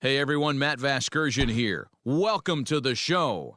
Hey everyone, Matt Vasgersian here. Welcome to the show.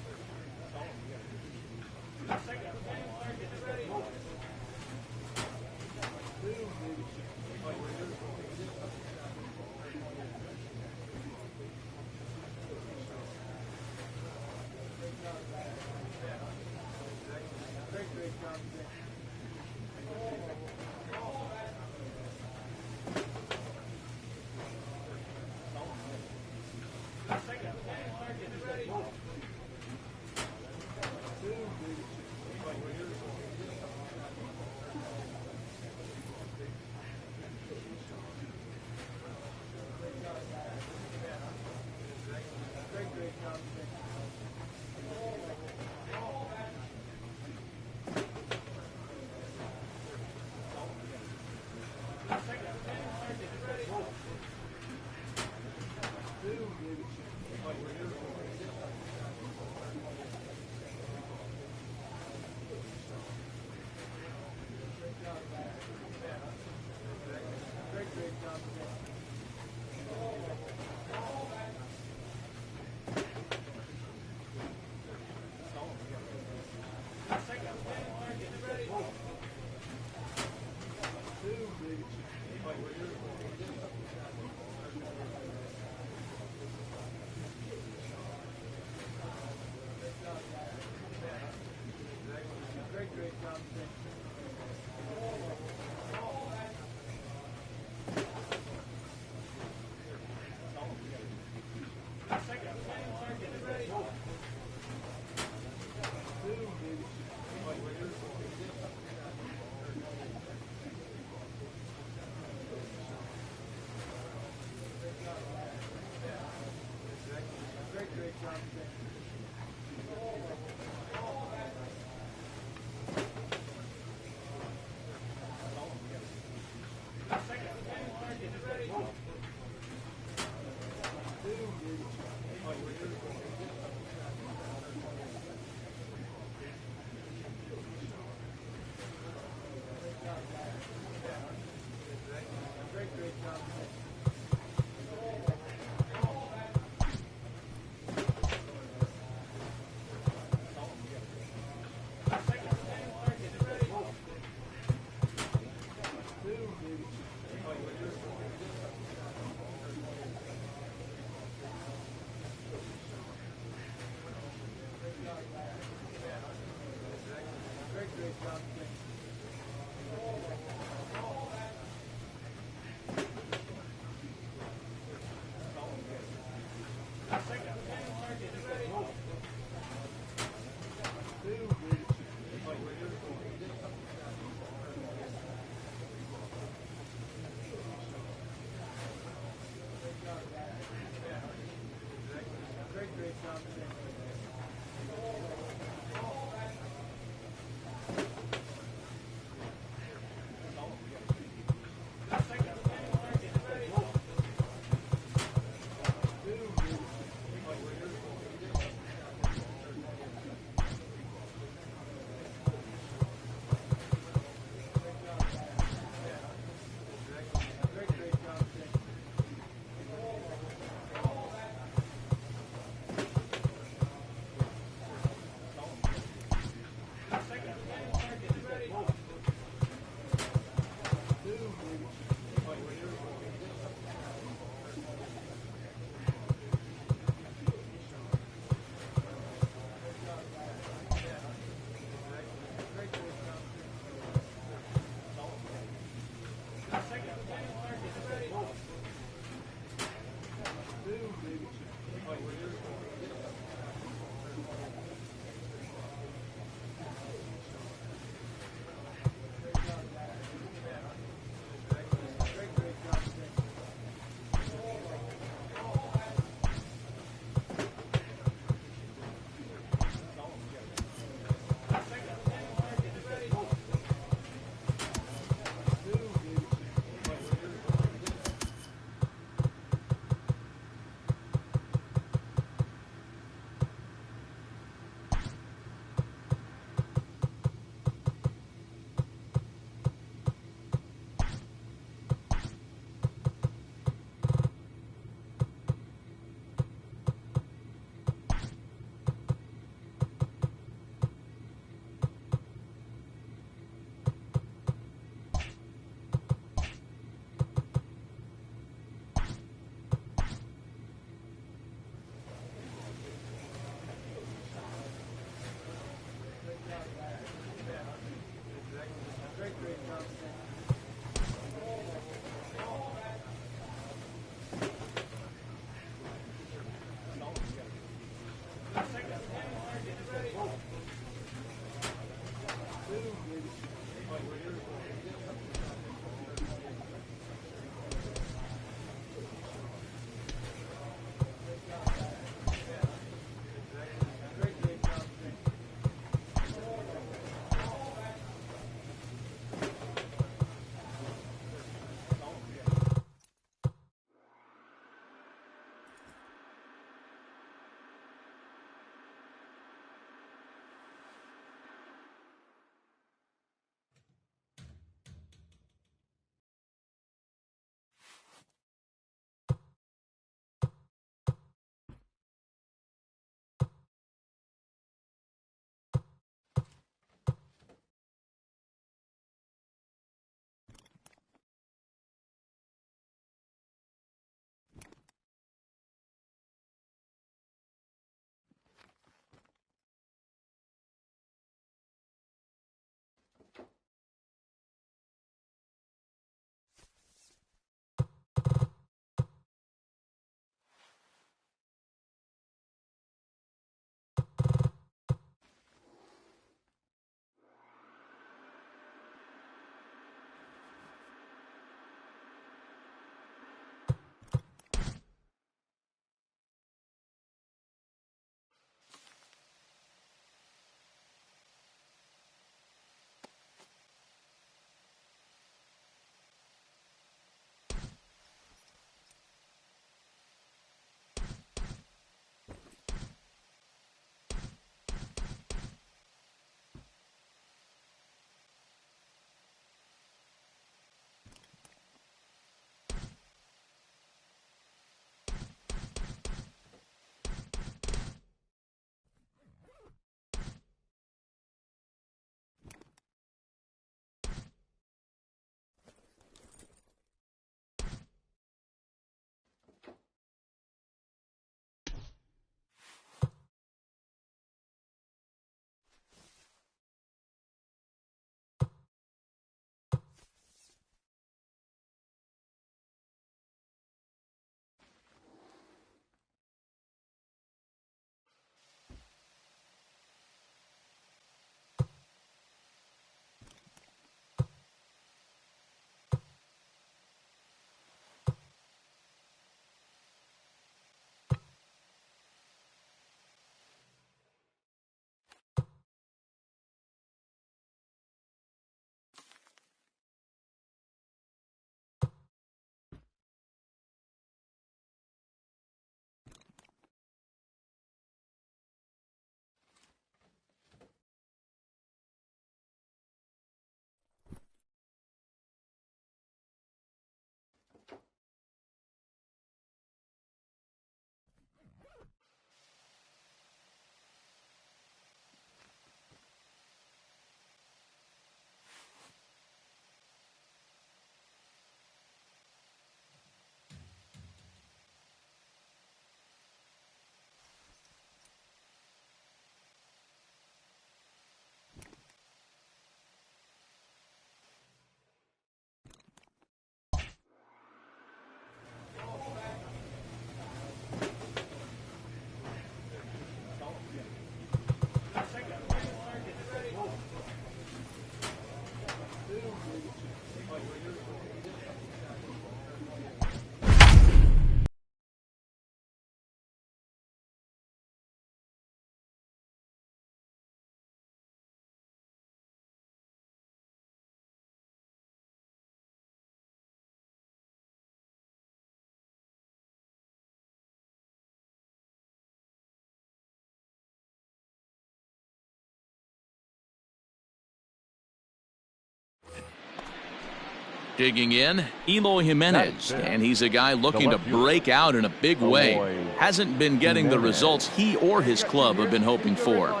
Digging in, Eloy Jimenez, and he's a guy looking to break out in a big way. Hasn't been getting the results he or his club have been hoping for.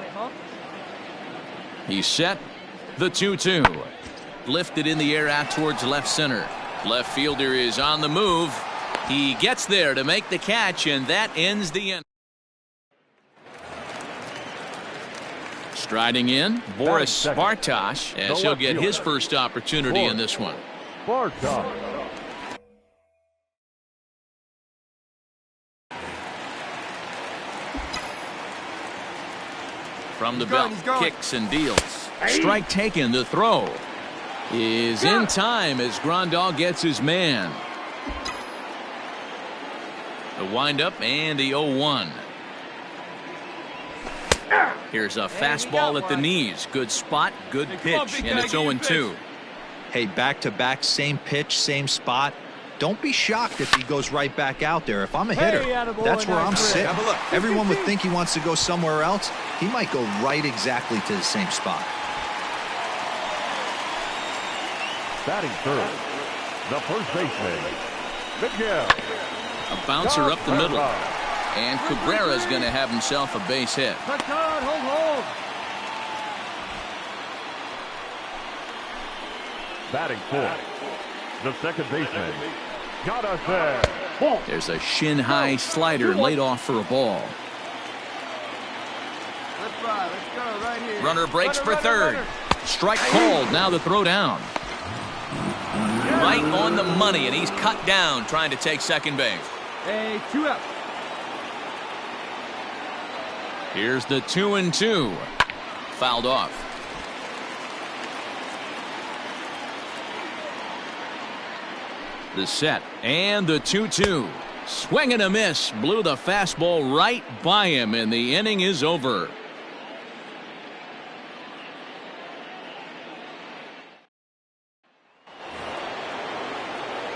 He's set. The 2-2. Lifted in the air out towards left center. Left fielder is on the move. He gets there to make the catch, and that ends the inning. Striding in, Boris Bartosh, as he'll get his first opportunity in this one. From the belt, kicks and deals. Strike taken. The throw is in time as Grandal gets his man. The windup and the 0-1. Here's a fastball at the knees. Good spot, good pitch, and it's 0-2. Hey, back-to-back, same pitch, same spot. Don't be shocked if he goes right back out there. If I'm a hitter, that's where I'm sitting. Everyone would think he wants to go somewhere else. He might go right exactly to the same spot. Batting third, the first baseman, Miguel. A bouncer up the middle. And Cabrera's going to have himself a base hit. Hold. Batting fourth, the second baseman, got us there. There's a shin-high slider laid off for a ball. Let's go right here. Runner breaks for third. Strike called. Now the throw down. Right on the money, and he's cut down trying to take second base. Hey, 2 out. Here's the 2-2. Fouled off. The set and the 2-2. Swing and a miss. Blew the fastball right by him, and the inning is over.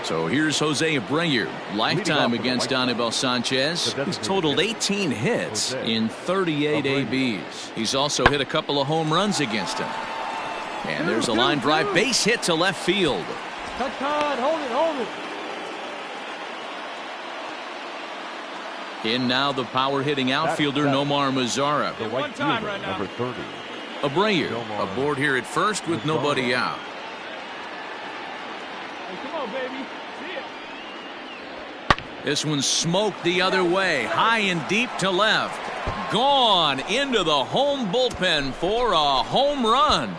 So here's Jose Abreu, lifetime against Anibal Sanchez. He's totaled 18 hits in 38 ABs. He's also hit a couple of home runs against him. And there's a line drive base hit to left field. Hold it. In now the power-hitting outfielder Nomar Mazara. The right fielder, number 30. Abreu aboard here at first with nobody out. Come on, baby. See it. This one's smoked the other way, high and deep to left. Gone into the home bullpen for a home run.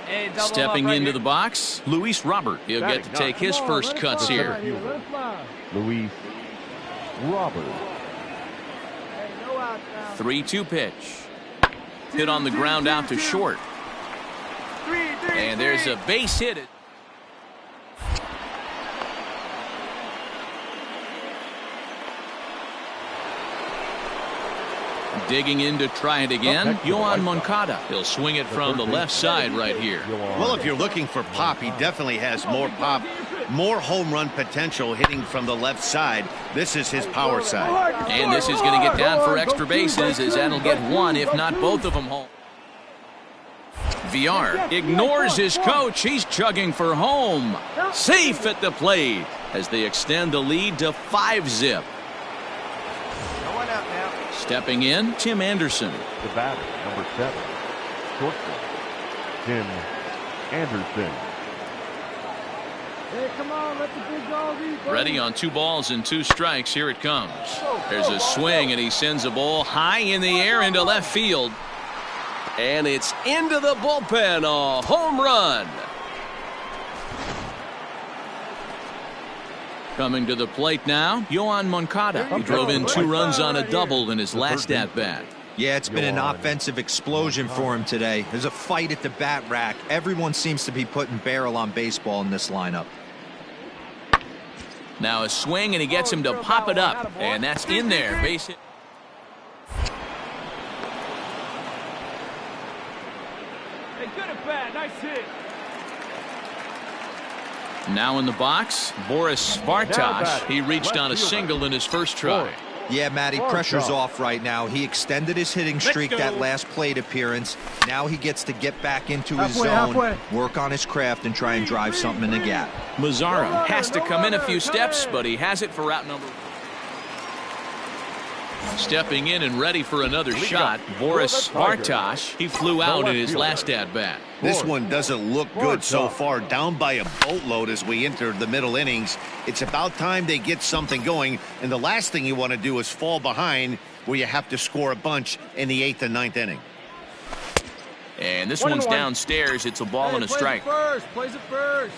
Hey, Stepping into the box, Luis Robert. He'll get to take his first cuts here. Luis Robert. 3-2 pitch. Hit on the ground out to short. And there's a base hit. Digging in to try it again, Yohan Moncada. He'll swing it from the left side right here. Well, if you're looking for pop, he definitely has more pop, more home run potential hitting from the left side. This is his power side. And this is going to get down for extra bases, as that'll get one, if not both of them, home. VR ignores his coach. He's chugging for home. Safe at the plate as they extend the lead to 5-zip. Stepping in, Tim Anderson. The batter, number 7, shortstop, Tim Anderson. Hey, come on, let the big dog eat. Ready on 2 balls and 2 strikes. Here it comes. There's a swing, and he sends a ball high in the air into left field. And it's into the bullpen. A home run. Coming to the plate now, Yohan Moncada. He drove in 2 runs on a double in his last at-bat. Yeah, it's been an offensive explosion for him today. There's a fight at the bat rack. Everyone seems to be putting barrel on baseball in this lineup. Now a swing, and he gets him to pop it up. And that's in there. Base hit. Hey, good at bat. Nice hit. Now in the box, Boris Bartosh. He reached on a single in his first try. Yeah, Matty, pressure's off right now. He extended his hitting streak that last plate appearance. Now he gets to get back into his zone, work on his craft, and try and drive something in the gap. Mazzara has to come in a few steps, but he has it for route number. Stepping in and ready for another shot, Boris Bartosh. He flew out in his last at-bat. This one doesn't look good so far. Down by a boatload as we enter the middle innings. It's about time they get something going, and the last thing you want to do is fall behind where you have to score a bunch in the 8th and 9th inning. And this one's downstairs. It's a ball and a strike. Plays it first.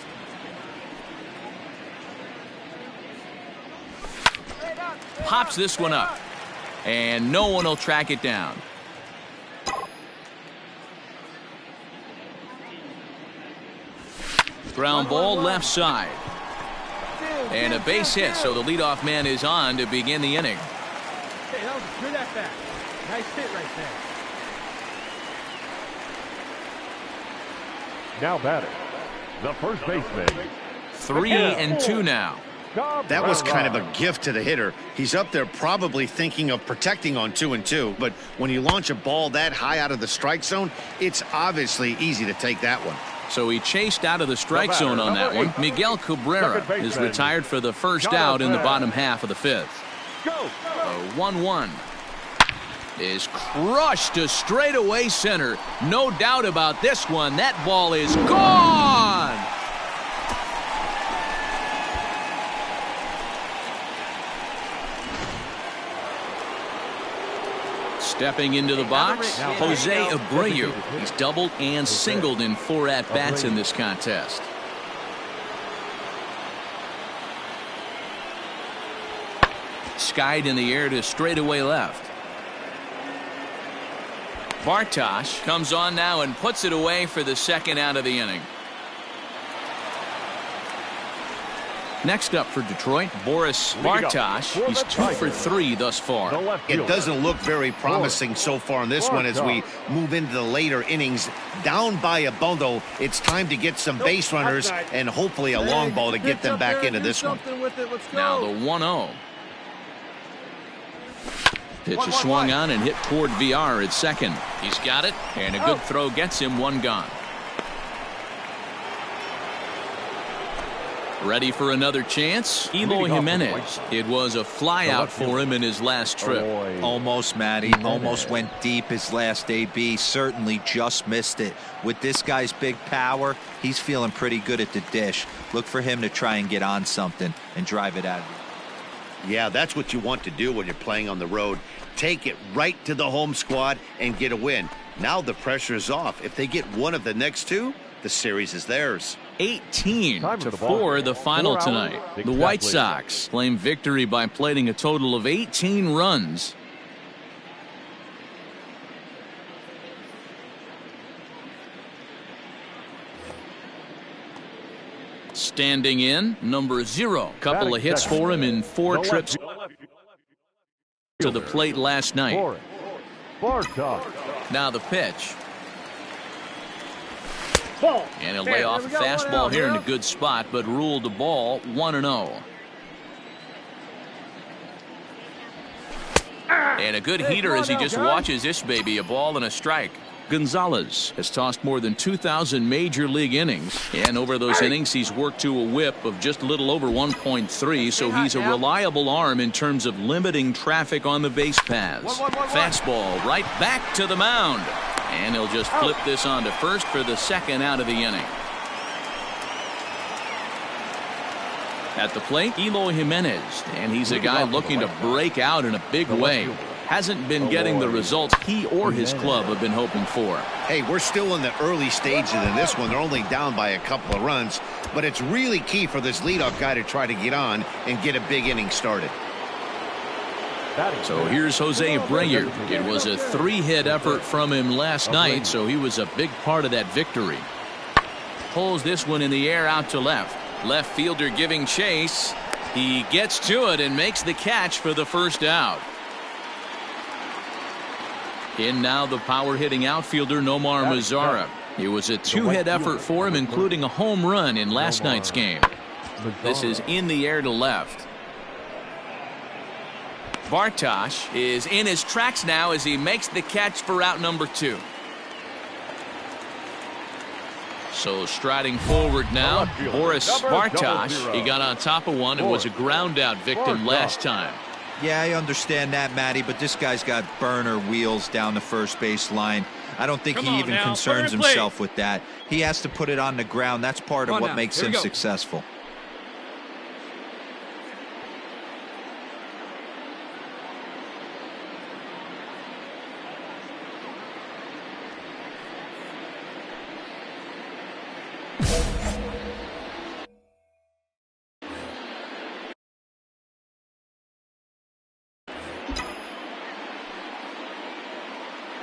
Pops this one up. And no one will track it down. Ground ball left side. And a base hit, so the leadoff man is on to begin the inning. Hey, that was a good at bat. Nice hit right there. Now batting, the first baseman. 3-2 now. That was kind of a gift to the hitter. He's up there probably thinking of protecting on 2-2, but when you launch a ball that high out of the strike zone, it's obviously easy to take that one. So he chased out of the strike zone on that one. Miguel Cabrera is retired for the first out in the bottom half of the 5th. A 1-1 is crushed to straightaway center. No doubt about this one. That ball is gone. Stepping into the box, Jose Abreu. He's doubled and singled in 4 at-bats in this contest. Skied in the air to straightaway left. Bartosh comes on now and puts it away for the second out of the inning. Next up for Detroit, Boris Bartosh. He's 2 for 3 thus far. It doesn't look very promising so far in this one as we move into the later innings. Down by a bundle, it's time to get some base runners and hopefully a long ball to get them back into this one. Now the 1-0. Pitch is swung on and hit toward VR at second. He's got it, and a good throw gets him one gone. Ready for another chance? Eloy Jimenez. It was a flyout for him in his last trip. Almost, Matty. Almost went deep his last AB. Certainly just missed it. With this guy's big power, he's feeling pretty good at the dish. Look for him to try and get on something and drive it out. Yeah, that's what you want to do when you're playing on the road. Take it right to the home squad and get a win. Now the pressure is off. If they get one of the next 2, the series is theirs. 18-4 the final tonight. The White Sox claim victory by plating a total of 18 runs. Standing in, number 0. Couple of hits for him in 4 trips to the plate last night. Now the pitch. And he'll lay off a fastball here in a good spot, but ruled the ball 1-0. And a good heater as he just watches this baby, a ball and a strike. Gonzalez has tossed more than 2,000 major league innings, and over those innings he's worked to a whip of just a little over 1.3, so he's a reliable arm in terms of limiting traffic on the base paths. Fastball right back to the mound, and he'll just flip this on to first for the second out of the inning. At the plate, Eloy Jimenez, and he's a guy looking to break out in a big way. Hasn't been getting the results he or his club have been hoping for. Hey, we're still in the early stages in this one. They're only down by a couple of runs, but it's really key for this leadoff guy to try to get on and get a big inning started. So here's Jose Abreu. It was a 3-hit effort from him last night, so he was a big part of that victory. Pulls this one in the air out to left. Left fielder giving chase. He gets to it and makes the catch for the first out. In now the power-hitting outfielder Nomar Mazara. It was a 2-hit effort for him, including a home run in last night's game. This is in the air to left. Bartosh is in his tracks now as he makes the catch for out number 2. So striding forward now, Boris Bartosh. He got on top of one and was a ground out victim last time. Yeah, I understand that, Matty, but this guy's got burner wheels down the first base line. I don't think he even concerns himself with that. He has to put it on the ground. That's part of what makes him successful.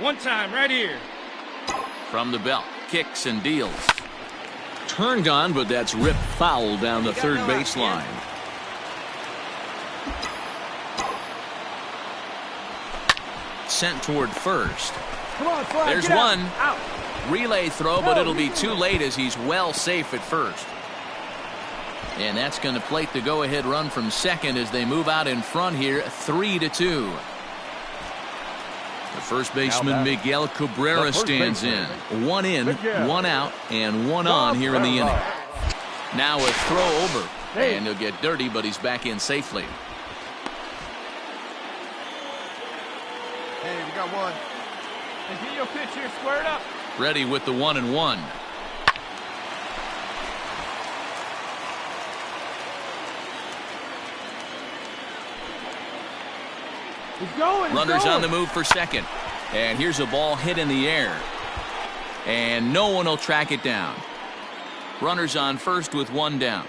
One time right here. From the belt, kicks and deals. Turned on, but that's ripped foul down the third baseline. Sent toward first. Come on, Fly. There's one. Out. Relay throw, but it'll be too late as he's well safe at first. And that's going to plate the go-ahead run from second as they move out in front here, 3-2. The first baseman, Miguel Cabrera, stands in. One in, one out, and one on here in the inning. Now a throw over, and he'll get dirty, but he's back in safely. Hey, we got one. And get your pitch here squared up. Ready with the 1-1. He's going. Runners on the move for second. And here's a ball hit in the air. And no one will track it down. Runners on first with one down.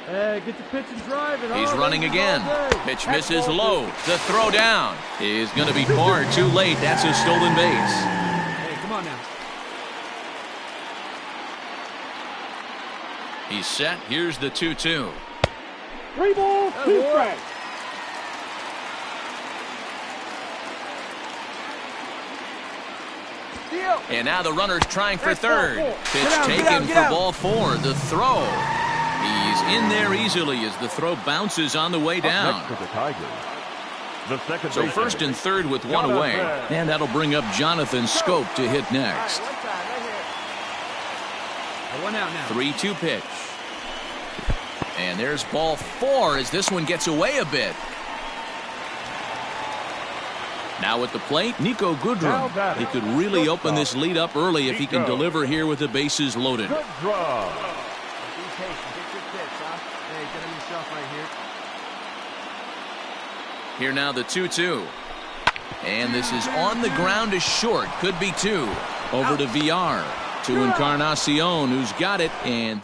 Hey, get the pitch and drive it. He's running again. Pitch misses low. The throw down is going to be far too late. That's a stolen base. Hey, come on now. He's set. Here's the 2-2. 3 balls, 2 strikes. And now the runner's trying for third. Pitch taken for ball 4. The throw. He's in there easily as the throw bounces on the way down. So first and third with one away. And that'll bring up Jonathan Scope to hit next. 3-2 pitch. And there's ball 4 as this one gets away a bit. Now at the plate, Nico Goodrum. He could really open this lead up early if he can deliver here with the bases loaded. Here now the 2-2. And this is on the ground is short. Could be 2. Over to VR. To Encarnacion, who's got it. And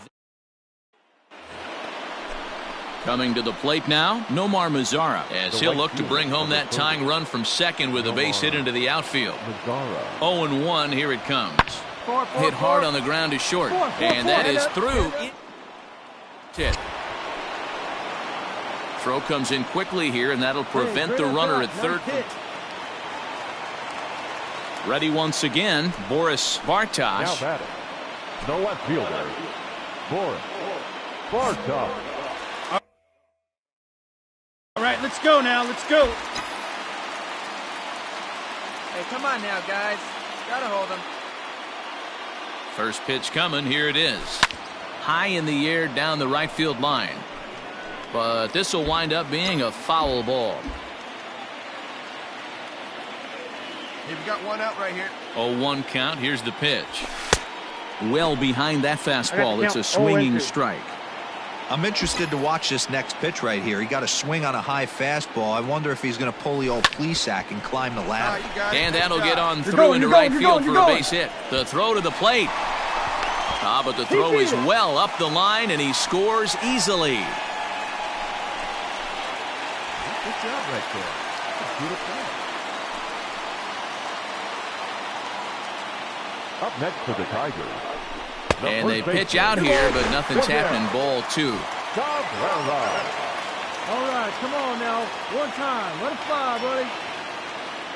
coming to the plate now, Nomar Mazara, as he'll look to bring home that tying run from second with a base hit into the outfield. 0-1, here it comes. Hit hard on the ground is short, and that is through. Hit. Throw comes in quickly here, and that'll prevent the runner at third. Ready once again, Boris Bartosh. The left fielder, Boris Bartosh. All right, let's go now. Let's go. Hey, come on now, guys. Gotta hold them. First pitch coming. Here it is. High in the air down the right field line. But this will wind up being a foul ball. Hey, we got one out right here. 0-1 count. Here's the pitch. Well behind that fastball. It's a swinging strike. I'm interested to watch this next pitch right here. He got a swing on a high fastball. I wonder if he's going to pull the old Plesac and climb the ladder. And that'll get on through into right field for a base hit. The throw to the plate. But the throw is well up the line, and he scores easily. Good job right there. Beautiful. Up next for the Tigers. And they pitch out here, but nothing's happening. Ball 2. All right, come on now. One time. Let it fly, buddy.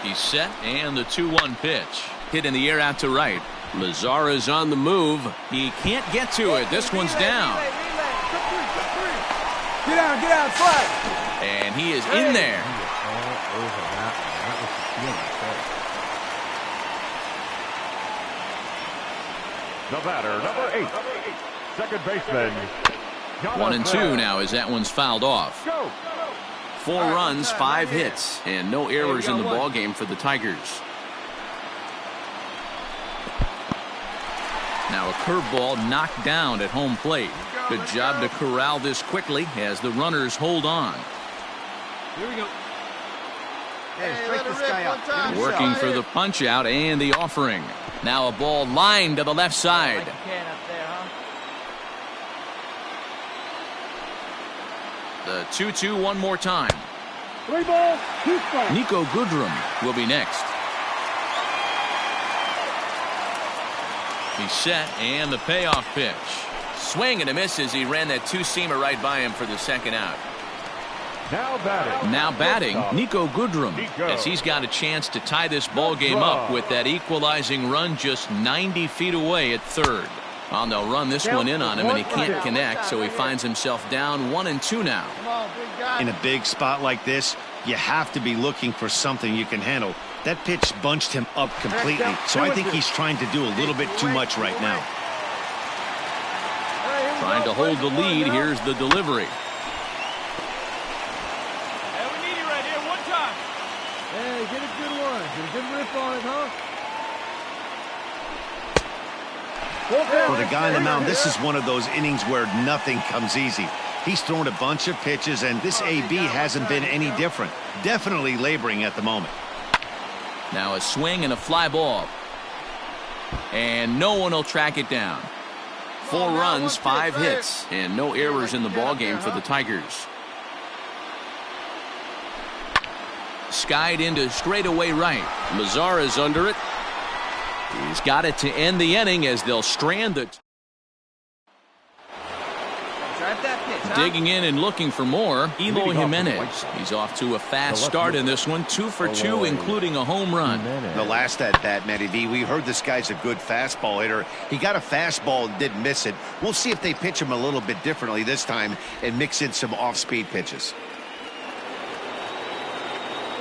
He's set, and the 2-1 pitch. Hit in the air out to right. Lazara's on the move. He can't get to it. This one's down. Get out, slide. And he is in there. The batter, number 8, second baseman. 1-2 now as that one's fouled off. 4 runs, 5 hits, and no errors in the ball game for the Tigers. Now a curveball knocked down at home plate. Good job to corral this quickly as the runners hold on. Here we go. Hey, strike this guy out. Working for the punch out and the offering. Now a ball lined to the left side. The 2-2 one more time. 3 balls, 2 strikes. Nico Goodrum will be next. He's set, and the payoff pitch. Swing and a miss as he ran that 2-seamer right by him for the second out. Now batting, Nico Goodrum, as he's got a chance to tie this ball game up with that equalizing run just 90 feet away at third. Well, they'll run this one in on him, and he can't connect, so he finds himself down 1-2 now. In a big spot like this, you have to be looking for something you can handle. That pitch bunched him up completely, so I think he's trying to do a little bit too much right now. Trying to hold the lead. Here's the delivery. Hey, we need you right here, one time. Hey, get a good one. Get a good riff on it, huh? For the guy on the mound, this is one of those innings where nothing comes easy. He's thrown a bunch of pitches, and this AB hasn't been any different. Definitely laboring at the moment. Now a swing and a fly ball. And no one will track it down. 4 runs, 5 hits, and no errors in the ball game for the Tigers. Skied into straightaway right. Mazara's under it. He's got it to end the inning as they'll strand it. Digging in and looking for more, Eloy Jimenez. He's off to a fast start in this one, 2 for 2, including a home run. The last at bat, Matty V, we heard this guy's a good fastball hitter. He got a fastball and didn't miss it. We'll see if they pitch him a little bit differently this time and mix in some off-speed pitches.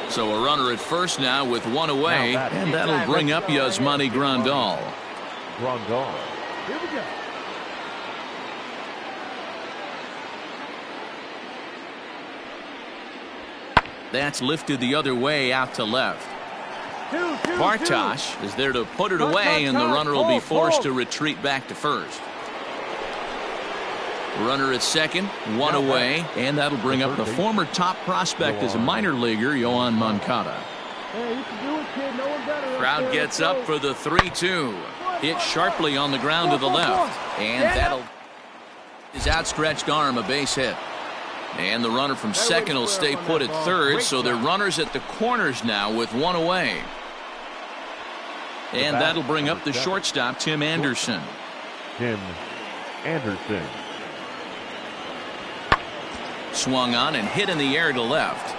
So a runner at first now with 1 away, and that'll bring up Yasmani Grandal. Here we go. That's lifted the other way out to left. Bartosh is there to put it away, and the runner will be forced to retreat back to first. Runner at second, 1 away, and that'll bring up the former top prospect as a minor leaguer, Yohan Moncada. Hey, you can do it, kid. No one better. Crowd gets up for the 3-2. Hit sharply on the ground to the left, and that'll his outstretched arm a base hit. And the runner from second will stay put at third, so they're runners at the corners now with 1 away. And that'll bring up the shortstop, Tim Anderson. Swung on and hit in the air to left.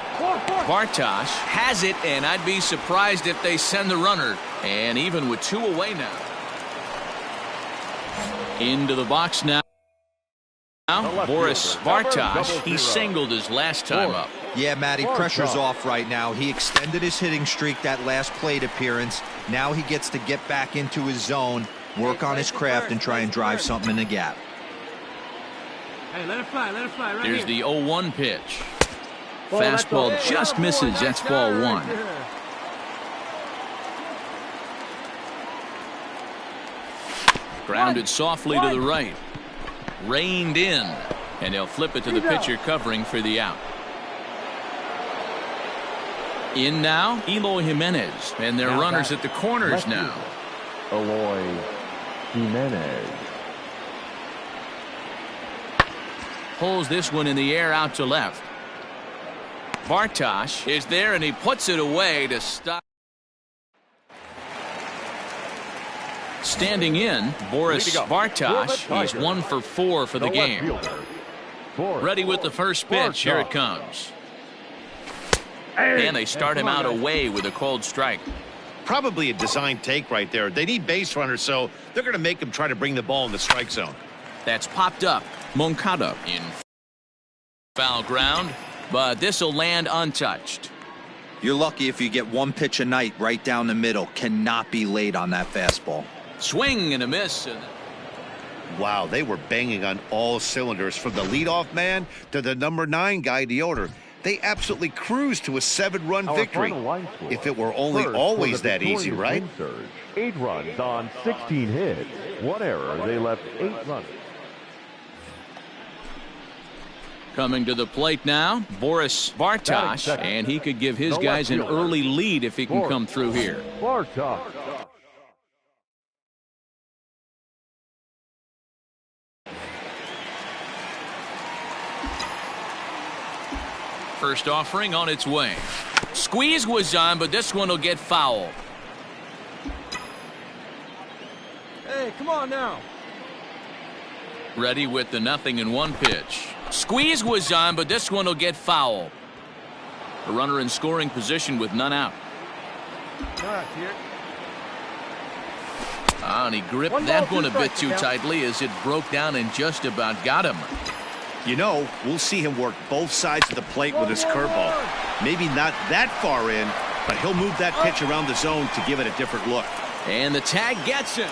Bartosh has it, and I'd be surprised if they send the runner. And even with 2 away now. Into the box now. Boris Bartosh, he singled his last time up. Yeah, Matty, pressure's off right now. He extended his hitting streak that last plate appearance. Now he gets to get back into his zone, work on his craft, and try and drive something in the gap. Hey, let it fly right Here's here. the 0-1 pitch. Fastball just misses. That's ball 1. Grounded softly to the right. Reined in, and he'll flip it to the pitcher covering for the out. In now, Eloy Jimenez, and they're runners at the corners now. Eloy Jimenez. Pulls this one in the air out to left. Bartosh is there, and he puts it away to stop. Standing in, Boris Bartosh. He's 1 for 4 for the game. Ready with the first pitch. Here it comes. And they start him out away with a cold strike. Probably a design take right there. They need base runners, so they're going to make him try to bring the ball in the strike zone. That's popped up. Moncada in Foul ground, but this will land untouched. You're lucky if you get one pitch a night right down the middle. Cannot be late on that fastball. Swing and a miss. Wow, they were banging on all cylinders from the leadoff man to the number 9 guy in the order. They absolutely cruised to a 7-run victory. If it were only always that easy, right? 8 runs on 16 hits. 1 error. They left 8 runners. Coming to the plate now, Boris Bartosh, and he could give his guys an early lead if he can come through here. Bartosh. First offering on its way. Squeeze was on, but this one will get foul. Hey, come on now. Ready with the 0-1 pitch. Squeeze was on, but this one will get foul. A runner in scoring position with none out. And he gripped that one a bit too tightly as it broke down and just about got him. You know, we'll see him work both sides of the plate with his curveball. Maybe not that far in, but he'll move that pitch around the zone to give it a different look. And the tag gets him.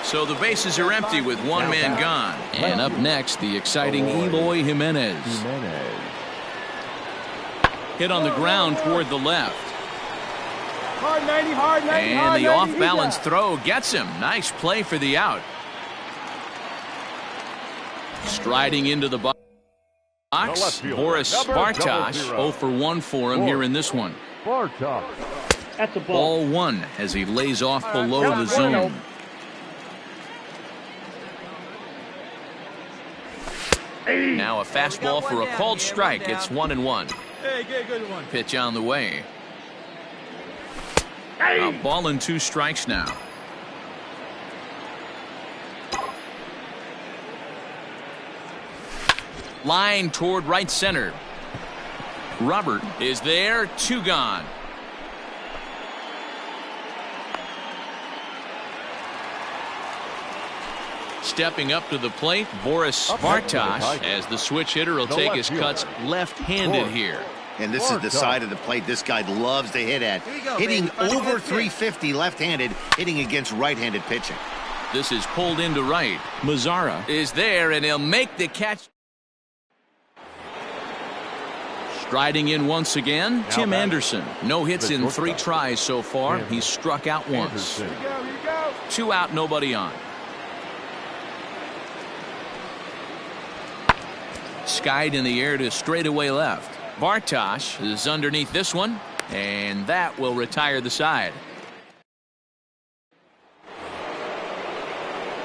So the bases are empty with one man gone. And up next, the exciting Eloy Jimenez. Hit on the ground toward the left. Hard 90, hard 90, and hard the 90, off-balance throw gets him. Nice play for the out. Striding into the box, Boris Bartosh. 0 for 1 for him here in this one. That's a ball 1 as he lays off below the zone. Now a fastball for a called strike. It's 1-1. Hey, good one. Pitch on the way. A ball and 2 strikes now. Line toward right center. Robert is there. 2 gone. Stepping up to the plate, Boris Bartosh, as the switch hitter will take his cuts left-handed here. And this is the side of the plate this guy loves to hit at. Hitting over 350 left-handed, hitting against right-handed pitching. This is pulled into right. Mazzara is there, and he'll make the catch. Striding in once again, Tim Anderson. No hits in 3 tries so far. He's struck out once. 2 out, nobody on. Skied in the air to straightaway left. Bartosh is underneath this one, and that will retire the side.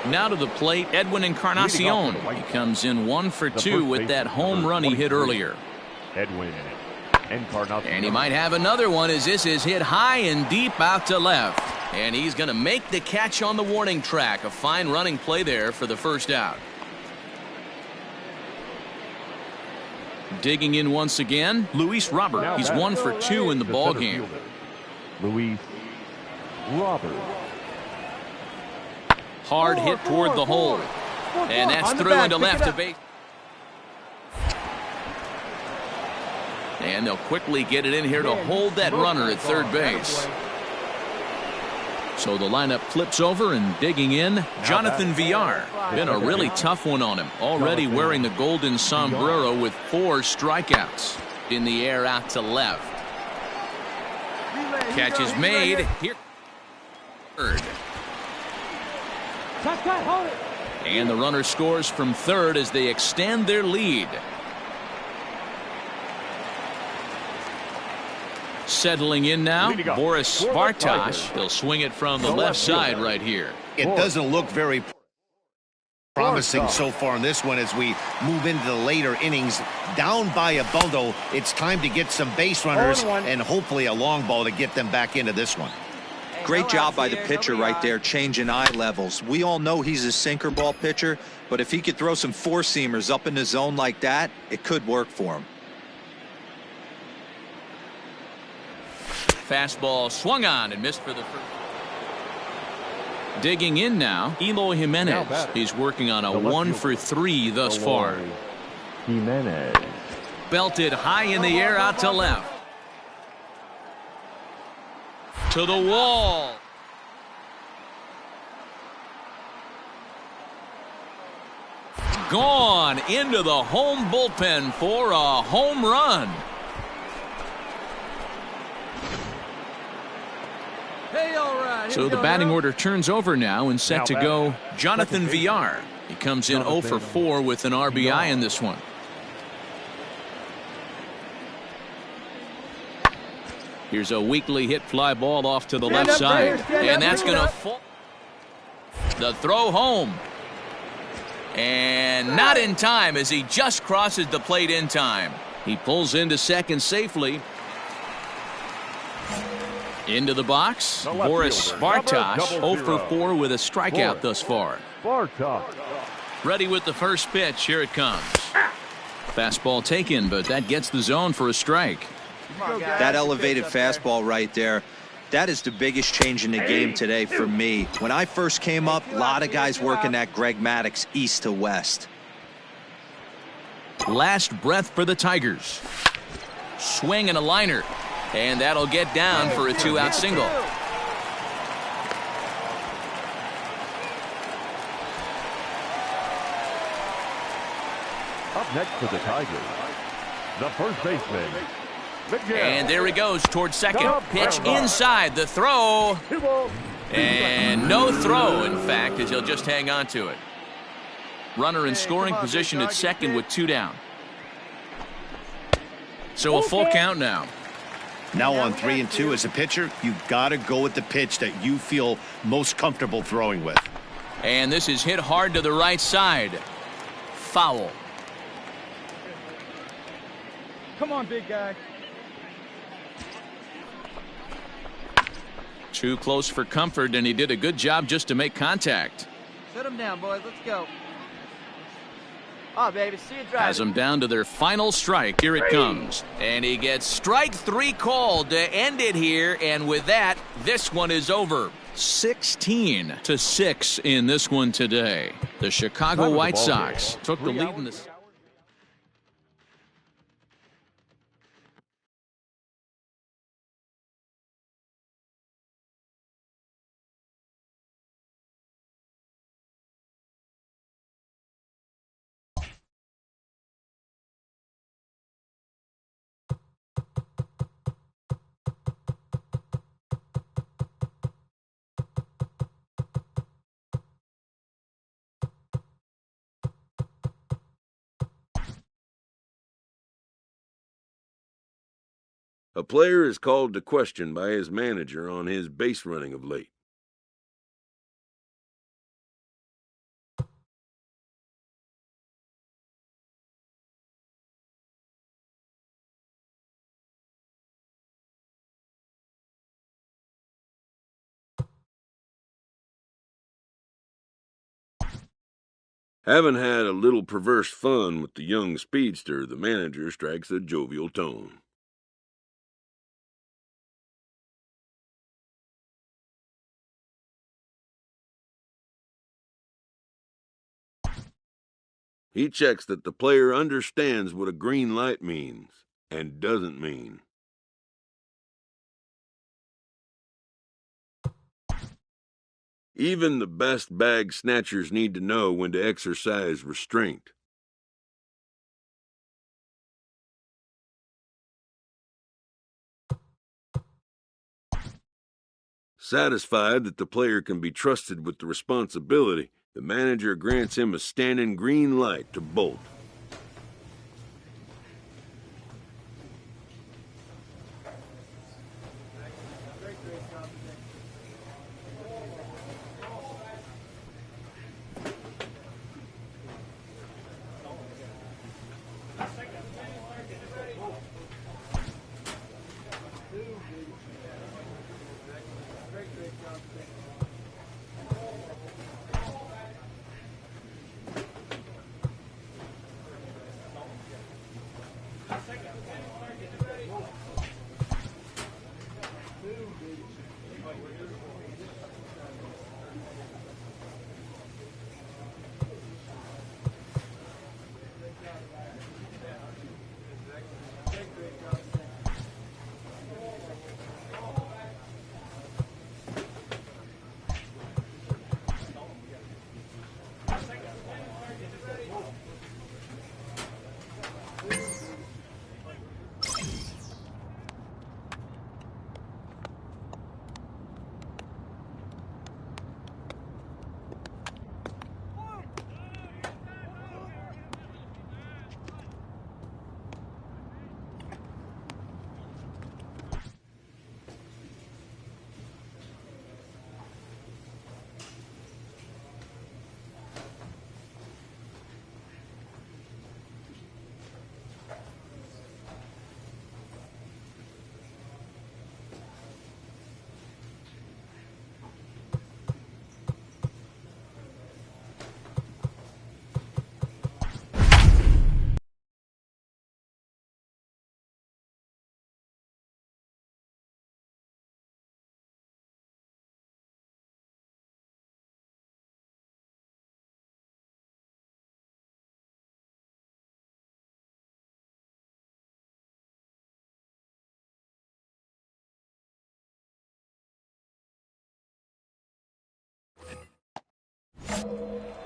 Now to the plate, Edwin Encarnacion. He comes in 1 for 2 with that home run he hit earlier. Edwin Encarnacion. And he might have another one as this is hit high and deep out to left. And he's going to make the catch on the warning track. A fine running play there for the first out. Digging in once again, Luis Robert. He's 1 for 2 in the ball game. Luis Robert. Hard hit toward the hole. And that's through into left to base. And they'll quickly get it in here to hold that runner at third base. So the lineup flips over, and digging in, Jonathan Villar. Been a really tough one on him. Already wearing the golden sombrero with 4 strikeouts. In the air out to left. Catch is made. Here. Third. And the runner scores from third as they extend their lead. Settling in now, Boris Bartosh. He'll swing it from the left side right here. It doesn't look very promising so far in this one as we move into the later innings. Down by a bundle, it's time to get some base runners and hopefully a long ball to get them back into this one. Great job by the pitcher right there, changing eye levels. We all know he's a sinker ball pitcher, but if he could throw some 4-seamers up in the zone like that, it could work for him. Fastball swung on and missed for the first. Digging in now, Eloy Jimenez. He's working on a 1 for 3 thus far. Jimenez. Belted high in the air out to left. To the wall. Gone into the home bullpen for a home run. Hey, all right. So the batting order turns over now and set to go Jonathan Villar. He comes in 0 for 4 with an RBI in this one. Here's a weakly hit fly ball off to the left side. And that's going to fall. The throw home. And not in time as he just crosses the plate in time. He pulls into second safely. Into the box, Boris Bartosh 0 for 4 with a strikeout thus far. Ready with the first pitch. Here it comes. Fastball taken, but that gets the zone for a strike. That elevated fastball right there, that is the biggest change in the game today for me. When I first came up, a lot of guys working that Greg Maddux east to west. Last breath for the Tigers. Swing and a liner. And that'll get down for a 2-out single. Up next for the Tigers, the first baseman. And there he goes towards second. Pitch inside. The throw. And no throw, in fact, as he'll just hang on to it. Runner in scoring position at second with 2 down. So a full count now. Now on 3-2 as a pitcher, you've got to go with the pitch that you feel most comfortable throwing with. And this is hit hard to the right side. Foul. Come on, big guy. Too close for comfort, and he did a good job just to make contact. Sit him down, boys. Let's go. Oh, baby, see you driving. Has them down to their final strike. Here it comes. And he gets strike 3 called to end it here. And with that, this one is over. 16-6 in this one today. The Chicago White Sox took the lead in this. A player is called to question by his manager on his base running of late. Having had a little perverse fun with the young speedster, the manager strikes a jovial tone. He checks that the player understands what a green light means and doesn't mean. Even the best bag snatchers need to know when to exercise restraint. Satisfied that the player can be trusted with the responsibility, the manager grants him a standing green light to bolt.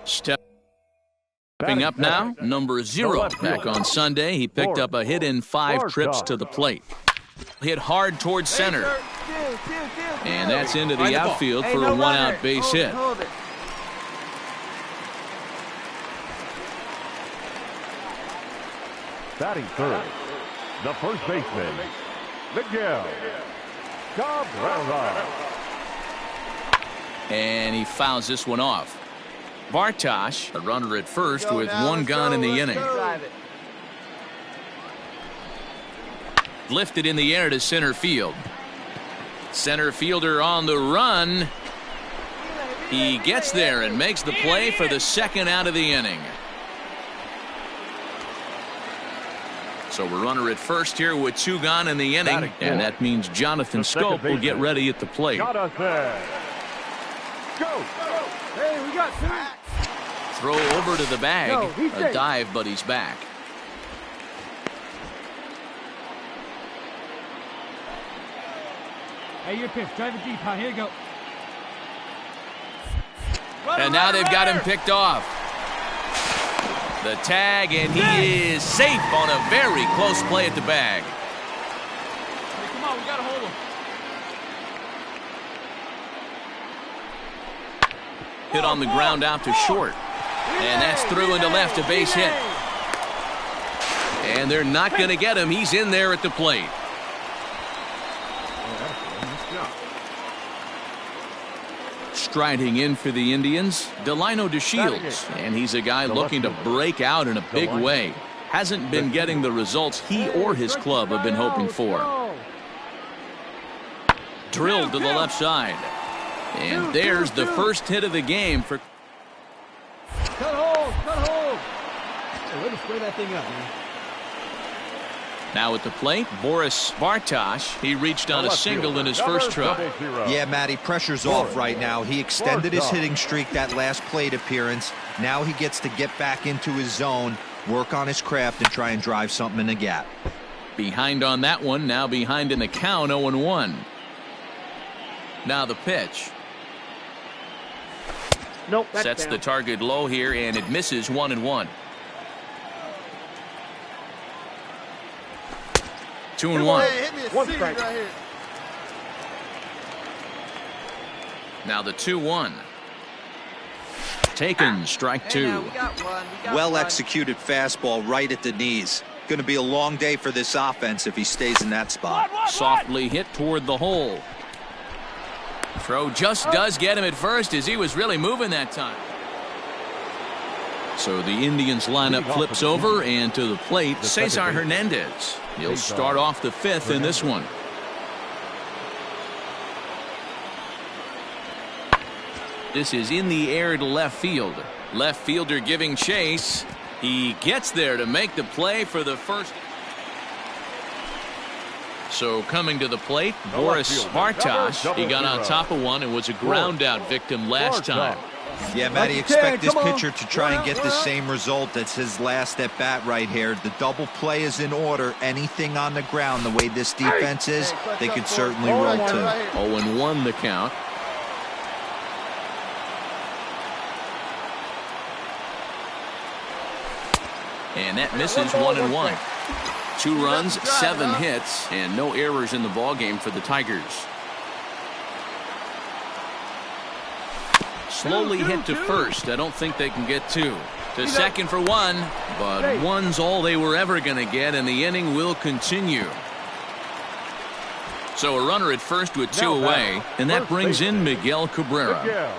Stepping up now, number 0. Back on Sunday, he picked up a hit in 5 trips to the plate. Hit hard towards center. And that's into the outfield for a 1-out base hit. Batting third, the first baseman, Miguel Cabrera. And he fouls this one off. Bartosh, a runner at first with 1 gone in the inning. Lifted in the air to center field. Center fielder on the run. He gets there and makes the play for the 2nd out of the inning. So a runner at first here with 2 gone in the inning, and that means Jonathan Scope will get ready at the plate. Go. Hey, we got 2. Throw over to the bag. A dive, but he's back. Hey, your pitch. Drive it deep, huh? Here you go. And now they've got him picked off. The tag, and he is safe on a very close play at the bag. Hey, come on, we got to hold him. Hit on the ground out to short. And that's through into left, a base hit. And they're not going to get him. He's in there at the plate. Striding in for the Indians, Delino DeShields, and he's a guy looking to break out in a big way. Hasn't been getting the results he or his club have been hoping for. Drilled to the left side. And there's the first hit of the game for... Cut hold. Hey, let me square that thing up, man. Now at the plate, Boris Bartosh. He reached on a single in his first try. Yeah, Matty, pressure's off right now. He extended his hitting streak that last plate appearance. Now he gets to get back into his zone, work on his craft, and try and drive something in the gap. Behind on that one, now behind in the count, 0-1. Now the pitch. Nope. Sets the target low here, and it misses 1-1. 2-1. Hey, hit me a One seed strike. right here. Now the 2-1. Taken, strike Hey, 2. now we got one. Well executed fastball right at the knees. Going to be a long day for this offense if he stays in that spot. Softly hit toward the hole. Throw just does get him at first as he was really moving that time. So the Indians lineup flips over, and to the plate, Cesar Hernandez. He'll start off the 5th in this one. This is in the air to left field. Left fielder giving chase. He gets there to make the play for the first. So coming to the plate, Boris Bartosh. He got on top of one and was a ground out victim last time. Yeah, Matty, expect this pitcher to try and get the same result. That's his last at bat right here. The double play is in order. Anything on the ground, the way this defense is, they could certainly roll too. 0-1 the count. And that misses 1-1. 2 runs, 7 hits, and no errors in the ballgame for the Tigers. Slowly hit to first. I don't think they can get 2. To second for 1, but 1's all they were ever going to get, and the inning will continue. So a runner at first with 2 away, and that brings in Miguel Cabrera.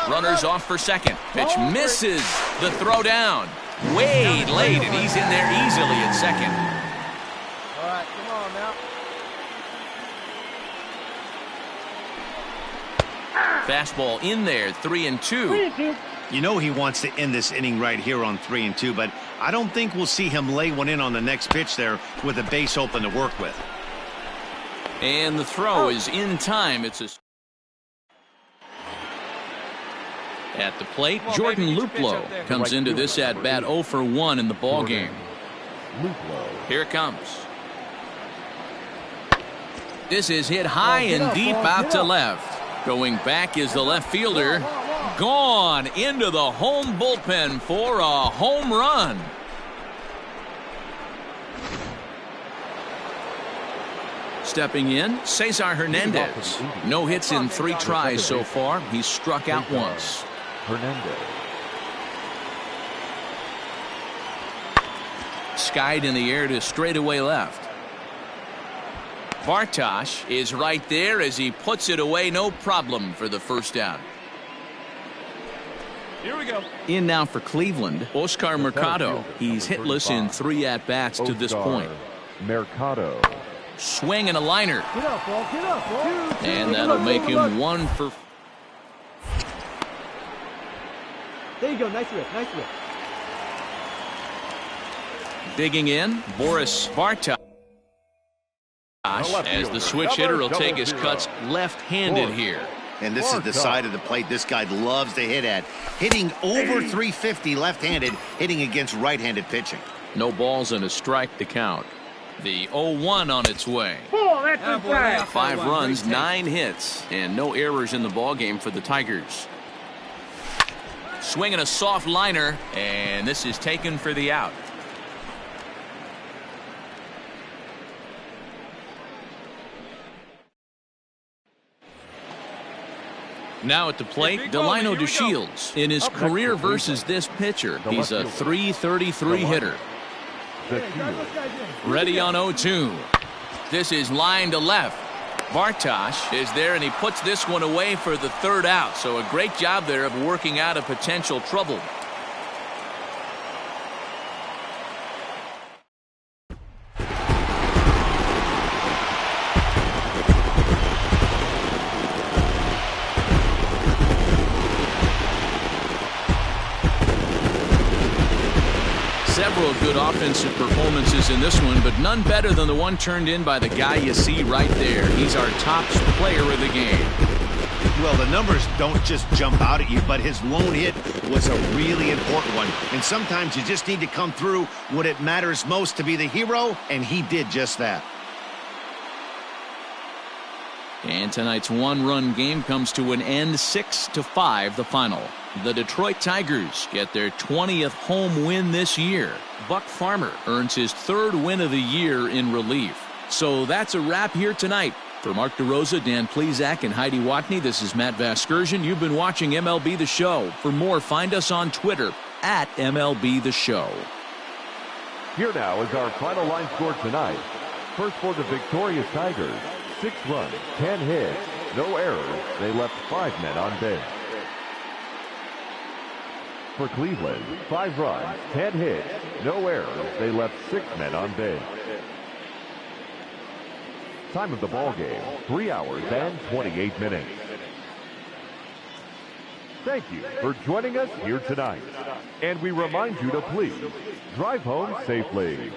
Runners off for second. Pitch misses. The throw down. Way late, and he's in there easily at second. All right, come on now. Fastball in there, 3-2. You know he wants to end this inning right here on 3-2, but I don't think we'll see him lay one in on the next pitch there with a base open to work with. And the throw is in time. It's a... At the plate, Jordan Luplow comes into this at-bat 0 for 1 in the ballgame. Here it comes. This is hit high and deep out to left. Going back is the left fielder. Gone into the home bullpen for a home run. Stepping in, Cesar Hernandez. No hits in 3 tries so far. He's struck out once. Hernandez. Skied in the air to straightaway left. Vartosh is right there as he puts it away, no problem for the first down. Here we go. In now for Cleveland, Oscar Mercado. He's hitless in 3 at-bats to this point. Mercado. Swing and a liner. Get up, ball. Get up, ball. And that'll make him 1 for. There you go. Nice rip. Nice rip. Digging in, Boris Vartosh. As the switch hitter will take his cuts left-handed here. And this is the side of the plate this guy loves to hit at. Hitting over 350 left-handed, hitting against right-handed pitching. No balls and a strike to count. The 0-1 on its way. 5 runs, 9 hits, and no errors in the ballgame for the Tigers. Swinging a soft liner, and this is taken for the out. Now at the plate, Delino DeShields. In his career versus this pitcher, he's a .333 hitter. Ready on 0-2. This is line to left. Vartosh is there, and he puts this one away for the 3rd out. So a great job there of working out a potential trouble. Several good offensive performances in this one, but none better than the one turned in by the guy you see right there. He's our top player of the game. Well, the numbers don't just jump out at you, but his lone hit was a really important one. And sometimes you just need to come through when it matters most to be the hero, and he did just that. And tonight's 1-run game comes to an end, 6-5 the final. The Detroit Tigers get their 20th home win this year. Buck Farmer earns his 3rd win of the year in relief. So that's a wrap here tonight. For Mark DeRosa, Dan Plezak, and Heidi Watney, this is Matt Vasgersian. You've been watching MLB The Show. For more, find us on Twitter at MLB The Show. Here now is our final line score tonight. First for the victorious Tigers, 6 runs, 10 hits, no errors. They left 5 men on base. For Cleveland, 5 runs, 10 hits, no errors. They left 6 men on base. Time of the ball game, 3 hours and 28 minutes. Thank you for joining us here tonight. And we remind you to please drive home safely.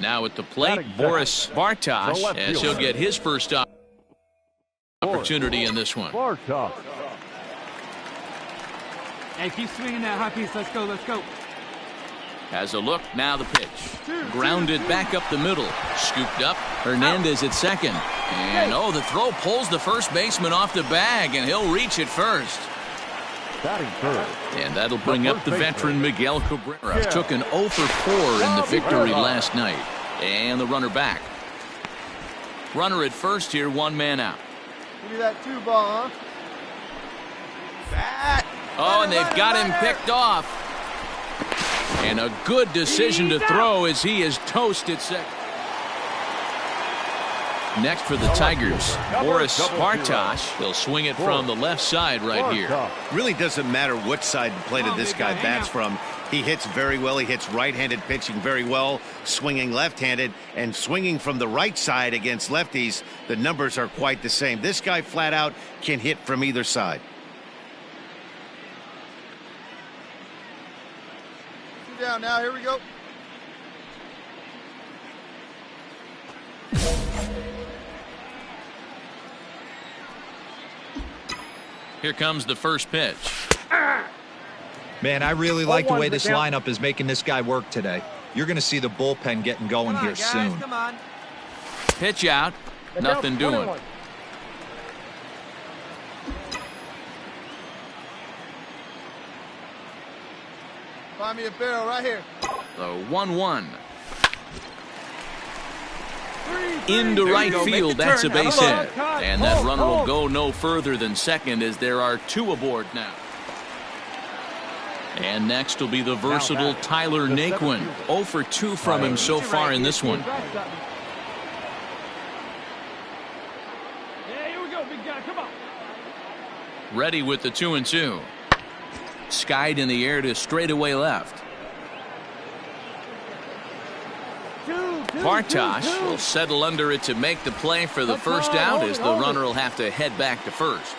Now at the plate, Boris Bartosh, as he'll get his first opportunity in this one. Hey, keep swinging that high piece. Let's go, let's go. Has a look, now the pitch. Grounded back up the middle. Scooped up, Hernandez at second. And oh, the throw pulls the first baseman off the bag, and he'll reach it first. And that'll bring up the veteran Miguel Cabrera. Took an 0 for 4 in the victory last night. And the runner back. Runner at first here, one man out. Give me that 2 ball, huh? Back. Oh, and they've got him picked off. And a good decision to throw as he is toasted second. Next for the Tigers, Boris Bartosh. He'll swing it from the left side right here. Really doesn't matter what side the plate of this guy bats from. He hits very well. He hits right-handed pitching very well, swinging left-handed, and swinging from the right side against lefties. The numbers are quite the same. This guy flat out can hit from either side. Down now, here we go. Here comes the first pitch. Man, I really like the way this lineup is making this guy work today. You're going to see the bullpen getting going here soon. Come on. Pitch out, nothing doing. Find me a barrel right here. The 1-1. Into right field, that's a base hit. And that runner will go no further than second as there are 2 aboard now. And next will be the versatile Tyler Naquin. 0 for 2 from him so far in this one. Yeah, here we go, big guy. Come on. Ready with the 2-2. Skied in the air to straightaway left. Bartosh will settle under it to make the play for the first out as the runner will have to head back to first.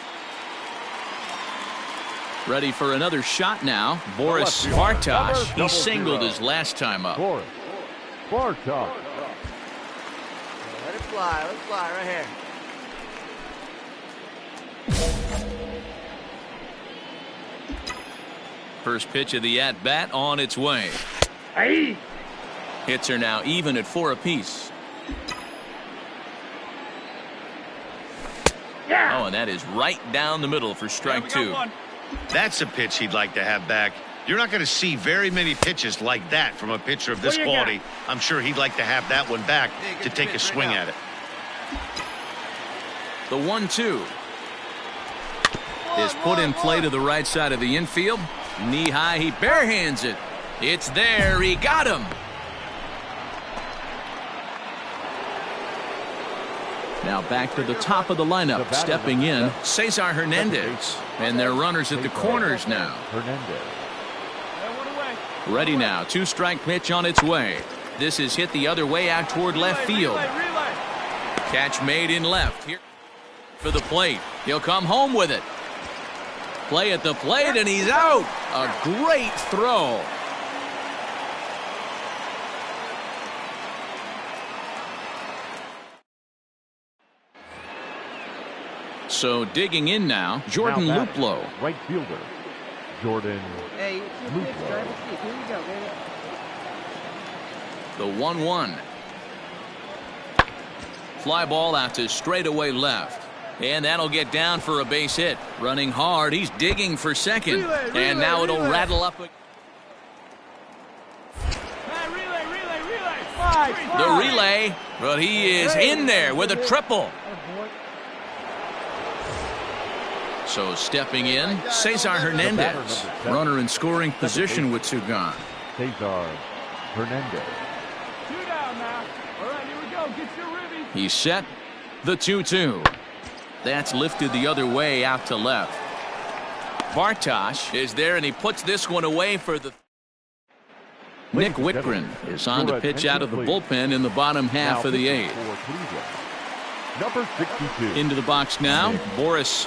Ready for another shot now. Boris Bartosh. He singled his last time up. Bartosh. Let it fly. Let's fly right here. First pitch of the at-bat on its way. Hits are now even at 4 apiece. Oh, and that is right down the middle for strike 2. That's a pitch he'd like to have back. You're not going to see very many pitches like that from a pitcher of this quality. I'm sure he'd like to have that one back to take a swing at it. The 1-2 is put in play to the right side of the infield. Knee high, he barehands it. It's there, he got him. Now back to the top of the lineup, stepping in, Cesar Hernandez. And their runners at the corners now. Ready now, 2-strike pitch on its way. This is hit the other way out toward left field. Catch made in left. Here for the plate. He'll come home with it. Play at the plate, and he's out. A great throw. So digging in now, Jordan Luplow. Right fielder, Jordan Luplow. Here we go, baby. The 1-1. Fly ball out to straightaway left. And that'll get down for a base hit. Running hard, he's digging for second. And now it'll rattle up. The relay, but he is in there with a triple. So stepping in, Cesar Hernandez. Runner in scoring position with 2 gone. Cesar Hernandez. 2 down now. All right, here we go. Get your ribby. He's set. The 2-2. That's lifted the other way out to left. Bartosh is there, and he puts this one away for the... Nick Whitgren is on to pitch out of the bullpen in the bottom half of the 8th. Number 62. Into the box now, Boris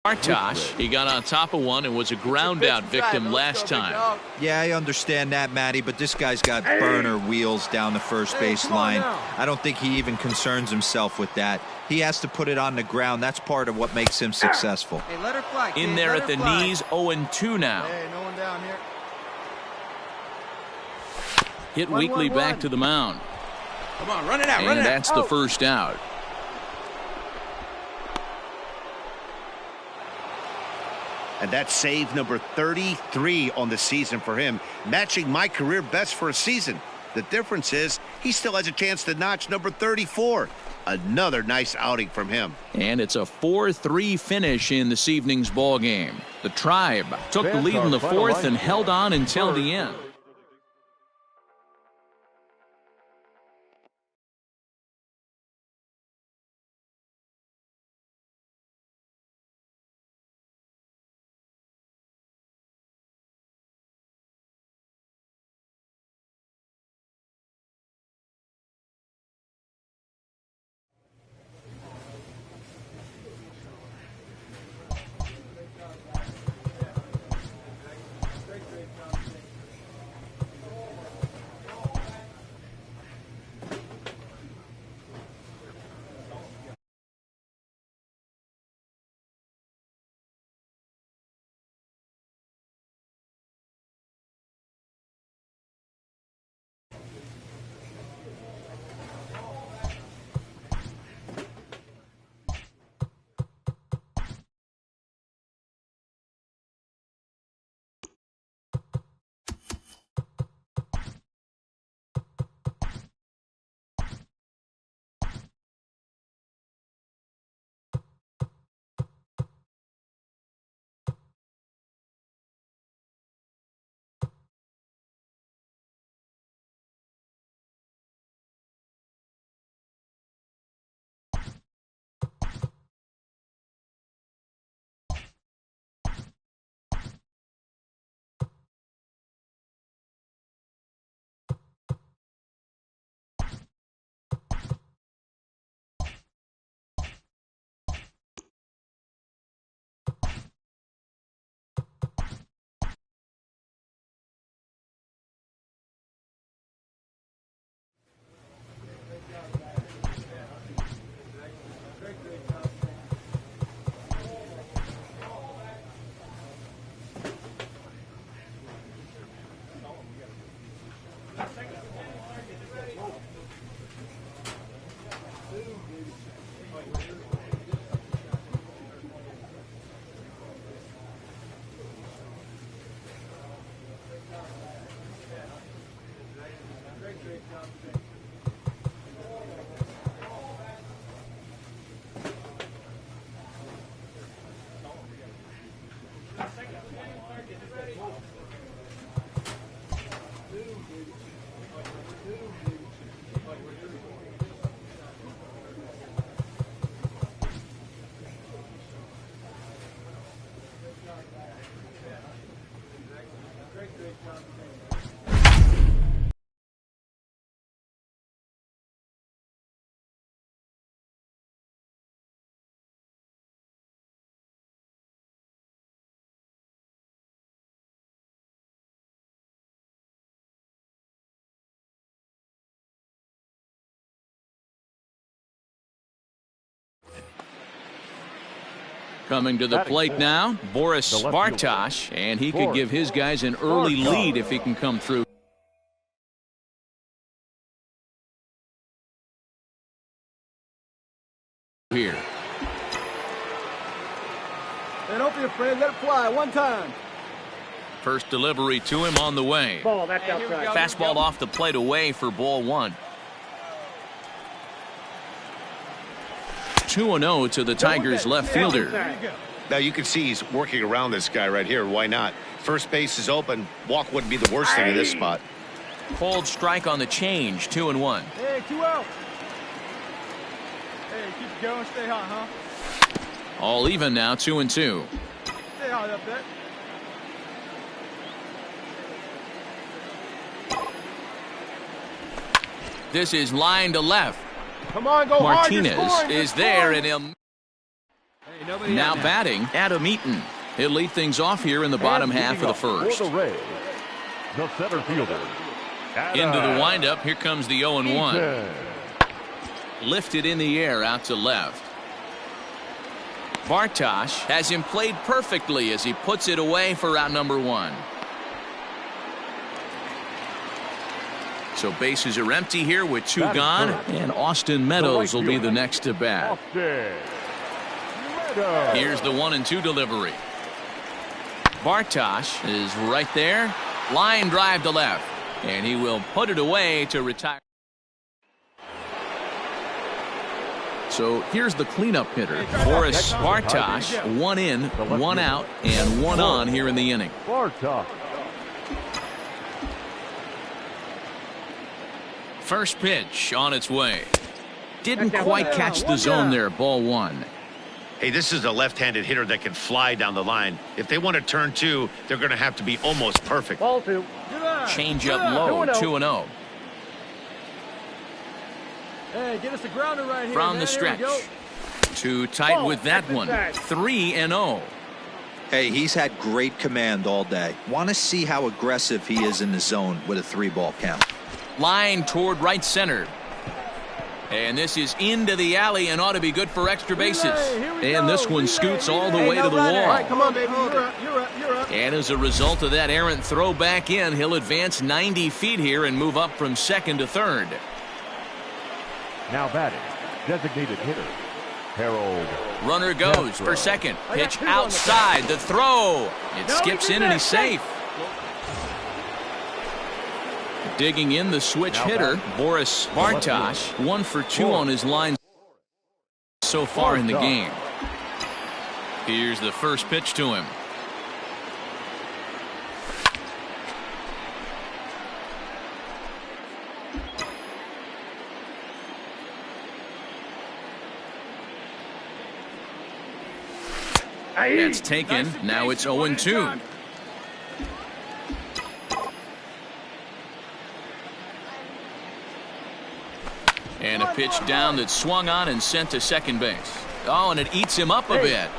Bartosh, he got on top of one and was a ground out victim last time. Yeah, I understand that, Matty, but this guy's got burner wheels down the first base line. I don't think he even concerns himself with that. He has to put it on the ground. That's part of what makes him successful. Hey, let her fly, kid. In there at the knees, 0-2 now. Hey, no one down here. Hit weakly back to the mound. Come on, run it out, and that's the first out. And that's save number 33 on the season for him, matching my career best for a season. The difference is he still has a chance to notch number 34. Another nice outing from him. And it's a 4-3 finish in this evening's ball game. The Tribe took the lead in the fourth and held on until the end. Coming to the plate now, Boris Bartosh, and he could give his guys an early lead if he can come through here. Hey, don't be afraid. Let it fly one time. First delivery to him on the way. Ball, that's outside. Fastball off the plate away for ball one. 2-0 to the Tigers left fielder. Now you can see he's working around this guy right here. Why not? First base is open. Walk wouldn't be the worst thing in this spot. Cold strike on the change, 2-1. Hey, 2 out. Hey, keep it going. Stay hot, huh? All even now, 2-2. Stay hot up there. This is line to left. Come on, go Martinez hard. is there, and he'll. Now batting, Adam Eaton. He'll lead things off here in the bottom half of the first. For the Rays, the center fielder. Into the windup. Here comes the 0-1. Lifted in the air out to left. Bartosh has him played perfectly as he puts it away for out number 1. So bases are empty here with 2 gone, and Austin Meadows will be the next to bat. Here's the 1-2 delivery. Bartosh is right there. Line drive to left, and he will put it away to retire. So here's the cleanup hitter, Boris Bartosh. 1 in, 1 out, and 1 on here in the inning. First pitch on its way. Didn't quite catch the zone there. Ball 1. Hey, this is a left-handed hitter that can fly down the line. If they want to turn 2, they're going to have to be almost perfect. Ball 2. Change up low, 2-0. Hey, get us a grounder right here. From the stretch. Too tight with that one. 3-0. Hey, he's had great command all day. Want to see how aggressive he is in the zone with a 3-ball count. Line toward right center. And this is into the alley and ought to be good for extra bases. And this one scoots all the way to the wall. All right, come on, baby. You're up. And as a result of that errant throw back in, he'll advance 90 feet here and move up from second to third. Now batting, designated hitter, Harold. Runner goes for second. Pitch outside. The throw. It skips in and he's safe. Digging in the switch hitter, Boris Bartosh. 1 for 2 on his line so far in the game. Here's the first pitch to him. That's taken. Now it's 0-2. And a pitch down that swung on and sent to second base. Oh, and it eats him up a bit.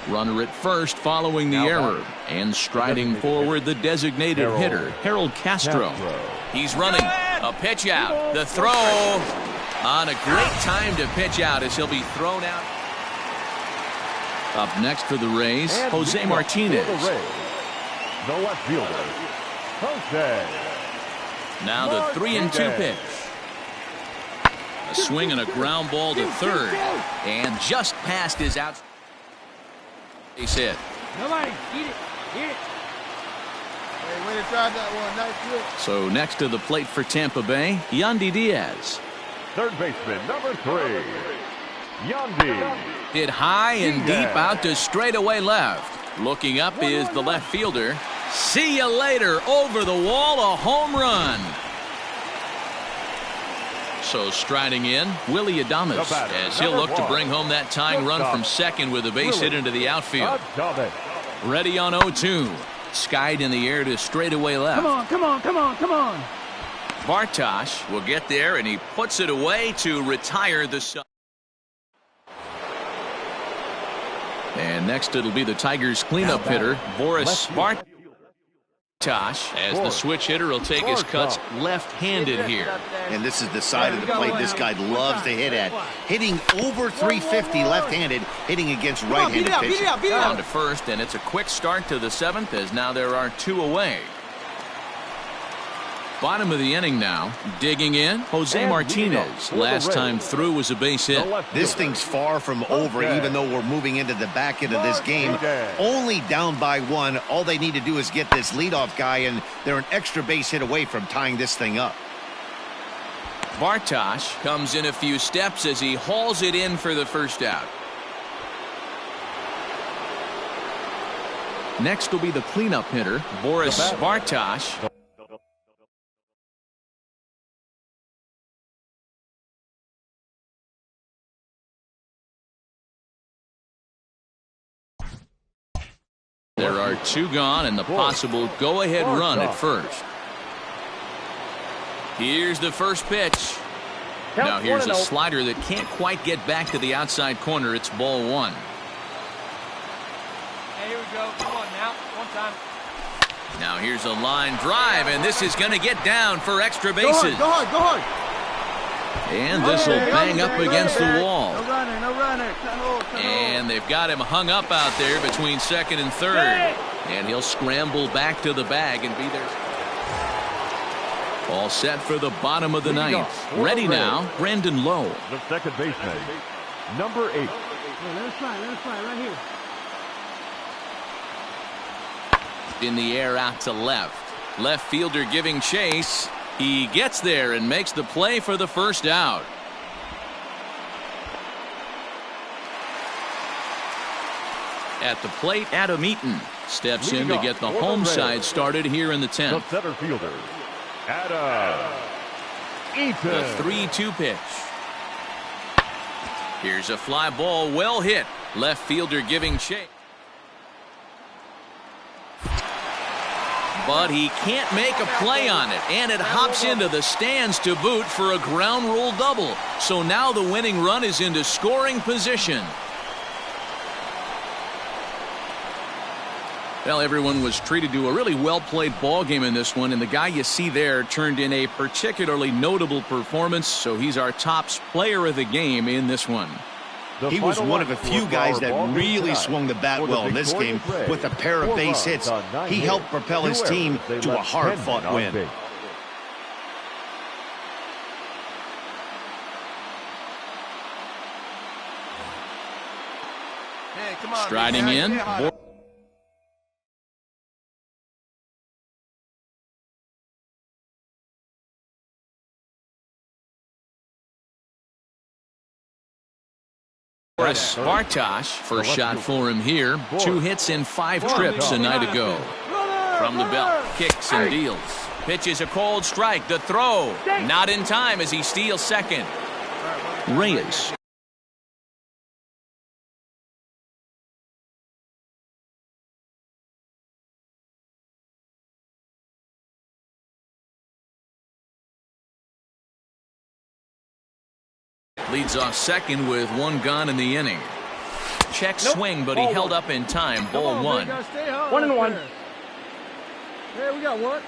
Runner at first following the error. And striding forward the designated hitter, Harold Castro. He's running. A pitch out. The throw. On a great time to pitch out as he'll be thrown out. Up next for the Rays, Jose Martinez. The left fielder, Jose. Now the 3-2 pitch. A swing and a ground ball to third. And just past his out. Base hit. Nobody, eat it. Hey, way to drive that one. Nice hit. So next to the plate for Tampa Bay, Yandy Diaz. Third baseman, number 3, Yandy. Hit high and deep out to straightaway left. Looking up is the left fielder. See you later. Over the wall, a home run. So striding in, Willie Adames as he'll look to bring home that tying run from second with a base hit into the outfield. Ready on 0-2. Skied in the air to straightaway left. Come on. Bartosh will get there, and he puts it away to retire the sub. And next it'll be the Tigers cleanup hitter, Boris Bartosh, as the switch hitter will take his cuts left-handed here. And this is the side of the plate this guy loves to hit at. Hitting over 350 left-handed, hitting against right-handed pitching. Down to first, and it's a quick start to the 7th as now there are 2 away. Bottom of the inning now. Digging in, Jose Martinez. Last time through was a base hit. This thing's far from over, even though we're moving into the back end of this game. Only down by 1. All they need to do is get this leadoff guy, and they're an extra base hit away from tying this thing up. Bartosh comes in a few steps as he hauls it in for the first out. Next will be the cleanup hitter, Boris Bartosh. There are 2 gone and the possible go-ahead run at first. Here's the first pitch. Now here's a slider that can't quite get back to the outside corner. It's ball one. Hey, here we go. Come on now. One time. Now here's a line drive, and this is going to get down for extra bases. Go hard. And this will bang up against the wall. No runner. Cut hold. And they've got him hung up out there between second and third. And he'll scramble back to the bag and be there. All set for the bottom of the ninth. Ready now, Brandon Lowe. The second baseman, number 8. Let us fly right here. In the air out to left. Left fielder giving chase. He gets there and makes the play for the first out. At the plate, Adam Eaton steps in to get the home side started here in the 10th. The center fielder, Adam Eaton. The 3-2 pitch. Here's a fly ball, well hit. Left fielder giving chase. But he can't make a play on it, and it hops into the stands to boot for a ground rule double. So now the winning run is into scoring position. Well, everyone was treated to a really well-played ball game in this one, and the guy you see there turned in a particularly notable performance, so he's our top player of the game in this one. He was one of a few guys that really swung the bat well in this game with a pair of base hits. He helped propel his team to a hard-fought win. Hey, come on. Striding in. Boris Bartosh, first shot for him here. 2 hits in 5 trips a night ago. From the belt, kicks and deals. Pitches a cold strike. The throw, not in time as he steals second. Reyes. Leads off second with 1 gone in the inning. Check swing, but he held up in time. Ball 1. 1-1. Hey, we got one.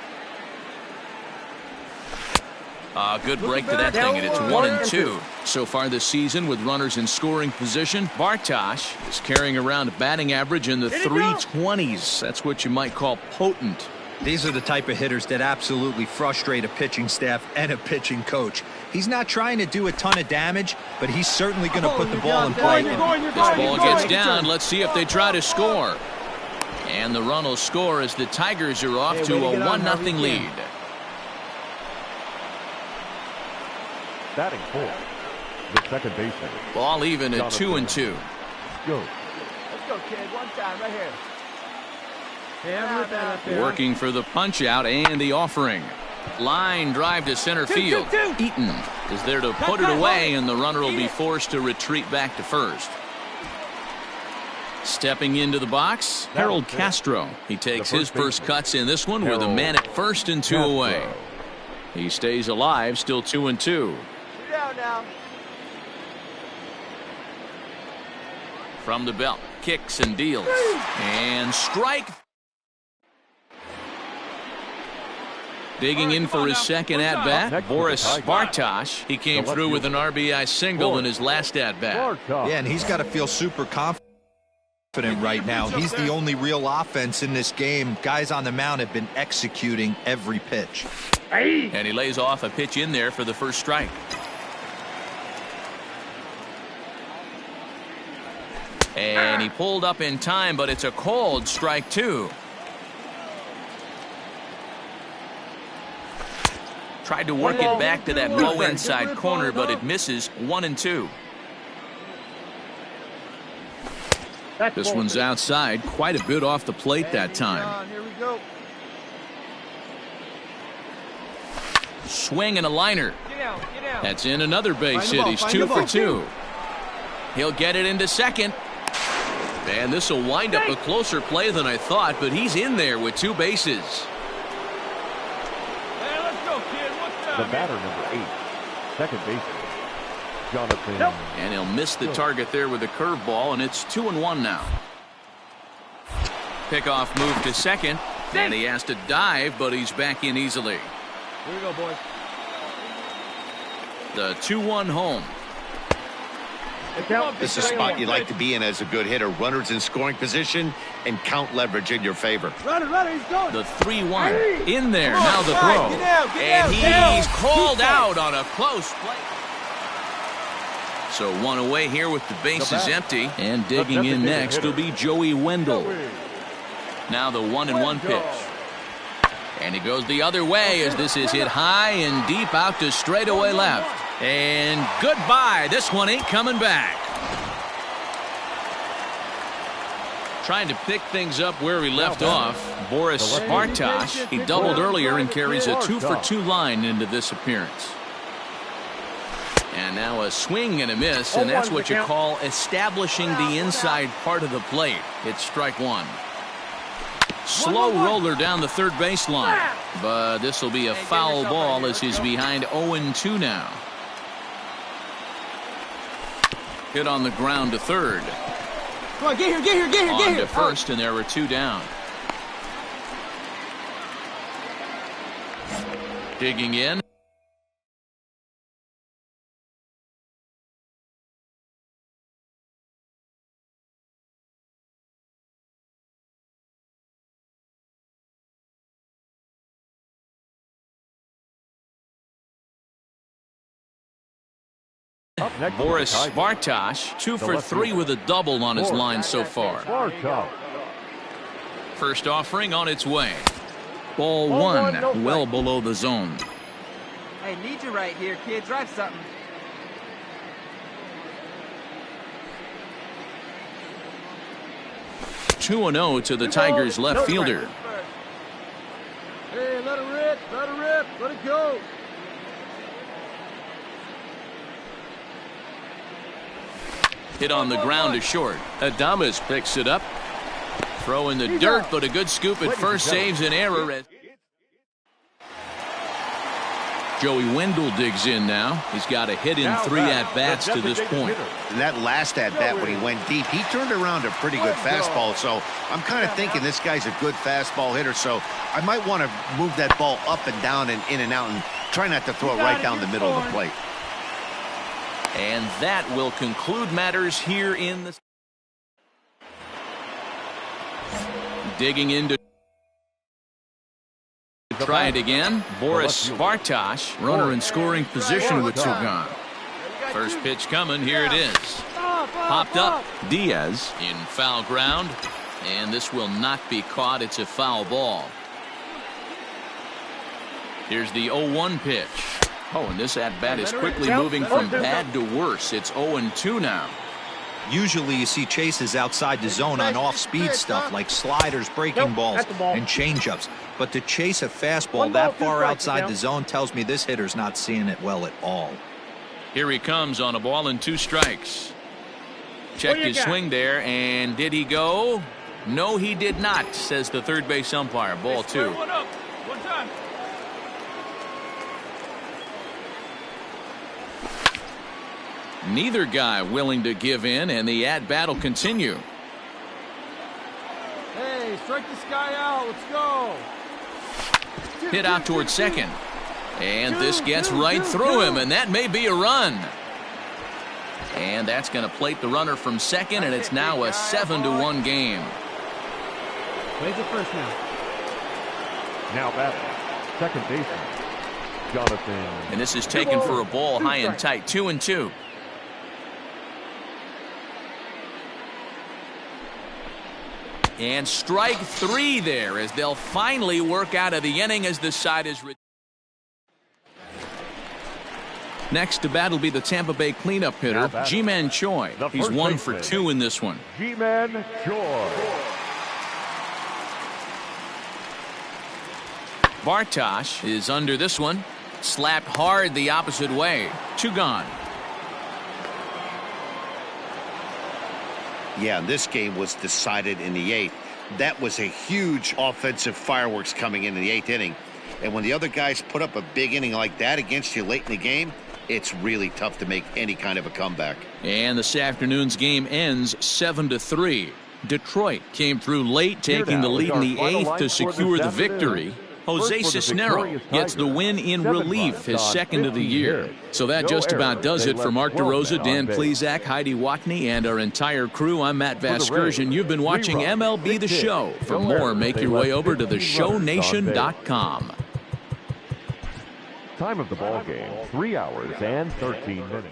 Good break to that thing, and it's 1-2. So far this season with runners in scoring position, Bartosh is carrying around a batting average in the 320s. That's what you might call potent. These are the type of hitters that absolutely frustrate a pitching staff and a pitching coach. He's not trying to do a ton of damage, but he's certainly going to put the ball in play. This ball gets down. Let's see if they try to score. And the run will score as the Tigers are off to a 1-0 lead. Batting fourth, the second baseman. Ball even at 2-2. Go. Let's go, kid. One time right here. Working for the punch out and the offering. Line drive to center field. Eaton is there to put it away, and the runner will be forced to retreat back to first. Stepping into the box, Harold Castro. He takes his first cuts in this one with a man at first and 2 away. He stays alive, still 2-2. You're down now. From the belt, kicks and deals. And strike. Digging in for his second at-bat, Boris Bartosh. He came through with an RBI single in his last at-bat. Yeah, and he's got to feel super confident right now. He's the only real offense in this game. Guys on the mound have been executing every pitch. And he lays off a pitch in there for the first strike. And he pulled up in time, but it's a cold strike 2. Tried to work it back to that low inside corner, but it misses. 1-2. This one's outside, quite a bit off the plate that time. Here we go. Swing and a liner. Get out. That's in another base hit. He's 2 for 2. He'll get it into second. And this will wind up a closer play than I thought, but he's in there with 2 bases. The batter, number 8, second baseman, Jonathan. And he'll miss the target there with a curveball, and it's 2-1 now. Pickoff move to second, and he has to dive, but he's back in easily. Here we go, boys. The 2-1 home. This is a spot you like to be in as a good hitter. Runners in scoring position and count leverage in your favor. Runner, he's going. The 3-1 in there. Now the throw. And he's called out on a close play. So one away here with the bases empty. And digging in next will be Joey Wendell. Now the 1-1 pitch. And he goes the other way as this is hit high and deep out to straightaway left. And goodbye. This one ain't coming back. Trying to pick things up where he left off, Boris Bartosh. He doubled earlier and carries a 2-for-2 line into this appearance. And now a swing and a miss, and that's what you call establishing the inside part of the plate. It's strike one. Slow roller down the third baseline, but this will be a foul ball as he's behind 0-2 now. Hit on the ground to third. Come on, get here. On to first, and there were two down. Digging in. Boris Bartosh, 2 for 3 with a double on his line so far. First offering on its way. Ball one, well below the zone. Hey, need you right here, kid. Drive something. Two 2-0 to the Tigers' left fielder. Hey, let it rip, let it go. Hit on the ground to short. Adames picks it up. Throw in the dirt, but a good scoop at first saves an error. Joey Wendell digs in now. He's got a hit in 3 at-bats to this point. That last at-bat when he went deep, he turned around a pretty good fastball. So I'm kind of thinking this guy's a good fastball hitter. So I might want to move that ball up and down and in and out and try not to throw it right down the middle of the plate. And that will conclude matters here in the... Digging into... Try it again. Boris Bartosh, runner in scoring position with two gone. First pitch coming. Here it is. Popped up. Diaz in foul ground. And this will not be caught. It's a foul ball. Here's the 0-1 pitch. Oh, and this at-bat is quickly moving from bad to worse. It's 0-2 now. Usually you see chases outside the zone on off-speed stuff like sliders, breaking balls, and changeups. But to chase a fastball that far outside the zone tells me this hitter's not seeing it well at all. Here he comes on a ball and 2 strikes. Checked his swing there, and did he go? No, he did not, says the third base umpire. Ball 2. One time. Neither guy willing to give in, and the at-bat will continue. Hey, strike this guy out. Let's go. Hit out towards second. And this gets right through him, and that may be a run. And that's going to plate the runner from second, and it's now a 7-1 game. Plays it first now. Now batting, second baseman, Jonathan. And this is taken for a ball high and tight. 2-2. And strike 3 there as they'll finally work out of the inning as the side is... Next to bat will be the Tampa Bay cleanup hitter, Ji-Man Choi. He's 1 for 2 in this one. Ji-Man Choi. Bartosh is under this one. Slapped hard the opposite way. 2 gone. Yeah, this game was decided in the 8th. That was a huge offensive fireworks coming into the 8th inning. And when the other guys put up a big inning like that against you late in the game, it's really tough to make any kind of a comeback. And this afternoon's game ends 7-3. Detroit came through late, taking the lead in the 8th to secure the victory. Jose Cisnero gets the win in relief, his second of the year. So that just about does it for Mark DeRosa, Dan Plesac, Heidi Watney, and our entire crew. I'm Matt Vasgersian. You've been watching MLB The Show. For more, make your way over to theshownation.com. Time of the ball game, 3 hours and 13 minutes.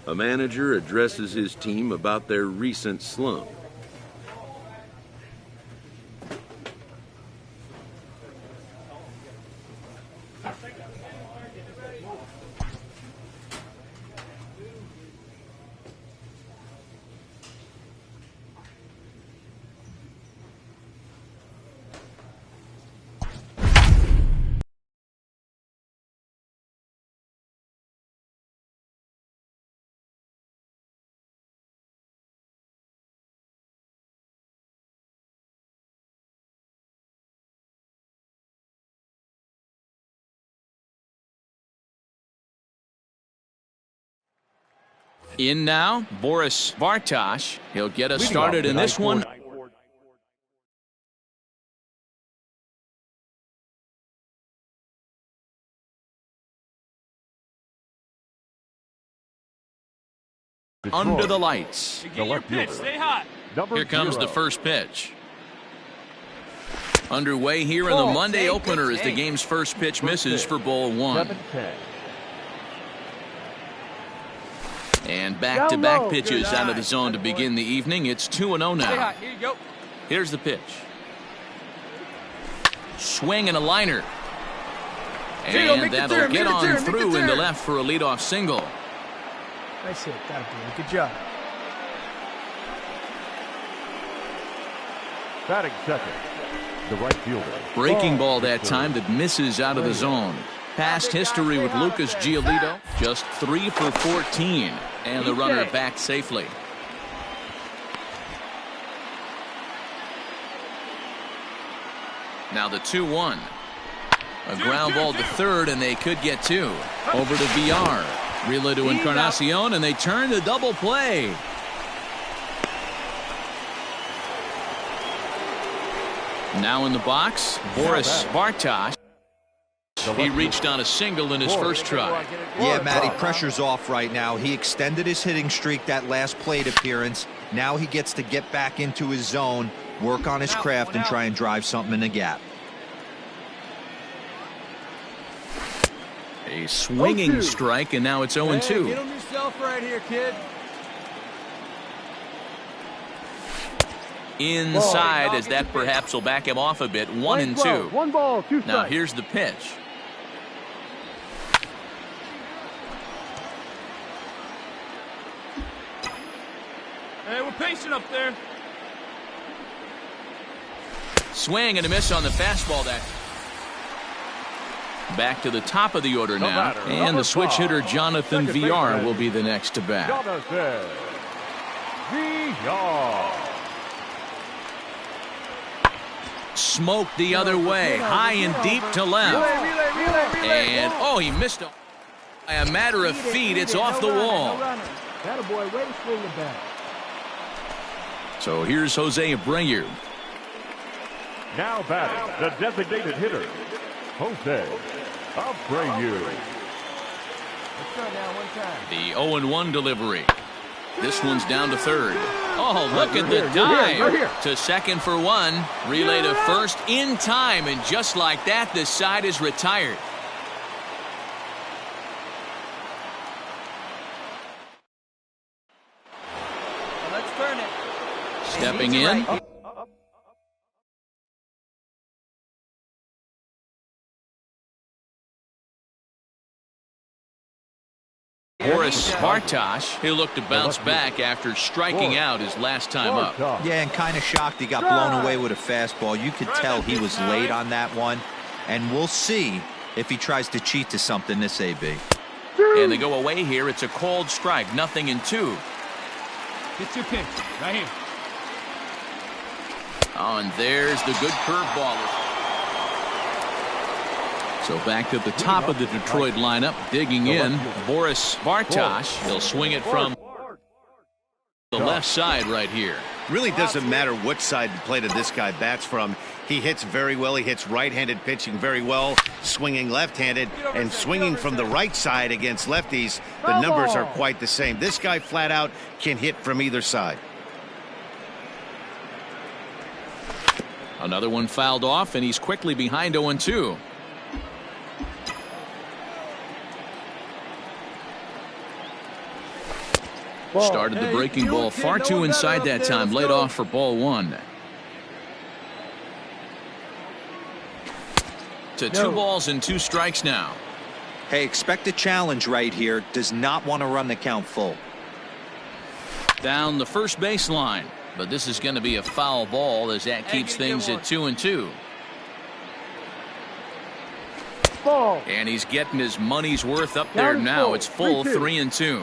A manager addresses his team about their recent slump. In now, Boris Bartosh. He'll get us started in this one. Under the lights. The left fielder. Stay hot. Here comes the first pitch. Underway here in the Monday opener as the game's first pitch misses for ball one. 7-10. And back-to-back pitches out of the zone to begin the evening. It's 2-0 now. Here you go. Here's the pitch. Swing and a liner. And that'll get on through into left for a leadoff single. Nice hit. Got it, boy. Good job. Batting second, the right fielder. Breaking ball that time that misses out of the zone. Past history with Lucas Giolito, just 3 for 14, and the runner back safely. Now the 2-1. A ground ball to third, and they could get two. Over to VR. Relay to Encarnacion, and they turn to double play. Now in the box, Boris Bartosh. He reached on a single in his first try. Yeah, Matty, pressure's off right now. He extended his hitting streak that last plate appearance. Now he gets to get back into his zone, work on his craft, and try and drive something in the gap. A swinging strike, and now it's 0-2. Hey, get him yourself right here, kid. Inside, as that perhaps will back him off a bit. 1-2. 1 ball, 2 strikes. Now here's the pitch. Hey, we're patient up there. Swing and a miss on the fastball. That back to the top of the order now, and the switch hitter Jonathan VR will be the next to bat. Jonathan VR. Smoked the other way, high and deep to left. And oh, he missed it. By a matter of feet, it's off the wall. Attaboy, way to swing the bat. So here's Jose Abreu. Now batting, the designated hitter, Jose Abreu. Let's go now, one time. The 0-1 delivery. This one's down to third. Oh, look at the dive to second for one. Relay to first in time, and just like that, the side is retired. Let's turn it. Stepping in. Boris Bartosh, he'll look to bounce back after striking out his last time up. Yeah, and kind of shocked he got blown away with a fastball. You could tell he was late on that one, and we'll see if he tries to cheat to something this AB. And they go away here. It's a called strike, 0-2. Get your pitch, right here. Oh, and there's the good curveball. So back to the top of the Detroit lineup, digging in, Boris Bartosh. He'll swing it from the left side right here. Really doesn't matter what side the plate of this guy bats from. He hits very well. He hits right-handed pitching very well, swinging left-handed, and swinging from the right side against lefties. The numbers are quite the same. This guy flat out can hit from either side. Another one fouled off, and he's quickly behind 0-2. Started the breaking ball far too inside that time. Laid off for ball one. To 2 balls and 2 strikes now. Hey, expect a challenge right here. Does not want to run the count full. Down the first baseline. But this is going to be a foul ball as that keeps things at 2-2. And he's getting his money's worth up there now. It's full 3-2.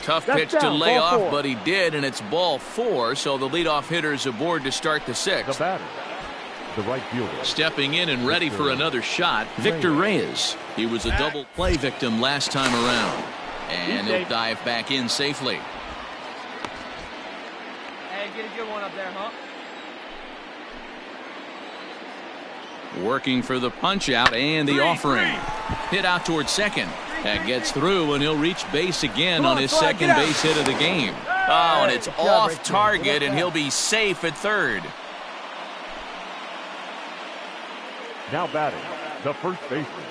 Tough pitch to lay off, but he did, and it's ball 4, so the leadoff hitter's aboard to start the 6th. The batter, the right fielder. Stepping in and ready for another shot, Victor Reyes. He was a double play victim last time around. And he'll dive back in safely. Hey, get a good one up there, huh? Working for the punch out and the offering. Hit out towards second. That gets through, and he'll reach base again on his second base hit of the game. Oh, and it's off target, and he'll be safe at third. Now batting, the first baseman,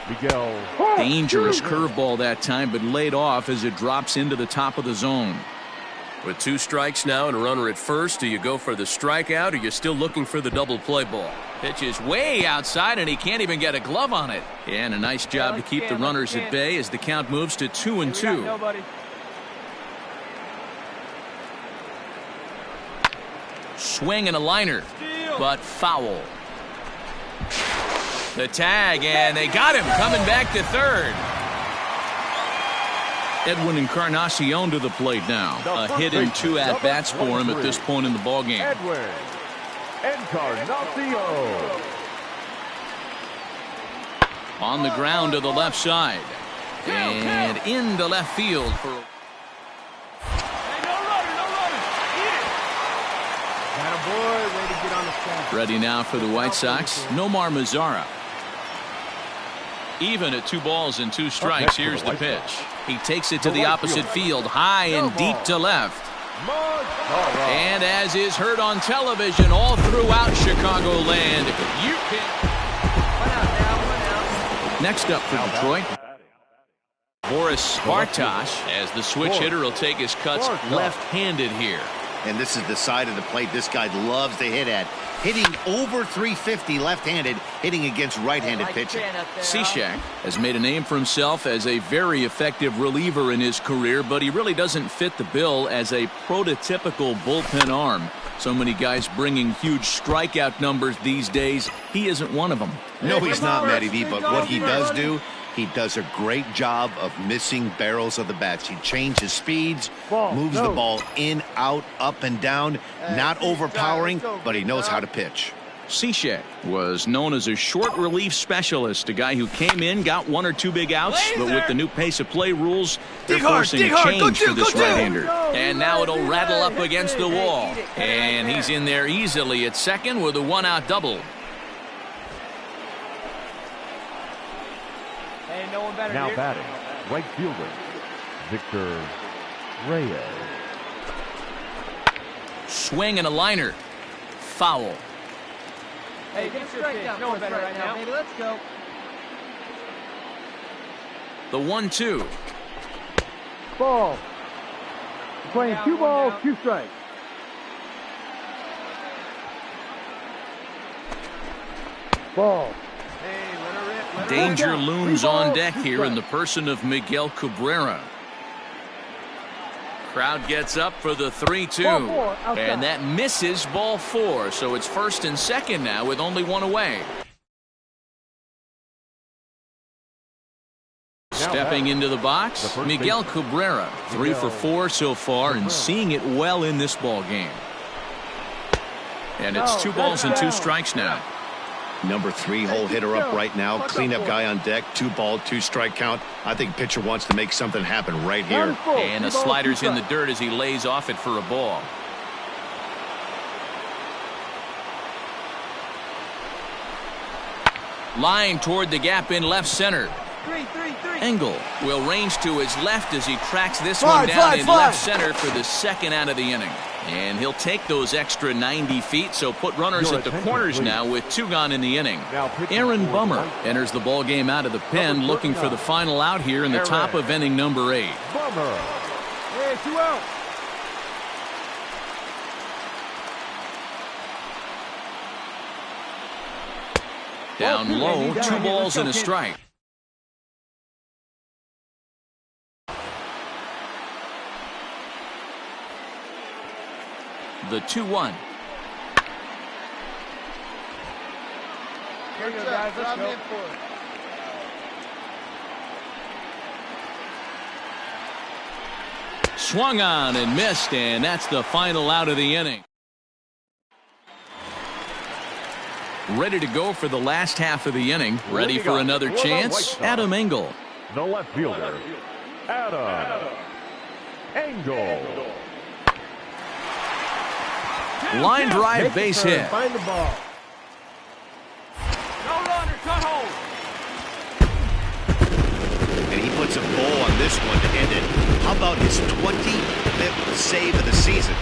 Miguel. Dangerous curveball that time, but laid off as it drops into the top of the zone. With 2 strikes now and a runner at first, do you go for the strikeout, or you're still looking for the double play ball? Pitch is way outside, and he can't even get a glove on it. And a nice job to keep the runners at bay as the count moves to 2-2. Swing and a liner, but foul. The tag, and they got him coming back to third. Edwin Encarnacion to the plate now. A hit and 2 at-bats for him at this point in the ballgame. Edwin Encarnacion. On the ground to the left side. And into left field for Hey, no runner. Attaboy, way to get on the staff. ready now for the White Sox, Nomar Mazara. Even at 2 balls and 2 strikes, here's the pitch. He takes it to the opposite field, high and deep to left. And as is heard on television all throughout Chicagoland, you can. Next up for Detroit, Boris Bartosh, as the switch hitter will take his cuts left-handed here. And this is the side of the plate this guy loves to hit at. Hitting over 350 left-handed, hitting against right-handed pitching. Cishek has made a name for himself as a very effective reliever in his career, but he really doesn't fit the bill as a prototypical bullpen arm. So many guys bringing huge strikeout numbers these days. He isn't one of them. No, he's not, Matty V, but what he does do, he does a great job of missing barrels of the bats. He changes speeds, moves the ball in, out, up, and down. Not overpowering, but he knows how to pitch. Cishek was known as a short relief specialist, a guy who came in, got 1 or 2 big outs, but with the new pace of play rules, they're forcing a change for this right-hander. And now it'll rattle up against the wall. And he's in there easily at second with a 1-out double. Now batting, right fielder, Victor Reyes. Swing and a liner. Foul. Hey, get a strike down. No one better right now, baby. Let's go. The 1-2. Ball. Playing 2 balls, 2 strikes. Ball. Danger looms on deck here in the person of Miguel Cabrera. Crowd gets up for the 3-2. And that misses ball 4. So it's first and second now with only 1 away. Stepping into the box, Miguel Cabrera. 3 for 4 so far and seeing it well in this ball game. And it's 2 balls and 2 strikes now. Number 3 hole hitter up right now. Cleanup guy on deck. 2 ball, 2 strike count. I think pitcher wants to make something happen right here. And the slider's in the dirt as he lays off it for a ball. Line toward the gap in left center. Engel will range to his left as he tracks this one down in left center for the 2nd out of the inning. And he'll take those extra 90 feet, so put runners at the corners now with 2 gone in the inning. Aaron Bummer enters the ball game out of the pen, looking for the final out here in the top of inning number 8. Bummer. Hey, 2 out. Down low, 2 balls and a strike. The 2-1. Here we go, guys. Let's go. Swung on and missed, and that's the final out of the inning. ready to go for the last half of the inning. Ready for another chance. Adam Engel. The left fielder, Adam Engel. Line drive, base hit. Find the ball. No runner, cut hole. And he puts a bow on this one to end it. How about his 25th save of the season?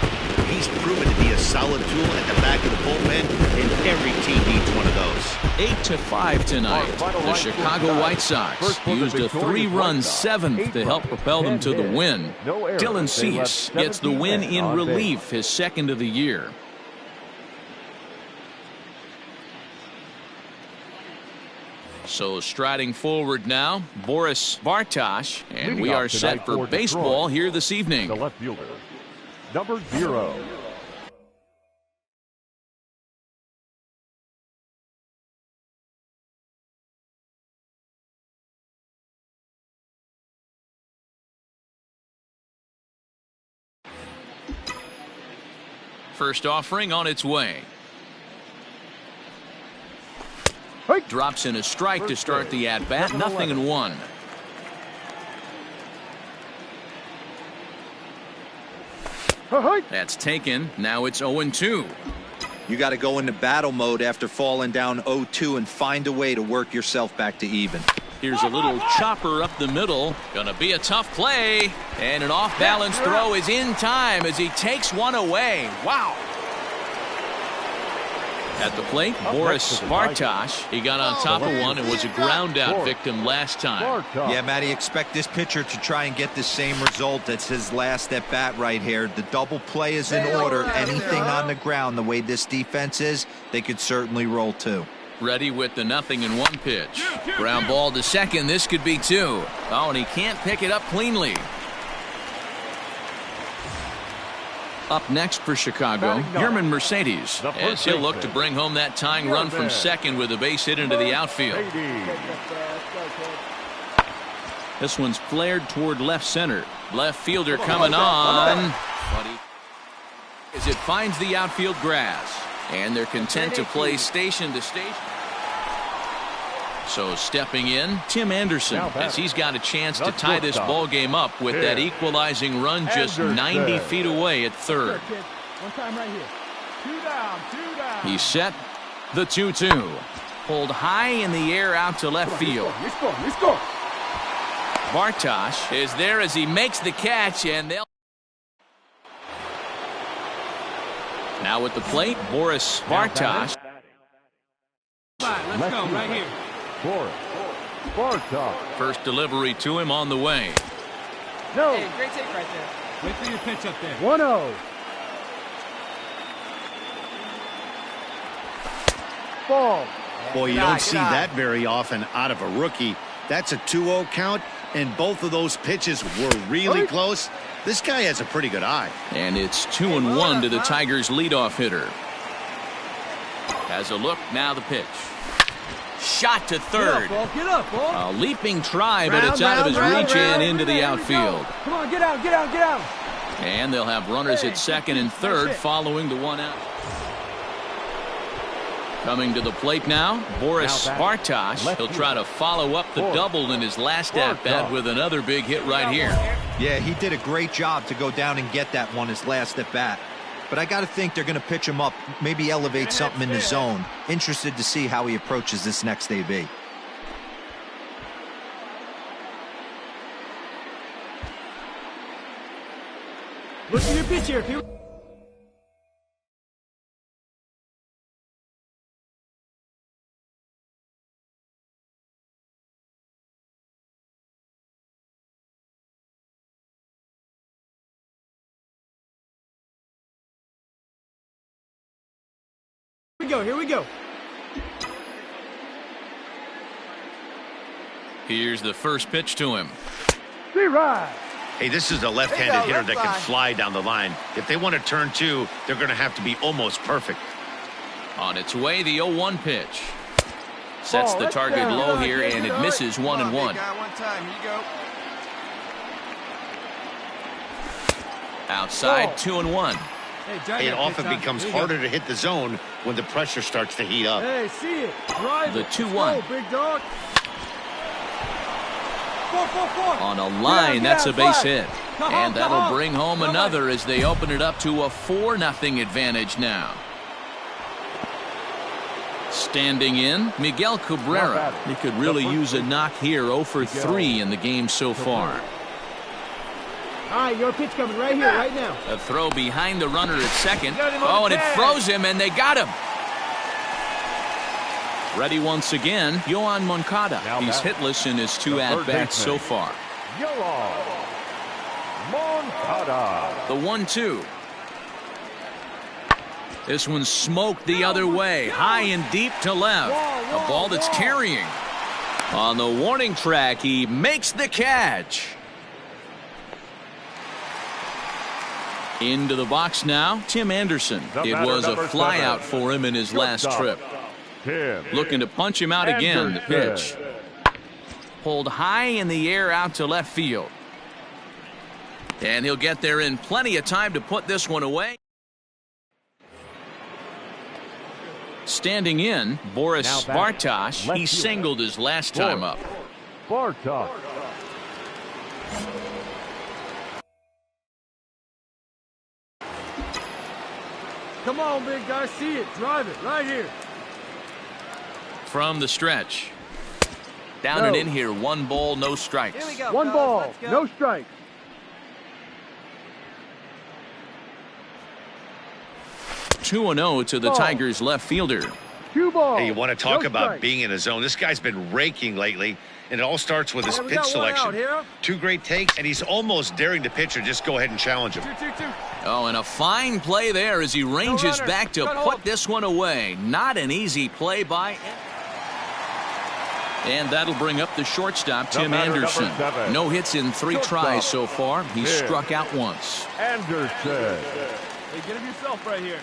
He's proven to be a solid tool at the back of the bullpen, and every team needs one of those. 8-5 tonight. The Chicago White Sox used a 3-run seventh to help propel them to the win. Dylan Cease gets the win in relief, his second of the year. So striding forward now, Boris Bartosh, and we are set for baseball here this evening. The left fielder, number 0. First offering on its way. Drops in a strike to start the at-bat. 0-1. That's taken. Now it's 0-2. You got to go into battle mode after falling down 0-2 and find a way to work yourself back to even. Here's a little chopper up the middle. Gonna be a tough play. And an off-balance throw is in time as he takes one away. Wow. At the plate, Boris Bartosh. He got on top of one and was a ground out victim last time. Yeah, Matty, expect this pitcher to try and get the same result as his last at bat right here. The double play is in order. Anything on the ground, the way this defense is, they could certainly roll too. Ready with the 0-1 pitch. Ground ball to second. This could be 2. Oh, and he can't pick it up cleanly. Up next for Chicago, Yerman Mercedes, as he'll look to bring home that tying run from second with a base hit into the outfield. This one's flared toward left center. Left fielder coming on. As it finds the outfield grass. And they're content to play station to station. So stepping in, Tim Anderson, as he's got a chance to tie this ball game up with that equalizing run just 90 feet away at third. One time right here. 2 down, 2 down. He's set. The 2-2. Pulled high in the air out to left field. Let's go. Bartosh is there as he makes the catch, and they'll. Now at the plate, Boris Bartosh. Let's go right here. Boris Bartosh. First delivery to him on the way. No. Hey, great take right there. Wait for your pitch up there. 1-0. Ball. Boy, you don't see that very often out of a rookie. That's a 2-0 count, and both of those pitches were really close. This guy has a pretty good eye. And it's 2-1 to the Tigers' leadoff hitter. Has a look, now the pitch. Shot to third. Get up, ball. A leaping try, but it's out of his reach and into the outfield. Come on, get out. And they'll have runners at second and third following the 1 out. Coming to the plate now, Boris Bartosh. He'll try to follow up the double in his last at-bat with another big hit right here. Yeah, he did a great job to go down and get that one his last at bat. But I got to think they're going to pitch him up, maybe elevate something in the zone. Interested to see how he approaches this next AB. Look at your pitch here. Here we go. Here's the first pitch to him. Hey, this is a left-handed hitter that can fly down the line. If they want to turn 2, they're going to have to be almost perfect. On its way, the 0-1 pitch. Sets the target low here, and it misses 1-1. One time, here you go. Outside, 2-1. It often becomes harder to hit the zone when the pressure starts to heat up. Hey, see it. Drive The it. 2-1. Big dog. On a line, that's a base hit. And that'll on. bring home another as they open it up to a 4-0 advantage now. Standing in, Miguel Cabrera. He could really use a knock here. 0 for 3 in the game so far. All right, your pitch coming right here, right now. A throw behind the runner at second. Oh, and it froze him, and they got him. Ready once again, Yohan Moncada. He's hitless in his 2 at-bats so far. Yohan Moncada. The 1-2. This one's smoked the other way, high and deep to left. A ball that's carrying. On the warning track, he makes the catch. Into the box now, Tim Anderson. It was a flyout for him in his last trip. Looking to punch him out again. The pitch. Pulled high in the air out to left field. And he'll get there in plenty of time to put this one away. Standing in, Boris Bartosh. He singled his last time up. Bartosh. Come on, big guy. See it. Drive it right here. From the stretch. Down and in here. 1 ball, no strikes. Here we go. One ball, no strikes. 2-0 to the Tigers left fielder. 2 balls. Hey, you want to talk no about strikes. being in a zone? This guy's been raking lately, and it all starts with his we pitch got one selection. out here. 2 great takes, and he's almost daring the pitcher just go ahead and challenge him. 2-2-2. Oh, and a fine play there as he ranges runner. back to Good put hold. this one away. Not an easy play by. And that'll bring up the shortstop, Tim Anderson. number 7. No hits in 3 Shortstop. tries so far. He's Tim struck out once. Anderson. Hey, get him yourself right here.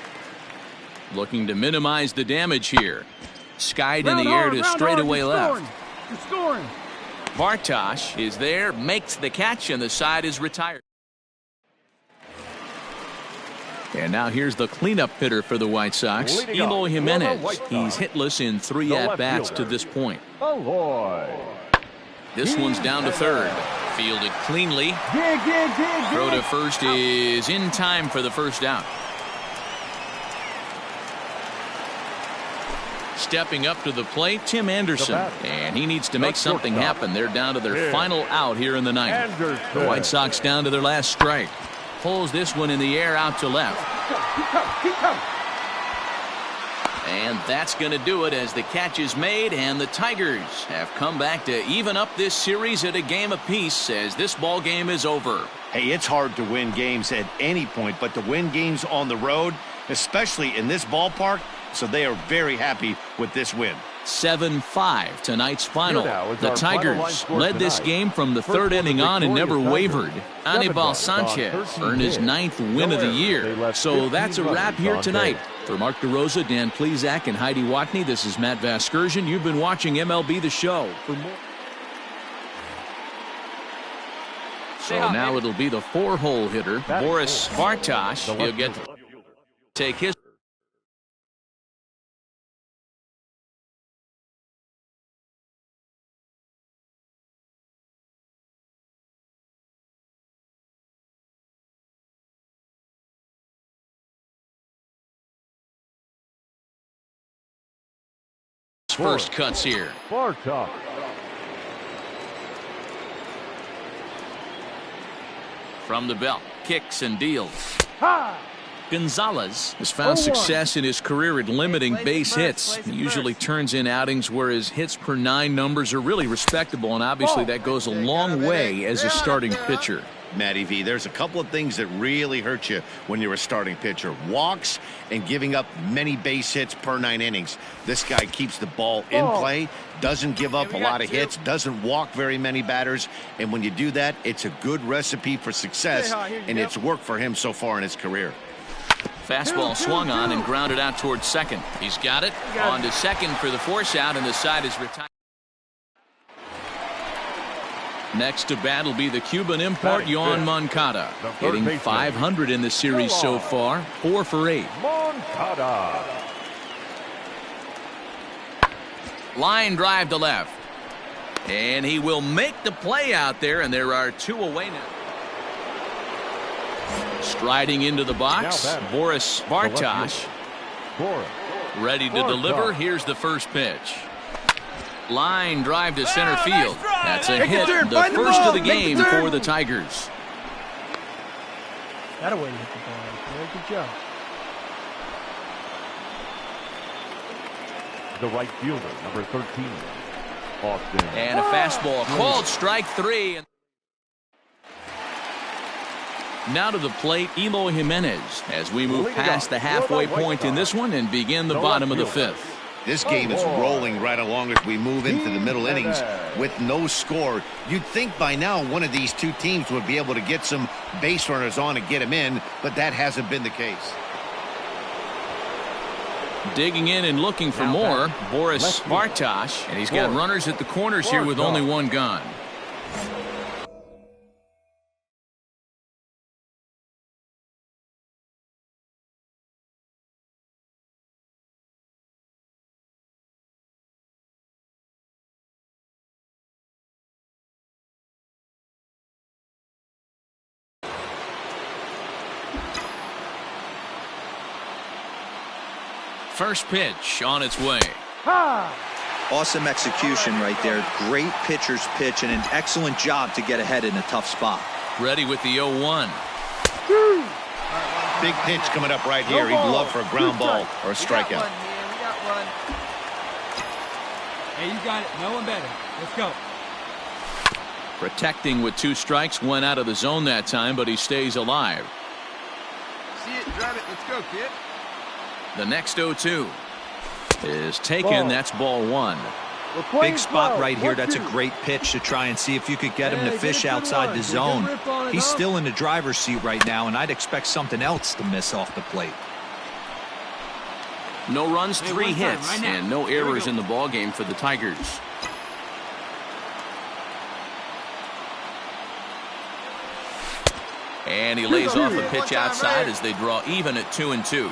Looking to minimize the damage here. Skied in the air to straightaway left. You're scoring. Bartosh is there, makes the catch, and the side is retired. And now here's the cleanup hitter for the White Sox, Leading Eloy off, Jimenez. White Sox. He's hitless in 3 The left at-bats to fielder. this point. Aloy. This one's down to third. Fielded cleanly. Dig. Throw to first is in time for the first out. Stepping up to the plate, Tim Anderson. And he needs to make something happen. They're down to their final out here in the ninth. The White Sox down to their last strike. Pulls this one in the air out to left. Keep coming. And that's going to do it as the catch is made, and the Tigers have come back to even up this series at a game apiece as this ball game is over. Hey, it's hard to win games at any point, but to win games on the road, especially in this ballpark, so they are very happy with this win. 7-5 tonight's final. Here now is The our final line Tigers score led this tonight. game from the First third for the inning on and never victorious wavered. Tigers. Anibal 7 runs on Sanchez 13 earned his hits. 9th win of the No errors. year. They left So that's a 15 wrap runs here on tonight. base. For Mark DeRosa, Dan Plesac, and Heidi Watney, this is Matt Vasgersian. You've been watching MLB The Show. For more. So now it'll be the 4-hole hitter, Boris Bartosh. He'll get to take his first cuts here. Bartosh. From the belt, kicks and deals. Ha! Gonzalez has found success in his career at limiting base hits. He usually turns in outings where his hits per 9 numbers are really respectable, and obviously that goes a long way as a starting pitcher. Matty V, there's a couple of things that really hurt you when you're a starting pitcher. Walks and giving up many base hits per 9 innings. This guy keeps the ball in play, doesn't give up a lot of hits, doesn't walk very many batters, and when you do that, it's a good recipe for success, and it's worked for him so far in his career. Fastball swung on and grounded out towards second. He's got it. On to second for the force out, and the side is retired. Next to bat will be the Cuban import, Yoan Moncada. Hitting .500 in the series so far, 4 for 8. Moncada. Line drive to left. And he will make the play out there, and there are 2 away now. Striding into the box, Boris Bartosh. Ready to deliver. Here's the first pitch. Line drive to center field. That's a hit, the first of the game for the Tigers. That a way to hit the ball. Very good job. The right fielder, number 13, Austin. And a fastball called strike 3. Now to the plate, Eloy Jimenez, as we move past the halfway point in this one and begin the bottom of the 5th. This game is rolling right along as we move into the middle innings with no score. You'd think by now one of these 2 teams would be able to get some base runners on and get them in, but that hasn't been the case. Digging in and looking for more, Boris Bartosh, and he's got runners at the corners here with only 1 gone. First pitch on its way. Awesome execution right there. Great pitcher's pitch and an excellent job to get ahead in a tough spot. Ready with the 0-1. Big pitch coming up right here. He'd love for a ground ball or a strikeout. Hey, you got it. No one better. Let's go. Protecting with 2 strikes, went out of the zone that time, but he stays alive. See it, drive it. Let's go, kid. The next 0-2 is taken. That's ball 1. Big spot right here. That's a great pitch to try and see if you could get him to fish outside the zone. He's still in the driver's seat right now, and I'd expect something else to miss off the plate. No runs, 3 hits, and no errors in the ball game for the Tigers. And he lays off a pitch outside as they draw even at 2-2.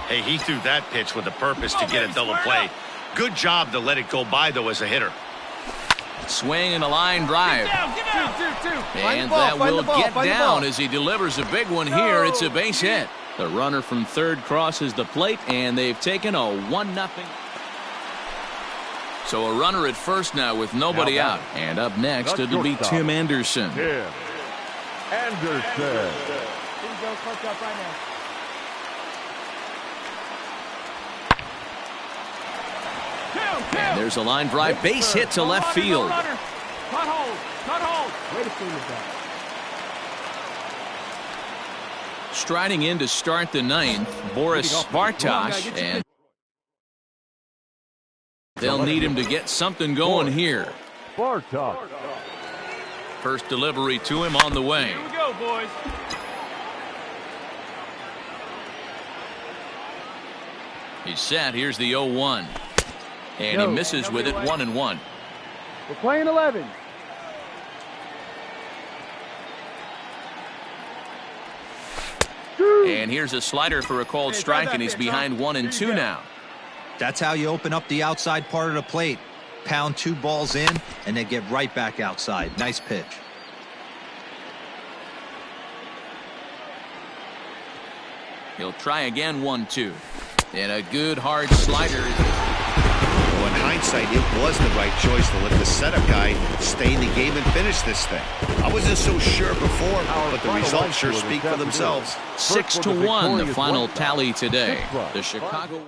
Hey, he threw that pitch with a purpose to get a double play. Good job to let it go by, though, as a hitter. Swing and a line drive. And that will get down as he delivers a big one here. It's a base hit. The runner from third crosses the plate, and they've taken a 1-0. So a runner at first now with nobody out. And up next, it'll be Tim Anderson. Tim Anderson. And there's a line drive, base hit to left field. Cut hold. Way to clean it back. Striding in to start the 9th, Boris Bartosh, and they'll need him to get something going here. Bartosh. First delivery to him on the way. Here we go, boys. He's set. Here's the 0-1. And he misses with it, 1-1. We're playing 11. And here's a slider for a called strike, and he's behind 1-2 now. That's how you open up the outside part of the plate. Pound 2 balls in, and then get right back outside. Nice pitch. He'll try again, 1-2. And a good hard slider. Well, in hindsight, it was the right choice to let the setup guy stay in the game and finish this thing. I wasn't so sure before, but the results sure speak for themselves. 6-1, the final tally today. The Chicago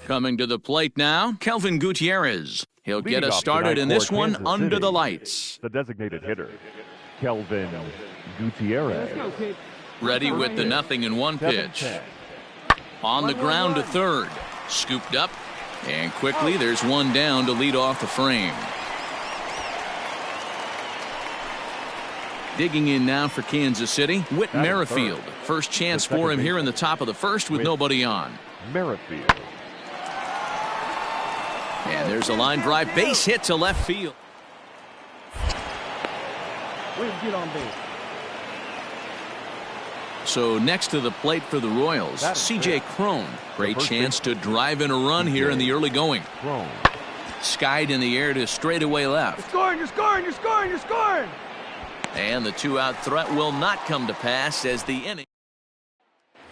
Coming to the plate now, Kelvin Gutierrez. He'll get us started in this one under the lights. The designated hitter, Kelvin Gutierrez. Ready with the 0-1 pitch. On the ground to third. Scooped up. And quickly there's one down to lead off the frame. Digging in now for Kansas City, Whit Merrifield. First chance for him here in the top of the first with nobody on. Merrifield. And there's a line drive base hit to left field. Get on base. So next to the plate for the Royals, C.J. Cron. Great chance to drive in a run here in the early going. Skied in the air to straightaway left. You're scoring, you're scoring, you're scoring, you're scoring. And the two-out threat will not come to pass as the inning.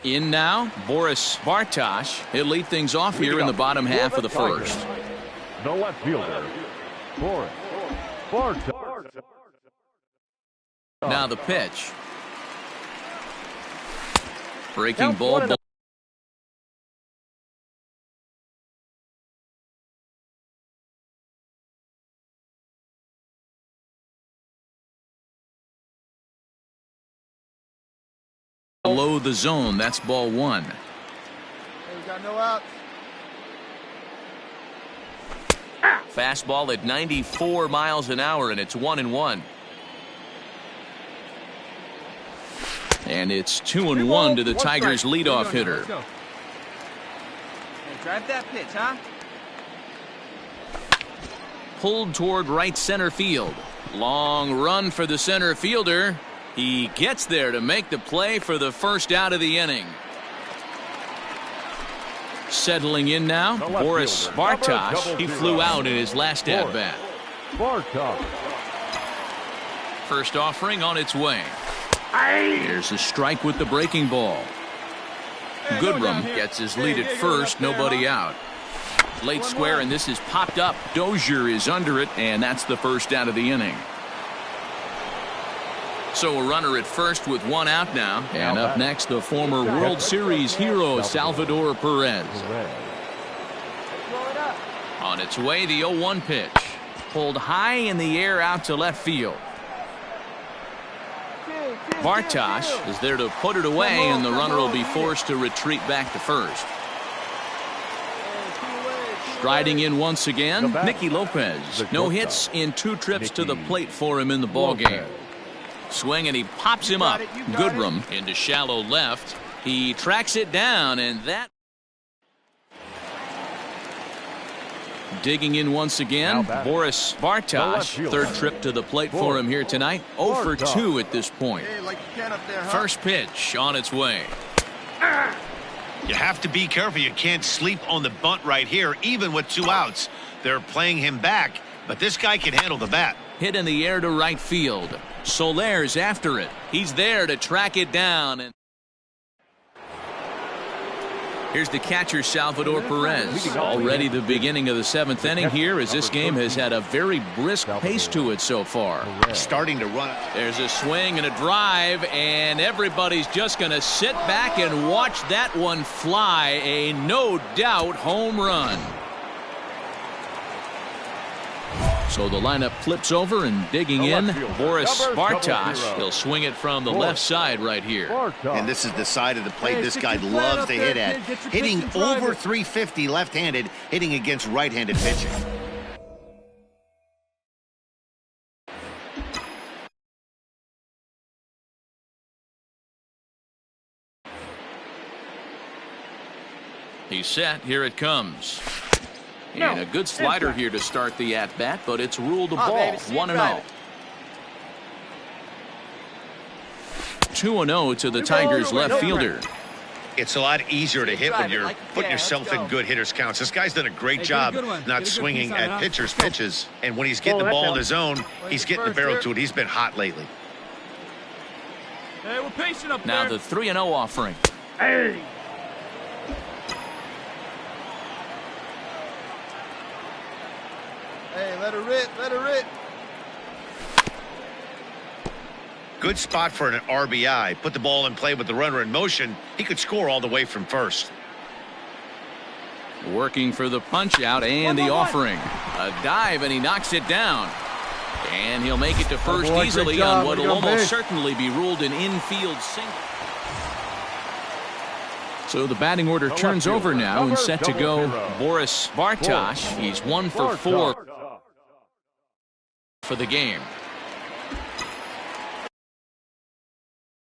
In now, Boris Bartosh. He'll lead things off here in the bottom half of the first. The left fielder, Boris Bartosh. Now the pitch. Breaking ball. Below the zone. That's ball one. Hey, we got no outs. Fastball at 94 miles an hour, and it's 1-1. And it's 2-1 to the Tigers' leadoff hitter. Hey, drive that pitch, huh? Pulled toward right center field. Long run for the center fielder. He gets there to make the play for the first out of the inning. Settling in now, Boris Bartosh. He flew out in his last at-bat. First offering on its way. There's a strike with the breaking ball. Goodrum gets his lead at first, nobody out. Late square, and this is popped up. Dozier is under it, and that's the first out of the inning. So a runner at first with one out now. And up next, the former World Series hero, Salvador Perez. On its way, the 0-1 pitch. Pulled high in the air out to left field. Bartosh is there to put it away, and the runner will be forced to retreat back to first. Striding in once again, Nicky Lopez. No hits in 2 trips to the plate for him in the ballgame. Swing, and he pops him up. Goodrum into shallow left. He tracks it down, and that. Digging in once again, Boris Bartosh. Third trip to the plate for him here tonight. 0 for 2 at this point. First pitch on its way. You have to be careful. You can't sleep on the bunt right here, even with 2 outs. They're playing him back, but this guy can handle the bat. Hit in the air to right field. Soler's after it. He's there to track it down. And here's the catcher, Salvador Perez. Already the beginning of the 7th inning here, as this game has had a very brisk pace to it so far. Starting to run. There's a swing and a drive, and everybody's just going to sit back and watch that one fly. A no doubt home run. So the lineup flips over and digging in, Boris Bartosh. He'll swing it from the left side right here. And this is the side of the plate this guy loves to hit at. Hitting over 350 left-handed, hitting against right-handed pitching. He's set. Here it comes. And a good slider here to start the at-bat, but it's ruled a ball. 1-0. 2-0 to the Tigers left fielder. It's a lot easier to hit when you're putting yourself in good hitters counts. This guy's done a great job not swinging at pitchers' pitches. And when he's getting the ball in his zone, he's getting the barrel to it. He's been hot lately. Hey, we're patient up now there. the 3-0 offering. Hey. Hey, let her rip, let her rip. Good spot for an RBI. Put the ball in play with the runner in motion. He could score all the way from first. Working for the punch out and the offering. A dive and he knocks it down. And he'll make it to first easily on what will almost certainly be ruled an infield single. So the batting order turns over now and set to go Boris Bartosh. He's 1 for 4 for the game.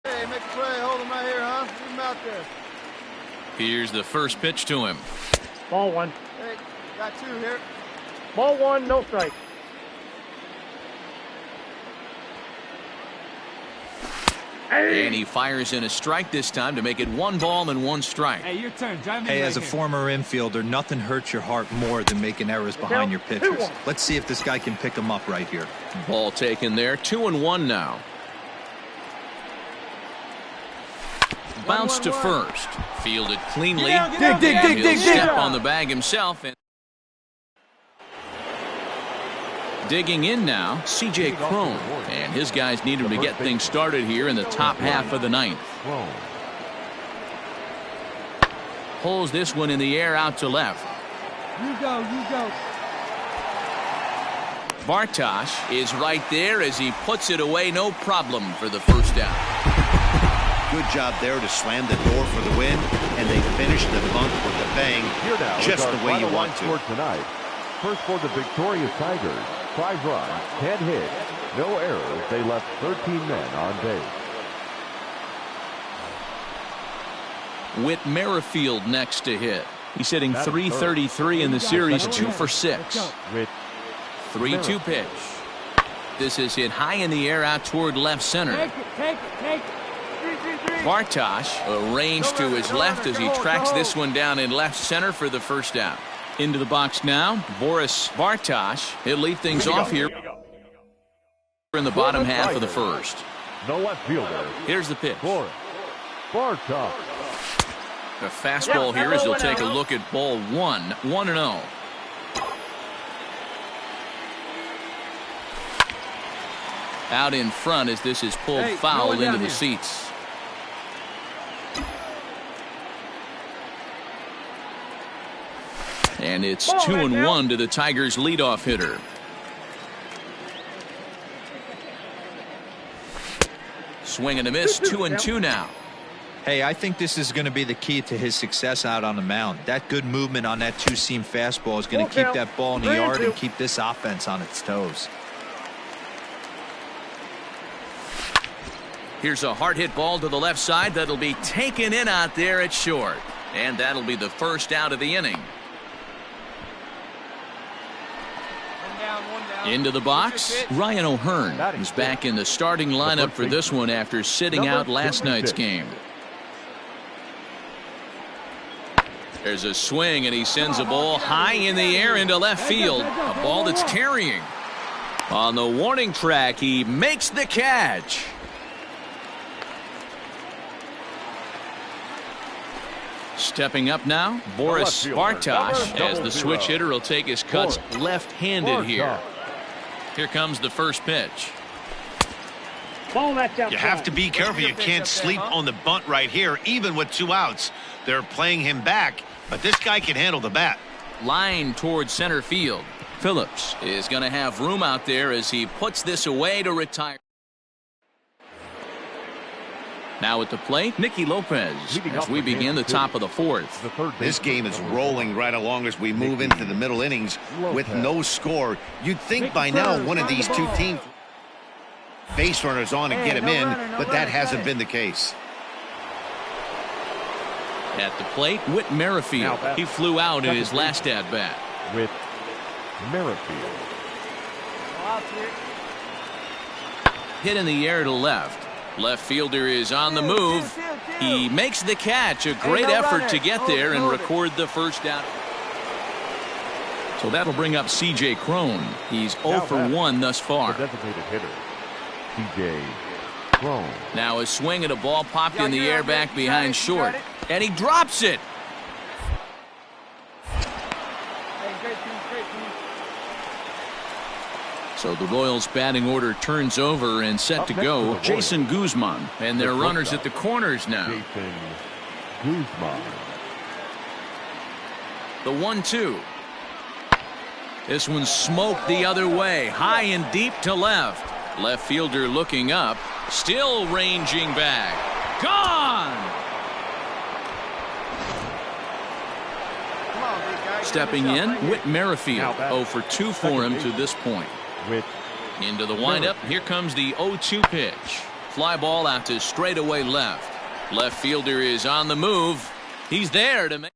Hey, make a play. Hold him right here, huh? Leave him out there. Here's the first pitch to him. Ball 1. Hey, got 2 here. Ball 1, no strike. And he fires in a strike this time to make it 1 ball and 1 strike. Hey, your turn. Drive me Hey, right as a here. former infielder, nothing hurts your heart more than making errors behind your pitchers. Let's see if this guy can pick them up right here. Ball taken there. 2-1 now. Bounce to first. Fielded cleanly. He'll step on the bag himself. And digging in now, C.J. Cron. And his guys need him to get things started here in the top half of the 9th. Pulls this one in the air out to left. You go, you go. Bartosh is right there as he puts it away. No problem for the first out. Good job there to slam the door for the win, and they finished the bunt with a bang, just the way you want to. Tonight. First for the victorious Tigers, 5 runs, 10 hits, no errors. They left 13 men on base. Whit Merrifield next to hit. He's hitting .333 in the series, 2 for 6. 3-2 pitch. This is hit high in the air out toward left center. Take it. Bartosh arranged to his left as he tracks this one down in left center for the first out. Into the box now, Boris Bartosh. He'll lead things off here in the bottom half of the first. The left fielder. Here's the pitch. Boris Bartosh. A fastball here as he'll take a look at ball 1. 1-0. Out in front as this is pulled foul into the seats. And it's 2-1 to the Tigers' leadoff hitter. Swing and a miss, 2-2 now. Hey, I think this is going to be the key to his success out on the mound. That good movement on that 2-seam fastball is going to keep that ball in the yard and keep this offense on its toes. Here's a hard hit ball to the left side that'll be taken in out there at short. And that'll be the first out of the inning. Into the box, Ryan O'Hearn, who's back in the starting lineup for this one after sitting out last night's game. There's a swing, and he sends a ball high in the air into left field. A ball that's carrying. On the warning track, he makes the catch. Stepping up now, Boris Bartosh, as the switch hitter will take his cuts left-handed here. Here comes the first pitch. You have to be careful. You can't sleep on the bunt right here, even with 2 outs. They're playing him back, but this guy can handle the bat. Line towards center field. Phillips is going to have room out there as he puts this away to retire. Now at the plate, Nicky Lopez as we begin the top of the fourth. This game is rolling right along as we move into the middle innings with no score. You'd think by now one of these two teams base runners on and get him in, but that hasn't been the case. At the plate, Whit Merrifield. He flew out in his last at-bat. With Merrifield. Hit in the air to left. Left fielder is on the move. He makes the catch. A great effort to get there and record the first down. So that'll bring up C.J. Cron. He's 0 for 1 thus far. The designated hitter, C.J. Cron. Now a swing and a ball popped in the air back behind short. And he drops it. So the Royals batting order turns over and set to go. Jason Guzman, and their runners at the corners now. Jason Guzman. The 1-2. This one smoked the other way, high and deep to left. Left fielder looking up, still ranging back. Gone! Stepping in, Whit Merrifield. 0 for 2 for him to this point. Into the windup. Here comes the 0-2 pitch. Fly ball out to straightaway left. Left fielder is on the move. He's there to make.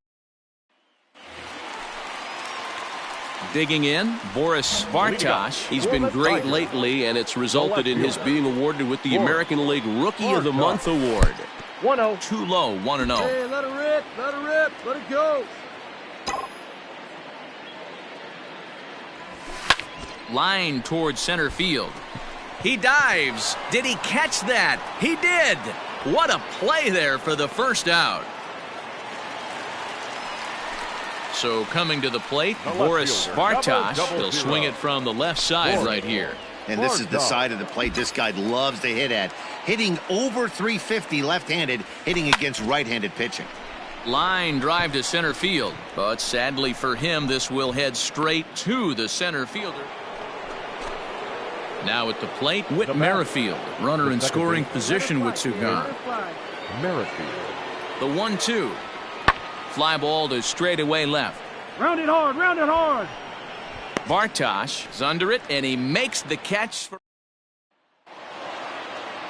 Digging in, Boris Vartash. He's been great lately, and it's resulted in his being awarded with the American League Rookie of the Month award. 1-0. Too low, 1-0. Hey, let it rip, let it rip, let it go. Line towards center field. He dives. Did he catch that? He did. What a play there for the first out. So coming to the plate, Boris Vartash. He'll swing it from the left side right here. And this is the side of the plate this guy loves to hit at. Hitting over 350 left-handed, hitting against right-handed pitching. Line drive to center field. But sadly for him, this will head straight to the center fielder. Now at the plate, Whit Merrifield. Runner in scoring position with two gone. Merrifield. The 1-2. Fly ball to straightaway left. Round it hard, round it hard. Vartash is under it, and he makes the catch.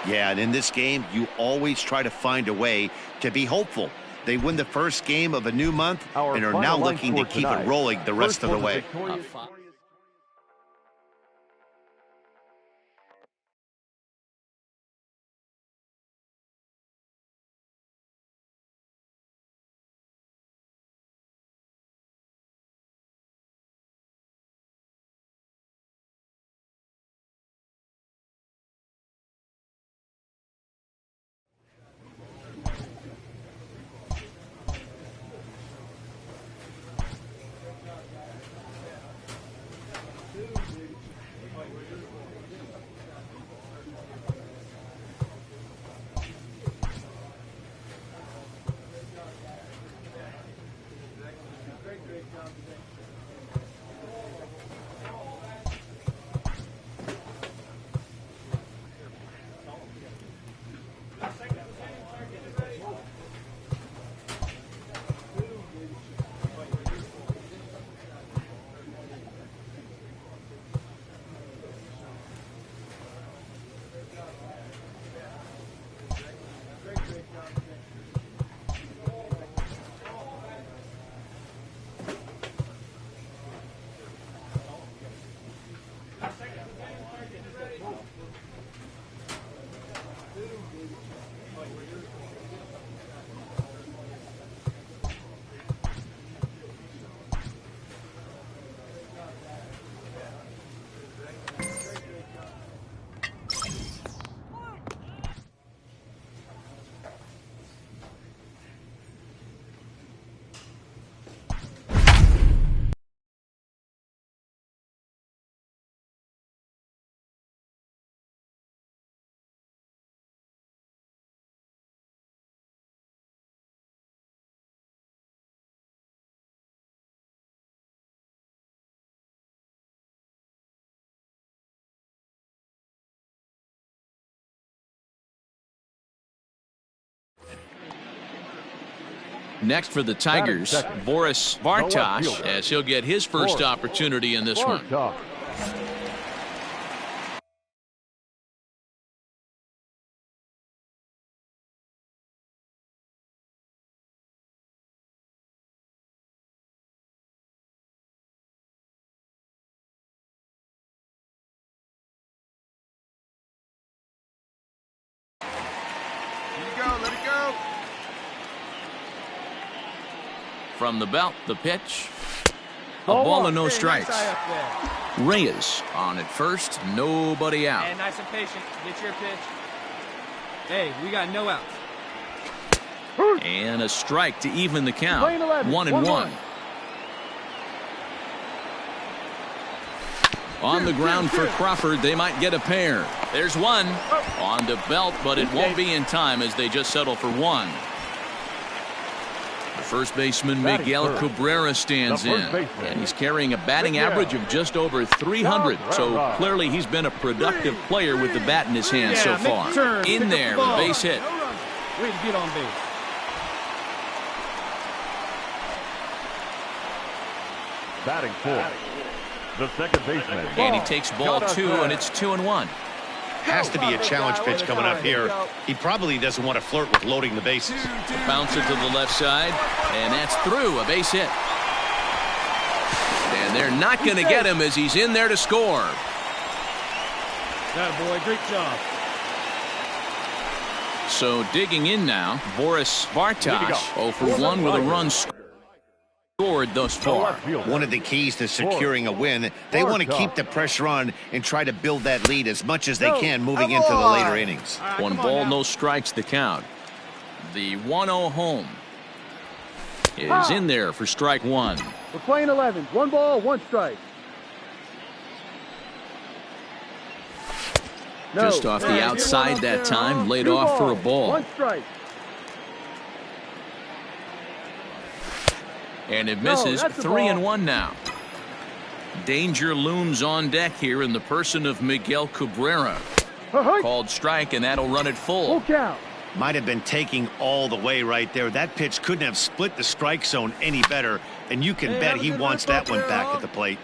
Yeah, and in this game, you always try to find a way to be hopeful. They win the first game of a new month and are now looking to keep it rolling the rest of the way. Next for the Tigers, Boris Bartosh, as he'll get his first opportunity in this one. Let it go. From the belt, the pitch. A ball and no strikes. Reyes on at first, nobody out. Hey, nice and patient. Get your pitch. Hey, we got no outs. And a strike to even the count. 1-1. On the ground for Crawford, they might get a pair. There's one on the belt, but it won't be in time as they just settle for one. The first baseman Miguel Cabrera stands in, and he's carrying a batting average of just over 300. So clearly he's been a productive player with the bat in his hand so far. In there, a base hit. Way to get on base. Batting fourth, the second baseman. And he takes ball 2, and it's 2-1. Has to be a challenge pitch coming up here. He probably doesn't want to flirt with loading the bases. Bouncer to the left side, and that's through, a base hit. And they're not going to get him as he's in there to score. That boy, great job. So digging in now, Boris Bartosh, 0 for 1 with a run scored thus far. One of the keys to securing a win, they want to keep the pressure on and try to build that lead as much as they can moving into the later innings. One ball, no strikes the count. The 1-0 home is in there for strike one. We're playing 11. 1 ball, 1 strike. Just off the outside that time, laid off for a ball. 1 strike. And it misses. 3-1 now. Danger looms on deck here in the person of Miguel Cabrera. Called strike, and that'll run it full. Might have been taking all the way right there. That pitch couldn't have split the strike zone any better, and you can bet he wants that one back at the plate.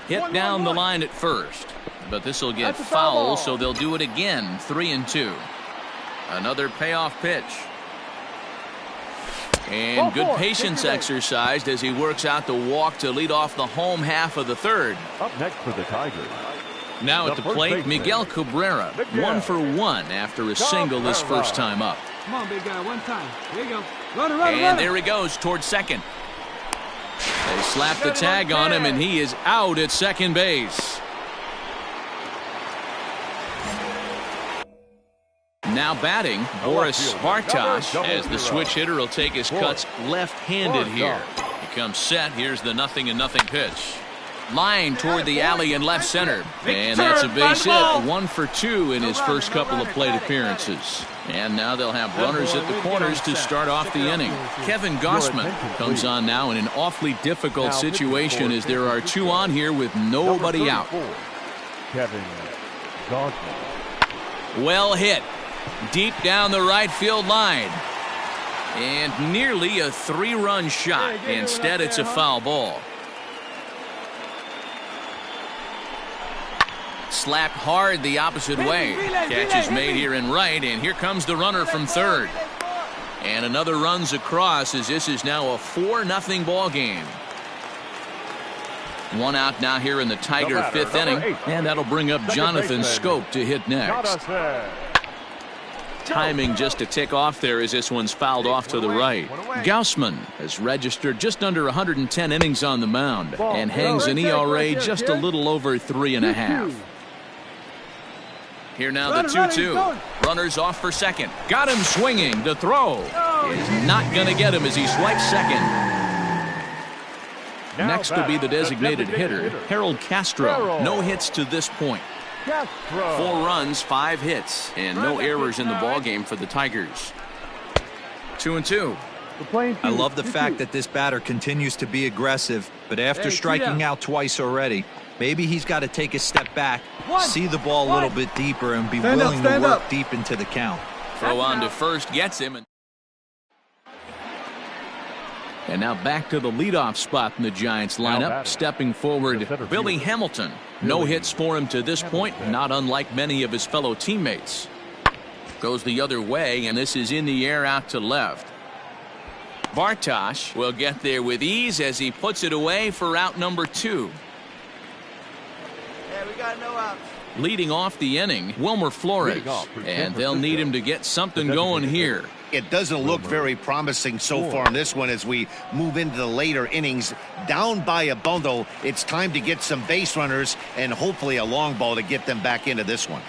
Hit down the line at first, but this will get foul, so they'll do it again. 3-2. Another payoff pitch. And good patience exercised as he works out the walk to lead off the home half of the third. Up next for the Tigers. Now at the plate, Miguel Cabrera, 1 for 1 after a single his first time up. Come on, big guy, 1 time. Here you go. And there he goes towards second. They slap the tag on him, and he is out at second base. Now batting, Boris Bartosh, as the switch hitter will take his cuts left-handed here. He comes set. Here's the 0-0 pitch. Line toward the alley in left center. And that's a base hit. 1 for 2 in his first couple of plate appearances. And now they'll have runners at the corners to start off the inning. Kevin Gossman comes on now in an awfully difficult situation as there are 2 on here with nobody out. Kevin Gossman. Well hit. Deep down the right field line. And nearly a 3-run shot. Instead, it's a foul ball. Slapped hard the opposite way. Catch is made here in right, and here comes the runner from third. And another runs across as this is now a 4-0 ball game. 1 out now here in the Tiger 5th inning, and that'll bring up Jonathan Scope to hit next. Timing just to tick off there as this one's fouled off to the right. Gaussman has registered just under 110 innings on the mound and hangs an ERA just a little over 3.5. Here now the 2-2. Runners off for second. Got him swinging. The throw is not going to get him as he swipes second. Next will be the designated hitter, Harold Castro. No hits to this point. 4 runs, 5 hits, and no errors in the ballgame for the Tigers. 2-2. I love the fact that this batter continues to be aggressive, but but after striking out twice already, maybe he's got to take a step back, see the ball a little bit deeper, and be willing to work deep into the count. Throw on to first gets him. And now back to the leadoff spot in the Giants lineup. Stepping forward, Billy Hamilton. No hits for him to this point, not unlike many of his fellow teammates. Goes the other way, and this is in the air out to left. Bartosh will get there with ease as he puts it away for out number 2. Yeah, we got no outs. Leading off the inning, Wilmer Flores, and they'll need him to get something going here. It doesn't look very promising so far in this one as we move into the later innings. Down by a bundle, it's time to get some base runners and hopefully a long ball to get them back into this one.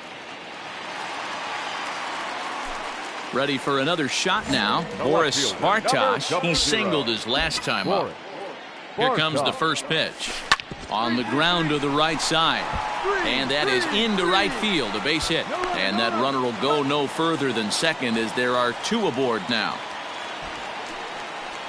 Ready for another shot now. Boris Bartosh, he singled his last time up. Here comes the first pitch. On the ground to the right side. And that is into right field, a base hit. And that runner will go no further than second as there are 2 aboard now.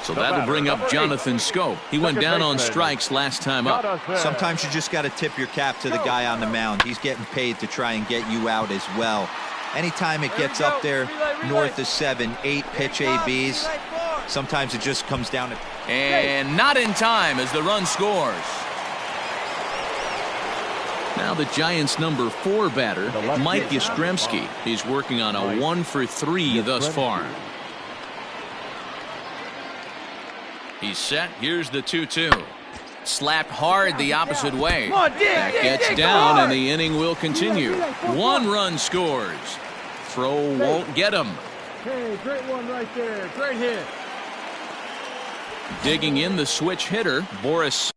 So that'll bring up Jonathan Scope. He went down on strikes last time up. Sometimes you just got to tip your cap to the guy on the mound. He's getting paid to try and get you out as well. Anytime it gets up there north of 7, 8 pitch ABs, sometimes it just comes down to... And not in time as the run scores. Now the Giants' number 4 batter, Mike Yastrzemski. He's working on a 1 for 3 thus far. He's set. Here's the 2-2. Slapped hard the opposite way. That gets down, and the inning will continue. 1 run scores. Throw won't get him. Hey, great one right there. Great hit. Digging in the switch hitter, Boris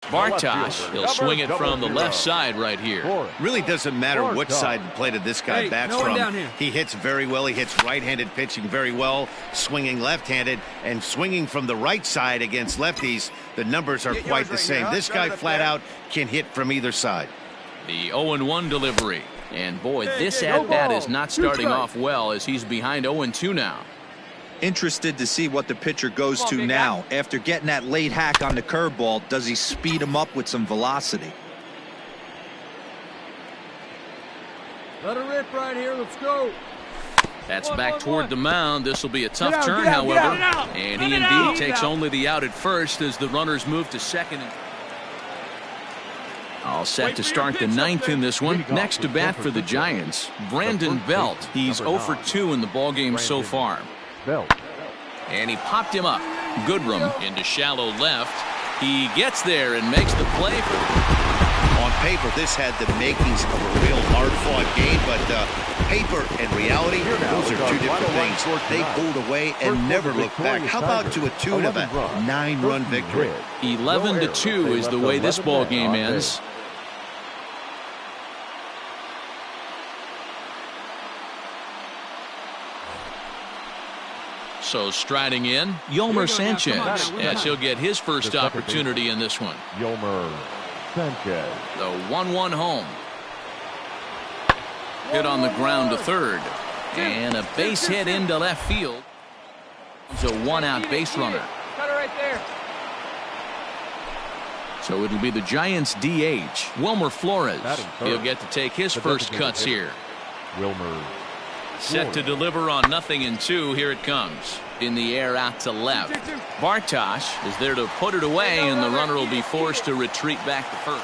Bartosh. He'll swing it from the left side right here. Really doesn't matter what side of the plate this guy bats from. He hits very well. He hits right-handed pitching very well, swinging left-handed, and swinging from the right side against lefties. The numbers are quite the same. This guy flat out can hit from either side. The 0-1 delivery. And boy, this at-bat is not starting off well as he's behind 0-2 now. Interested to see what the pitcher goes to now. After getting that late hack on the curveball, does he speed him up with some velocity? Let her rip right here. Let's go. That's back toward the mound. This will be a tough turn, however. And he indeed takes only the out at first as the runners move to second. All set to start the 9th in this one. Next to bat for the Giants, Brandon Belt. He's 0 for 2 in the ballgame so far. And he popped him up. Goodrum into shallow left. He gets there and makes the play. On paper, this had the makings of a real hard-fought game, but paper and reality, those are 2 different things. They pulled away and never looked back. How about to a tune of a 9-run victory? 11-2 is the way this ball game ends. So striding in, Yolmer Sanchez, as he'll get his first opportunity in this one. Yolmer Sanchez. The 1-1 home. Hit on the ground to third. And a base hit into left field. It's a 1-out base runner. Cut it right there. So it'll be the Giants DH, Wilmer Flores. He'll get to take his first cuts here. Wilmer. Set to deliver on 0-2. Here it comes. In the air out to left. Bartosh is there to put it away, and the runner will be forced to retreat back to first.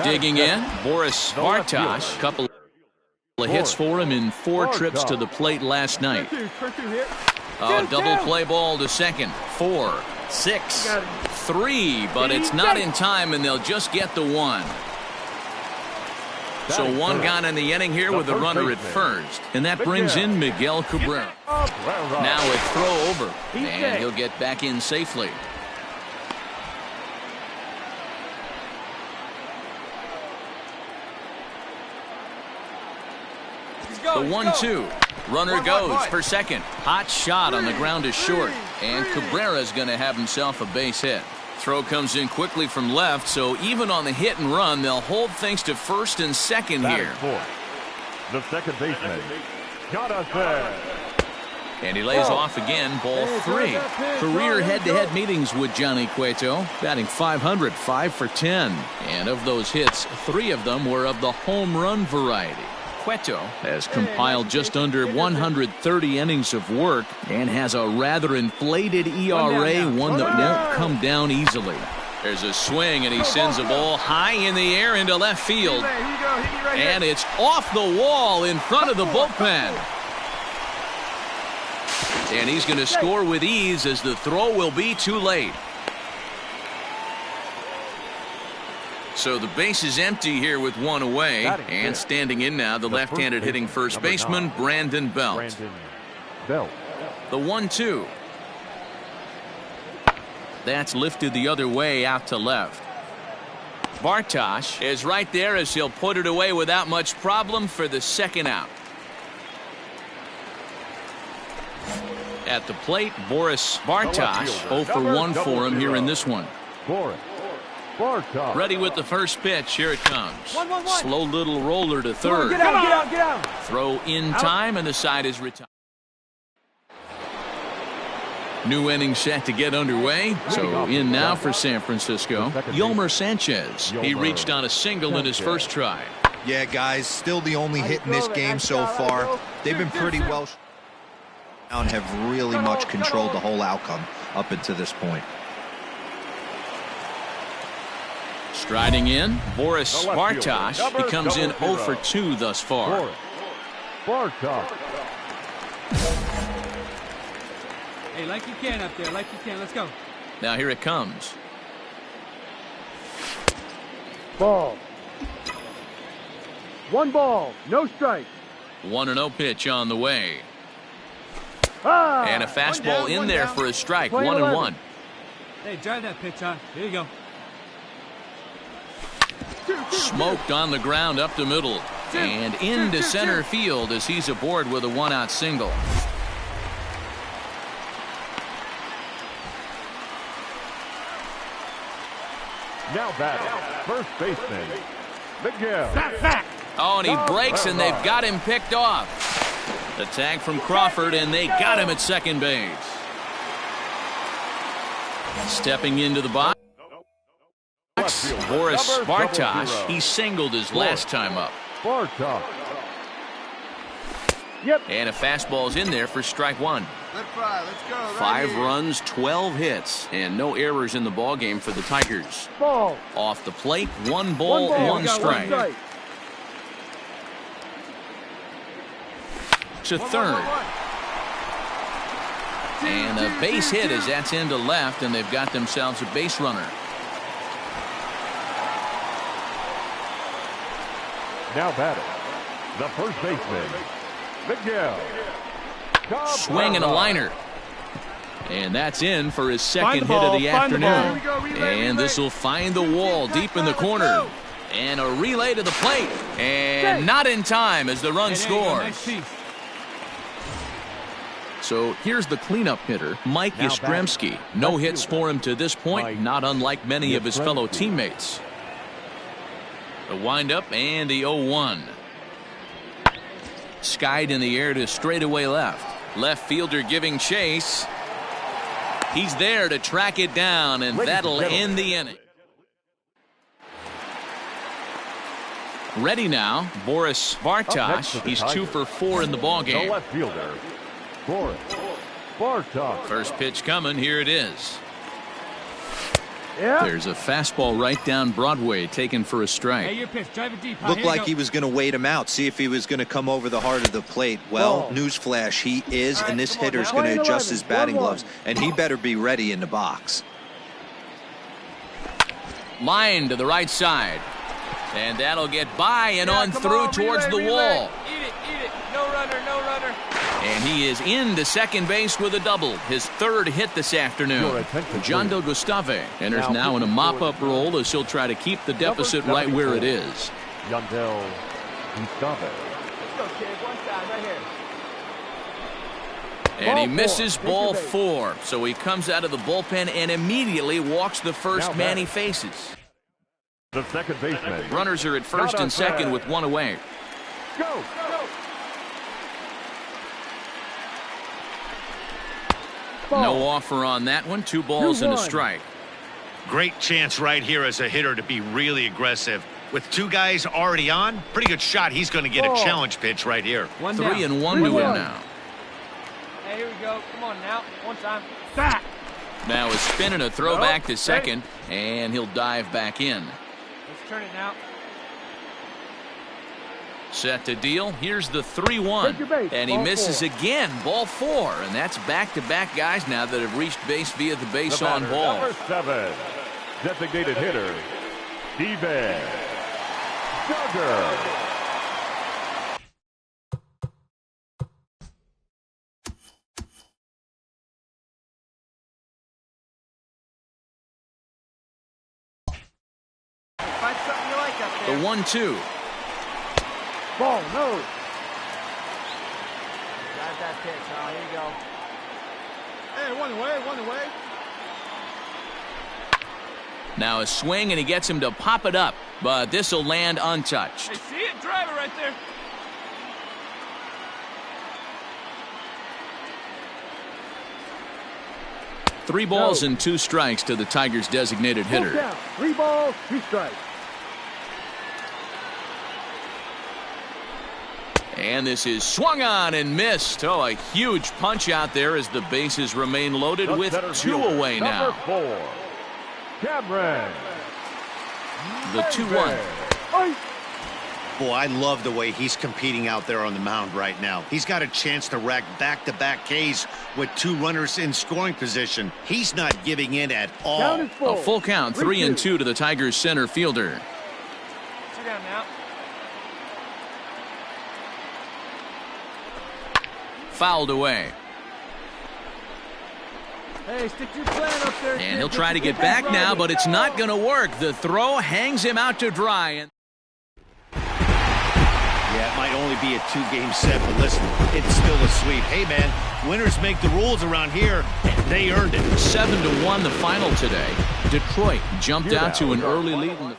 Digging in, Boris Bartosh. Couple of hits for him in 4 trips to the plate last night. Double play ball to second. 4, 6, 3, but it's not in time, and they'll just get the 1. So 1 gone in the inning here with the runner at first, and that brings in Miguel Cabrera. Now a throw over, and he'll get back in safely. The 1-2. Runner goes for second. Hot shot on the ground is short. And Cabrera's going to have himself a base hit. Throw comes in quickly from left, so even on the hit and run, they'll hold things to first and second here. The second baseman, Jonathan. And he lays off again, ball 3. Career head-to-head meetings with Johnny Cueto, batting .500, 5 for 10. And of those hits, 3 of them were of the home run variety. Cueto has compiled just under 130 innings of work and has a rather inflated ERA, one that won't come down easily. There's a swing, and he sends a ball high in the air into left field. And it's off the wall in front of the bullpen. And he's going to score with ease as the throw will be too late. So the base is empty here with 1 away. And standing in now, the left-handed hitting first baseman, Brandon Belt. The 1-2. That's lifted the other way out to left. Bartosh is right there as he'll put it away without much problem for the second out. At the plate, Boris Bartosh, 0 for 1 for him here in this one. Ready with the first pitch. Here it comes. Slow little roller to third. Get out. Throw in time, and the side is retired. New inning set to get underway. So in now for San Francisco, Yolmer Sanchez. He reached on a single in his first try. Yeah, guys, still the only hit in this game so far. They've been pretty well and have really much controlled the whole outcome up until this point. Striding in, Boris Bartosh. He comes in 0 for 2 thus far. Hey, like you can up there, like you can. Let's go. Now here it comes. Ball. 1 ball, no strike. 1-0 pitch on the way. And a fastball in there for a strike. 1-1. Hey, drive that pitch on. Here you go. Smoked on the ground up the middle. And into center field as he's aboard with a 1-out single. Now batting, first baseman, Miguel. Oh, and he breaks, and they've got him picked off. The tag from Crawford, and they got him at second base. Stepping into the box, Boris Bartosh. He singled his last time up. And a fastball's in there for strike 1. Let's go. 5 runs, 12 hits, and no errors in the ballgame for the Tigers. Off the plate, 1 ball, 1 strike. To third. And a base hit as that's into left, and they've got themselves a base runner. Now batting, the first baseman, Miguel. Swing and a liner. And that's in for his second hit of the afternoon. And this will find the wall deep in the corner. And a relay to the plate. And not in time as the run scores. So here's the cleanup hitter, Mike Yastrzemski. No hits for him to this point, not unlike many of his fellow teammates. The windup and the 0-1. Skied in the air to straightaway left. Left fielder giving chase. He's there to track it down, and that'll end the inning. Ready now, Boris Bartosh. He's 2 for 4 in the ballgame. The left fielder, Boris Bartosh. First pitch coming. Here it is. There's a fastball right down Broadway taken for a strike. Hey, your pitch. Drive it deep. Looked like he was going to wait him out, see if he was going to come over the heart of the plate. Well, newsflash, he is, and this hitter's going to adjust his batting gloves, and he better be ready in the box. Line to the right side. And that'll get by and on through towards the wall. Eat it. No runner. And he is into second base with a double. His 3rd hit this afternoon. John Del Gustave enters now in a mop-up role as he'll try to keep the deficit right where it is. Yandel Gustave. Let's go, kid. One side, right here. And he misses ball 4. So he comes out of the bullpen and immediately walks the first man he faces. The second baseman. Runners are at first and second with 1 away. Go! No offer on that one. 2 balls and a strike. Great chance right here as a hitter to be really aggressive. With 2 guys already on, pretty good shot. He's going to get a challenge pitch right here. 3 and 1 to him now. Hey, here we go. Come on now. One time. Back. Now a spin and a throw back to second, and he'll dive back in. Let's turn it now. Set to deal. Here's the 3-1. And he misses again. Ball 4. And that's back-to-back guys now that have reached base via the base on ball. Number 7. Designated hitter, Steven Duggar. Find something you like up there. The 1-2. Ball, no. Drive that pitch, huh? Here you go. Hey, one away. Now a swing, and he gets him to pop it up. But this will land untouched. Hey, see it? Drive it right there. Three balls and 2 strikes to the Tigers' designated hitter. 3 balls, 2 strikes. And this is swung on and missed. Oh, a huge punch out there as the bases remain loaded with 2 away now. Number 4, Cameron. The 2-1. Boy, I love the way he's competing out there on the mound right now. He's got a chance to rack back-to-back Ks with 2 runners in scoring position. He's not giving in at all. A full count, 3-2 to the Tigers' center fielder. 2 down now. Fouled away. Hey, stick your plan up there. And he'll try to get back now, but it's not going to work. The throw hangs him out to dry. And Yeah, it might only be a 2-game set, but listen, it's still a sweep. Hey, man, winners make the rules around here, and they earned it. 7-1 the final today. Detroit jumped out to an early lead in the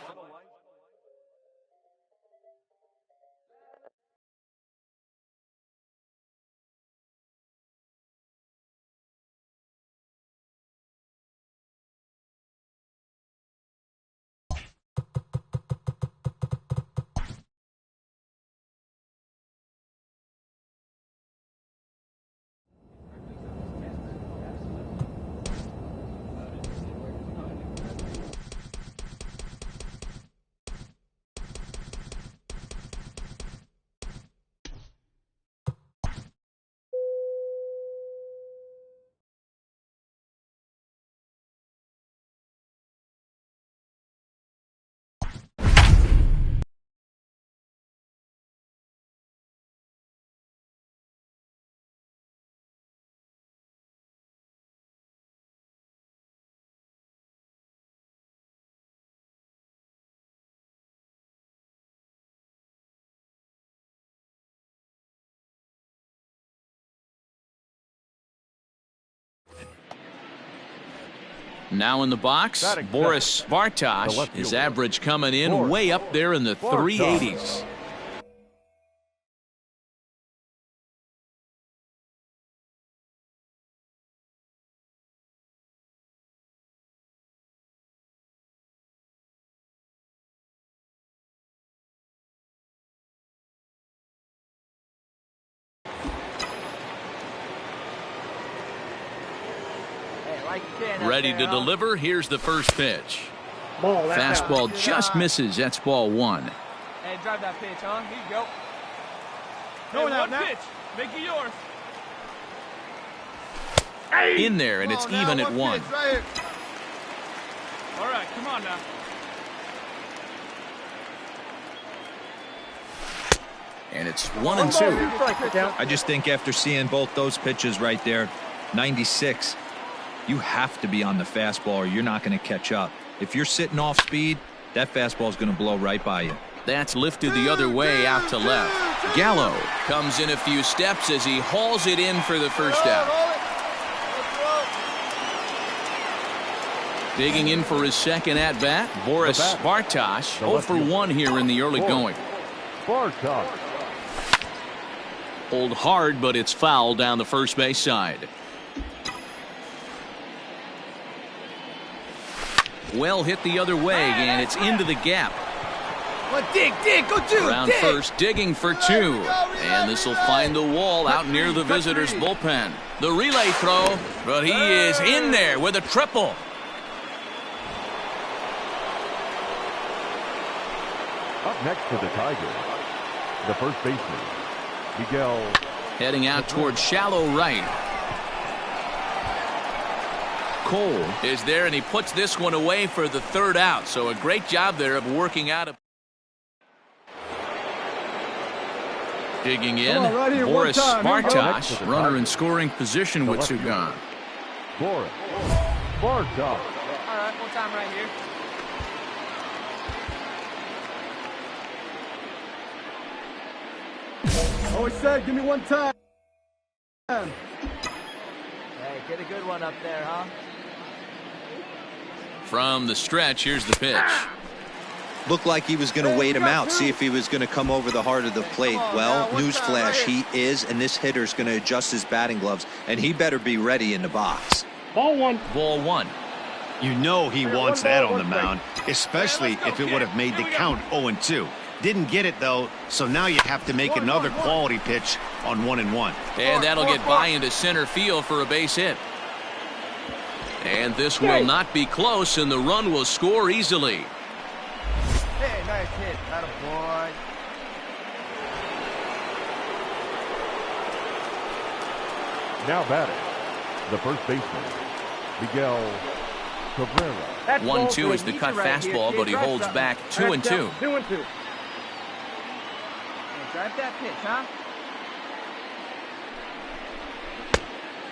Now in the box, Boris Bartosh, his average coming in way up there in the 380s. Ready to deliver. Here's the first pitch. Fastball just misses. That's ball 1. Hey, drive that pitch, huh? Here you go. Going out now. Pitch. Make it yours. In there, and it's even at 1. Right. All right, come on now. And it's 1-2. I just think after seeing both those pitches right there, 96, you have to be on the fastball or you're not going to catch up. If you're sitting off speed, that fastball is going to blow right by you. That's lifted the other way out to left. Gallo comes in a few steps as he hauls it in for the first out. Digging in for his second at-bat, Boris Bartosh, 0 for 1 here in the early going. Bartosh. Pulled hard, but it's foul down the first base side. Well hit the other way, and it's into the gap. Dig, go two. Around first, digging for 2. And this will find the wall out near the visitors' bullpen. The relay throw, but he is in there with a triple. Up next for the Tigers, the first baseman, Miguel. Heading out towards shallow right. Cole is there, and he puts this one away for the third out. So a great job there of working out. Digging in, right Boris Bartosh, runner in scoring position with 2 gone. Boris Bartosh. All right, one time right here. Always said, give me one time. Hey, get a good one up there, huh? From the stretch, here's the pitch. Looked like he was going to wait him out, see if he was going to come over the heart of the plate. Well, newsflash, he is, and this hitter's going to adjust his batting gloves, and he better be ready in the box. Ball 1. You know he wants that on the mound, especially if it would have made the count 0-2. Didn't get it, though, so now you have to make another quality pitch on 1-1. And that'll get by into center field for a base hit. And this will not be close, and the run will score easily. Hey, nice hit. Attaboy. Now batting, the first baseman, Miguel Cabrera. 1-2 is the cut fastball, but he holds back 2-2. 2-2. Drive that pitch, huh?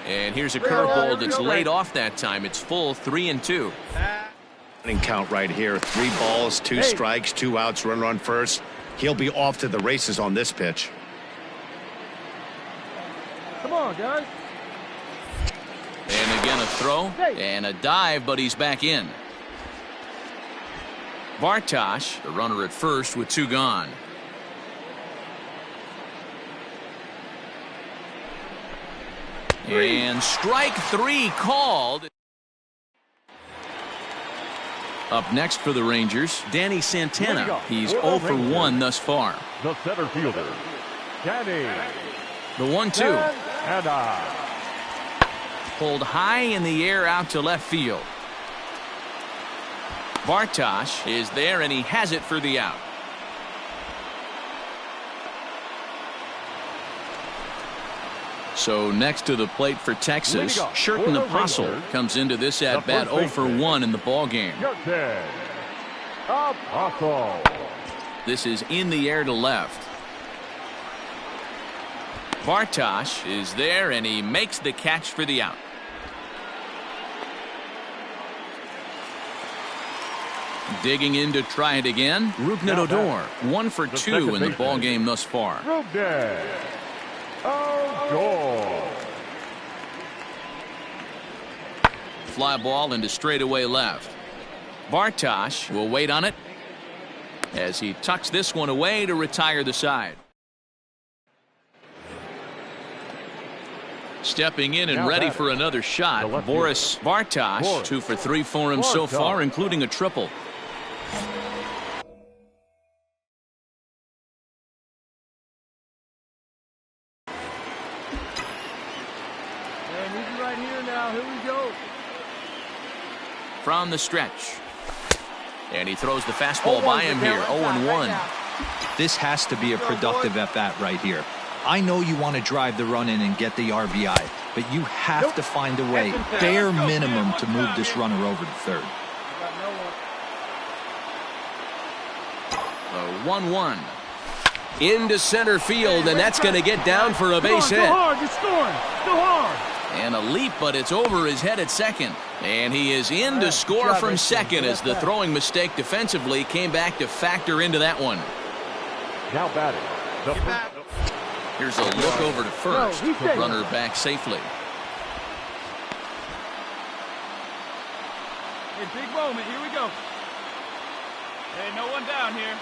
And here's a curveball that's laid off that time. It's full 3-2. Running count right here. 3 balls, 2 strikes, 2 outs, runner on first. He'll be off to the races on this pitch. Come on, guys. And again a throw and a dive, but he's back in. Bartosh, the runner at first with 2 gone. And strike 3 called. Up next for the Rangers, Danny Santana. He's 0 for 1 thus far. The center fielder, Danny. The 1-2. Santana. Pulled high in the air out to left field. Bartosh is there, and he has it for the out. So next to the plate for Texas, Sherton Apostle comes into this at-bat 0 for 1 in the ballgame. Apostle. This is in the air to left. Bartosh is there, and he makes the catch for the out. Digging in to try it again, Rougned Odor, 1 for 2 in the ballgame thus far. Fly ball into straightaway left. Bartosh will wait on it as he tucks this one away to retire the side. Stepping in and ready for another shot, Boris Bartosh, 2 for 3 for him so far, including a triple. Right here now. Here we go. From the stretch. And he throws the fastball by him here, 0-1. This has to be a productive at-bat right here. I know you want to drive the run in and get the RBI, but you have to find a way, bare minimum, to move this runner over to third. 1-1. Into center field, and that's going to get down for a base hit. Go hard, you're scoring. Go hard. And a leap, but it's over his head at second. And he is in to score from second as the throwing mistake defensively came back to factor into that one. Now batting, the Here's a look over to first. Runner back safely. Hey, big moment. Here we go. Hey, no one down here.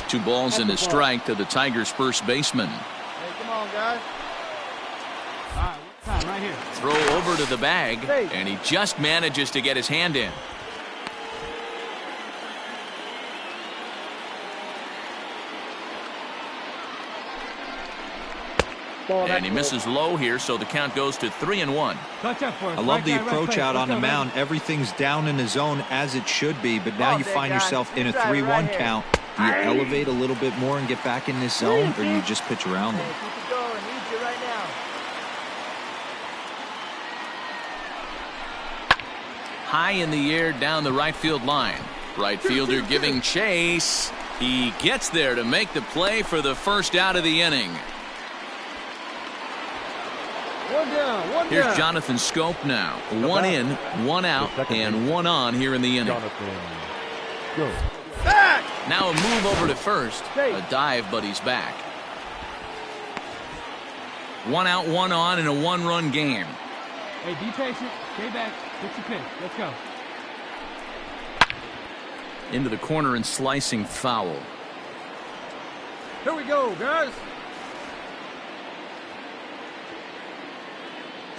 2 balls and a strike to the Tigers' first baseman. Hey, come on, guys. All right, time right here. Throw over to the bag, and he just manages to get his hand in. And he misses low here, so the count goes to 3-1. I love the approach out on the mound. Everything's down in the zone as it should be, but now you find yourself in a 3-1 count. Do you elevate a little bit more and get back in this zone, or you just pitch around them? Keep it going. Need you right now. High in the air down the right field line. Right fielder giving chase. He gets there to make the play for the first out of the inning. One down. Here's Jonathan Scope now. 1 in, 1 out, and 1 on here in the inning. Now a move over to first. A dive, but he's back. 1 out, 1 on, and a 1-run game. Hey, be patient. Stay back. Get your pitch. Let's go. Into the corner and slicing foul. Here we go, guys.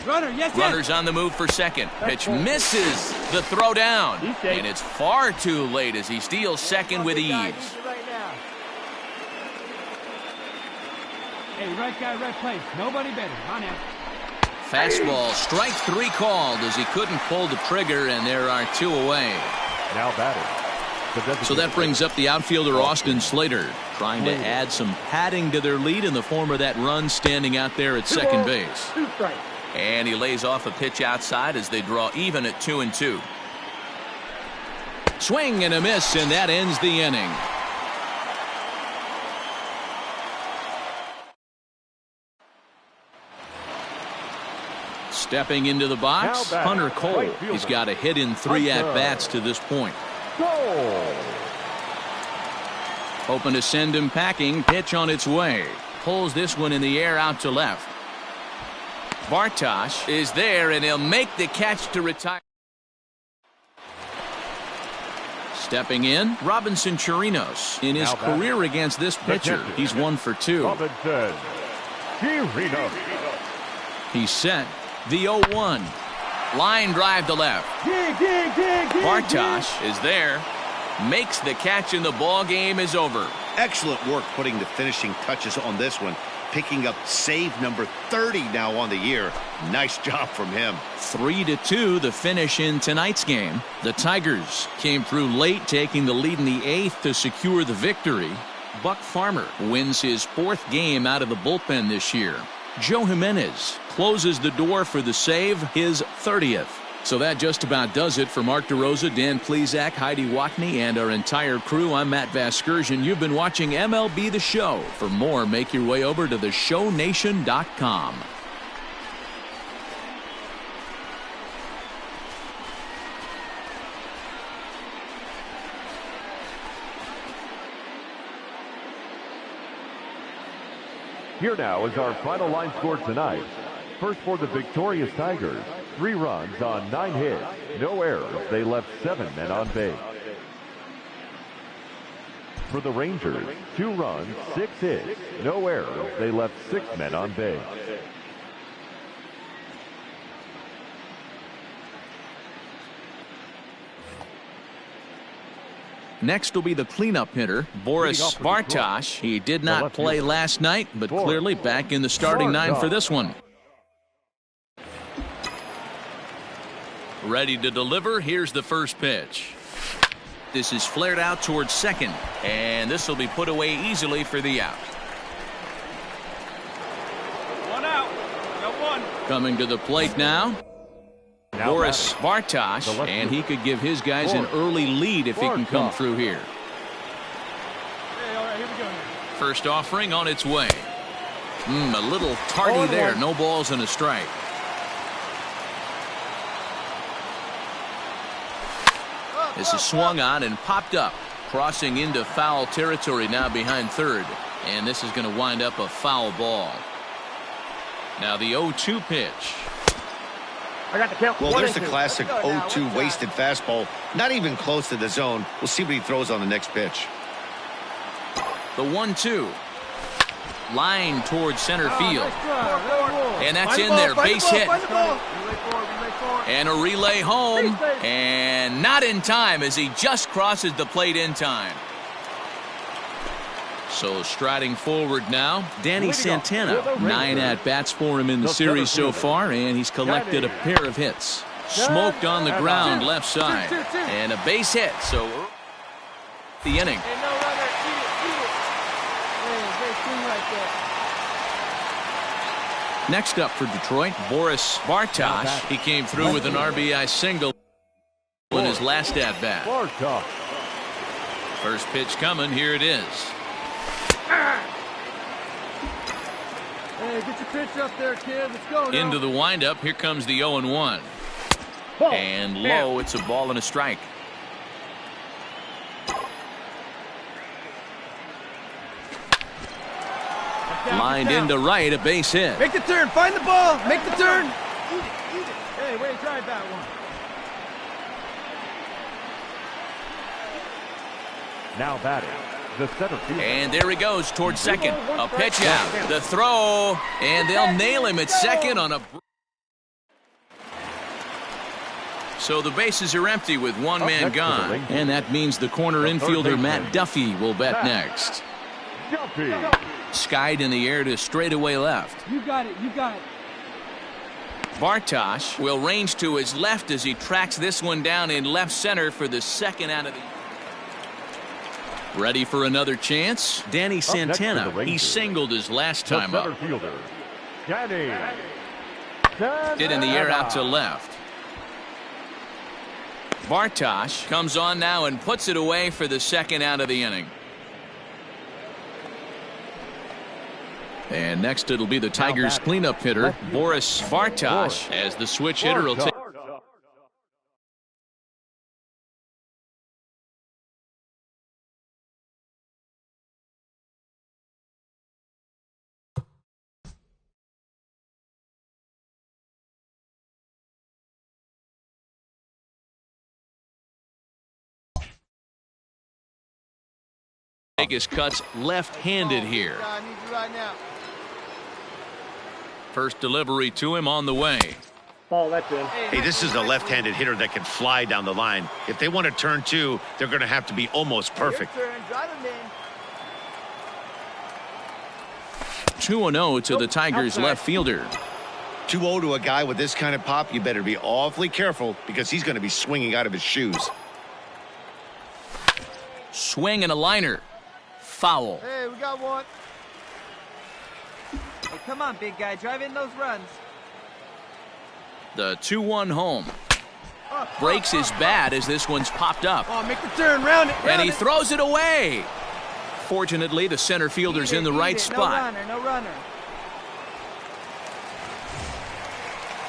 Runner, yes. Runner's on the move for second. Pitch misses the throw down. And it's far too late as he steals second with ease. Hey, right guy, right place. Nobody better. On out. Fastball, strike 3 called as he couldn't pull the trigger, and there are 2 away. Now batting. So that brings up the outfielder Austin Slater, trying to add some padding to their lead in the form of that run standing out there at second base. And he lays off a pitch outside as they draw even at 2-2. Swing and a miss, and that ends the inning. Stepping into the box, Hunter Cole. He's got a hit in 3 at-bats to this point. Hoping to send him packing. Pitch on its way. Pulls this one in the air out to left. Bartosh is there, and he'll make the catch to retire. Stepping in, Robinson Chirinos. In his career against this pitcher, he's 1 for 2. Robinson Chirinos. He's set. The 0-1. Line drive to left. Bartosh is there. Makes the catch, and the ball game is over. Excellent work putting the finishing touches on this one. Picking up save number 30 now on the year. Nice job from him. 3-2 the finish in tonight's game. The Tigers came through late, taking the lead in the 8th to secure the victory. Buck Farmer wins his 4th game out of the bullpen this year. Joe Jimenez closes the door for the save, his 30th. So that just about does it for Mark DeRosa, Dan Plesac, Heidi Watney, and our entire crew. I'm Matt Vasgersian. You've been watching MLB The Show. For more, make your way over to theshownation.com. Here now is our final line score tonight. First for the victorious Tigers, 3 runs on 9 hits, no errors. They left 7 men on base. For the Rangers, 2 runs, 6 hits, no errors. They left 6 men on base. Next will be the cleanup hitter, Boris Bartosh. He did not play last night, but clearly back in the starting 9 for this one. Ready to deliver. Here's the first pitch. This is flared out towards second, and this will be put away easily for the out. 1 out. Got 1. Coming to the plate now, Boris Bartosh, and he could give his guys an early lead if he can come through here. Hey, all right, here we go. First offering on its way. A little tardy there. No balls and a strike. This is swung on and popped up. Crossing into foul territory now behind third. And this is going to wind up a foul ball. Now the 0-2 pitch. I got the count. Well, there's the classic 0-2 wasted fastball. Not even close to the zone. We'll see what he throws on the next pitch. The 1-2. Line towards center field. And that's in there. Base hit. And a relay home. And not in time as he just crosses the plate in time. So striding forward now, Danny Santana. 9 at-bats for him in the series so far, and he's collected a pair of hits. Smoked on the ground left side. And a base hit, so the inning. Next up for Detroit, Boris Bartosh. He came through with an RBI single in his last at-bat. First pitch coming, here it is. Hey, get your pitch up there, kid. Let's go now. Into the windup. Here comes the 0-1. And low. It's a ball and a strike. Lined into right, a base hit. Make the turn. Find the ball. Make the turn. Eat it. Hey, way to drive that one. Now batting, the center fielder. And there he goes towards second. A pitch out. The throw. And they'll nail him at second on a... So the bases are empty with one man gone. And that means the corner infielder Matt Duffy will bat next. Duffy. Skied in the air to straightaway left. You got it. Bartosh will range to his left as he tracks this one down in left center for the second out of the... Ready for another chance? Danny Santana. He singled his last time up. Did in the air out to left. Bartosh comes on now and puts it away for the second out of the inning. And next it'll be the Tigers cleanup hitter, Boris Bartosh, as the switch hitter will take. Take his cuts left-handed here. I need you right now. First delivery to him on the way. Ball, that's in. Hey, this is a left-handed hitter that can fly down the line. If they want to turn two, they're going to have to be almost perfect. 2-0 to the Tigers left fielder. 2-0 to a guy with this kind of pop, you better be awfully careful because he's going to be swinging out of his shoes. Swing and a liner. Foul. Hey, we got one. Hey, come on, big guy. Drive in those runs. The 2-1 home. Breaks his bat as this one's popped up. Oh, make the turn. Round it. And he throws it away. Fortunately, the center fielder's in the right spot. No runner.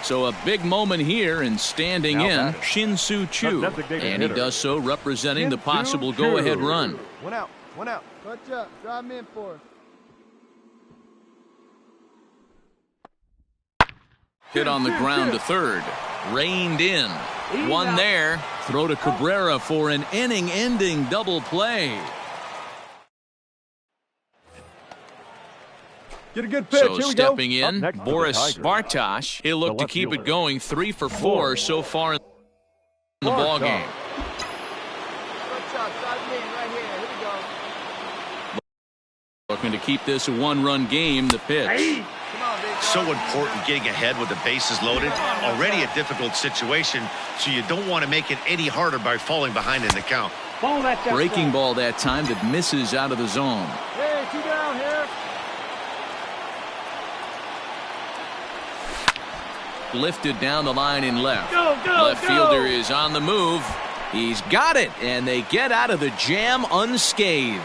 So a big moment here, and standing in, Shin-Soo Choo. And he does so representing the possible go-ahead run. One out. Touch up. Drive him in for us. Hit on the ground to third. Reined in. One there. Throw to Cabrera for an inning-ending double play. Get a good pitch. So stepping in, Boris Bartosh. He'll look to keep it going. 3 for 4 so far in the ball game. Looking to keep this a one-run game. The pitch. So important getting ahead with the bases loaded. Already a difficult situation, so you don't want to make it any harder by falling behind in the count. Breaking ball that time that misses out of the zone. Hey, 2 down here. Lifted down the line in left. Left fielder is on the move. He's got it, and they get out of the jam unscathed.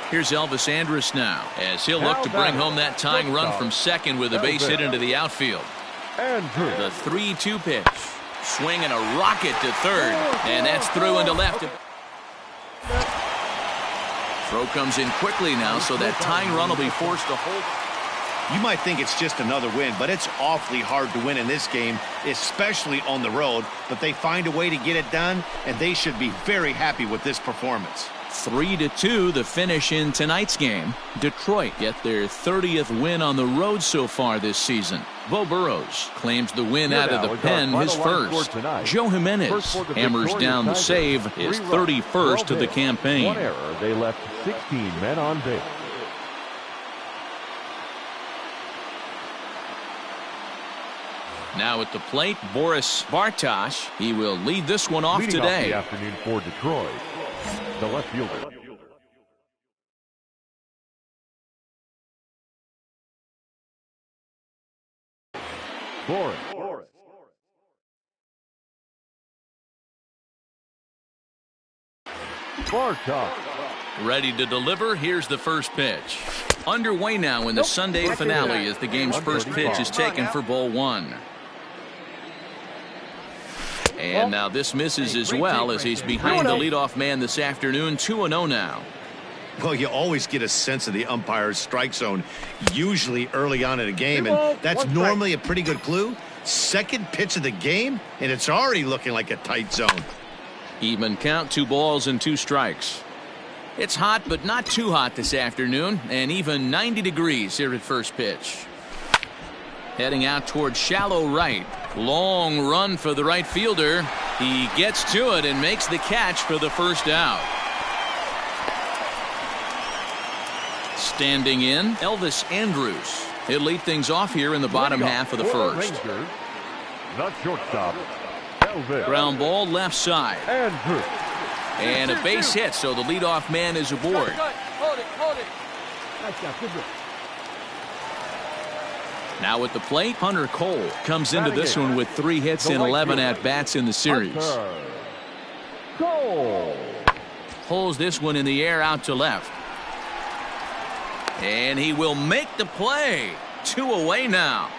Here's Elvis Andrus now, as he'll look to bring home that tying run from second with a base hit into the outfield. The 3-2 pitch. Swing and a rocket to third, and that's through into left. Throw comes in quickly now, so that tying run will be forced to hold. You might think it's just another win, but it's awfully hard to win in this game, especially on the road. But they find a way to get it done, and they should be very happy with this performance. 3-2 the finish in tonight's game. Detroit get their 30th win on the road so far this season. Bo Burrows claims the win out of the pen, his first. Joe Jimenez hammers down the save, his 31st of the campaign. One error, they left 16 men on base. Now at the plate, Boris Bartosh. He will lead this one off Leading today. Off the afternoon for Detroit, the left fielder. Boris. Bartosh. Ready to deliver. Here's the first pitch. Underway now in the Sunday finale as the game's first pitch is taken for ball one. And now this misses as well as he's behind the leadoff man this afternoon. 2-0 now. Well, you always get a sense of the umpire's strike zone, usually early on in a game, and that's normally a pretty good clue. Second pitch of the game, and it's already looking like a tight zone. Even count, 2 balls and 2 strikes. It's hot, but not too hot this afternoon, and even 90 degrees here at first pitch. Heading out towards shallow right. Long run for the right fielder. He gets to it and makes the catch for the first out. Standing in, Elvis Andrus. He'll lead things off here in the bottom half of the first. Rangers, the shortstop, Elvis. Ground ball left side. Andrus. And a base hit, so the leadoff man is aboard. Hold it. Nice job. Good work. Now at the plate, Hunter Cole comes into this one with 3 hits and 11 at-bats in the series. Cole. Pulls this one in the air out to left. And he will make the play. 2 away now.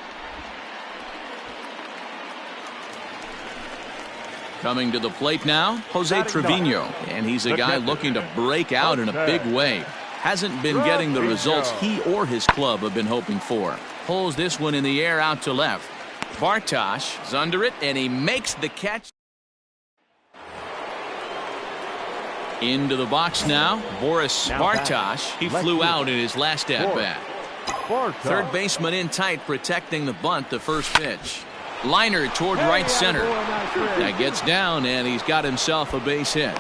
Coming to the plate now, Jose Trevino. And he's a guy looking to break out in a big way. Hasn't been getting the results he or his club have been hoping for. Pulls this one in the air out to left. Bartosh is under it, and he makes the catch. Into the box now, Boris Bartosh. He flew out in his last at-bat. Third baseman in tight, protecting the bunt, the first pitch. Liner toward right center. That gets down, and he's got himself a base hit.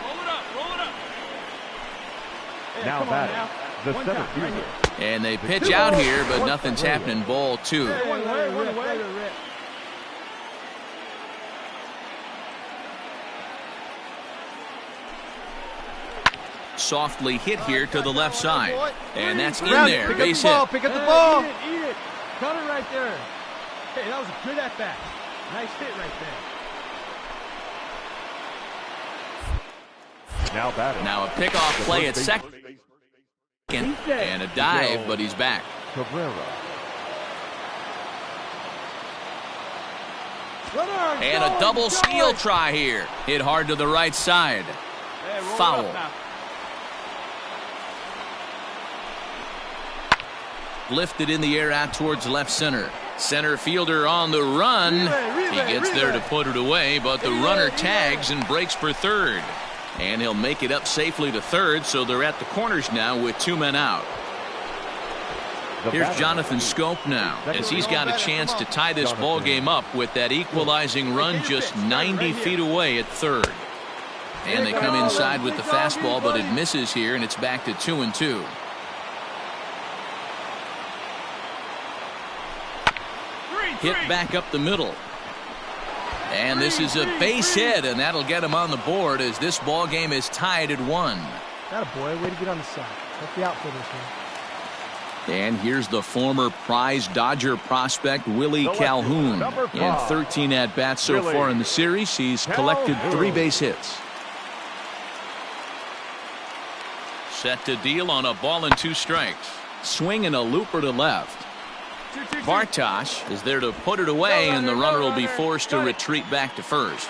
Roll it up. Now batting, the center fielder. And they pitch out here, but nothing's happening. Ball 2. Softly hit here to the left side. And that's in there. Base hit. Pick up the ball. Eat it. Cut it right there. Hey, that was a good at-bat. Nice hit right there. Now batting. Now a pickoff play at second. And a dive, but he's back. Cabrera. And a double steal try here. Hit hard to the right side. Foul. Lifted in the air out towards left center. Center fielder on the run. He gets there to put it away, but the runner tags and breaks for third. And he'll make it up safely to third, so they're at the corners now with 2 men out. Here's Jonathan Scope now, as he's got a chance to tie this ball game up with that equalizing run just 90 feet away at third. And they come inside with the fastball, but it misses here, and it's back to 2-2. Hit back up the middle. And this is a base hit, and that'll get him on the board as this ball game is tied at 1. That a boy. Way to get on the side. Help the outfielders here. And here's the former prize Dodger prospect Willie Calhoun. In 13 at-bats so far in the series, he's collected 3 base hits. Set to deal on a ball and 2 strikes. Swing and a looper to left. Bartosh is there to put it away, and the runner will be forced to retreat back to first.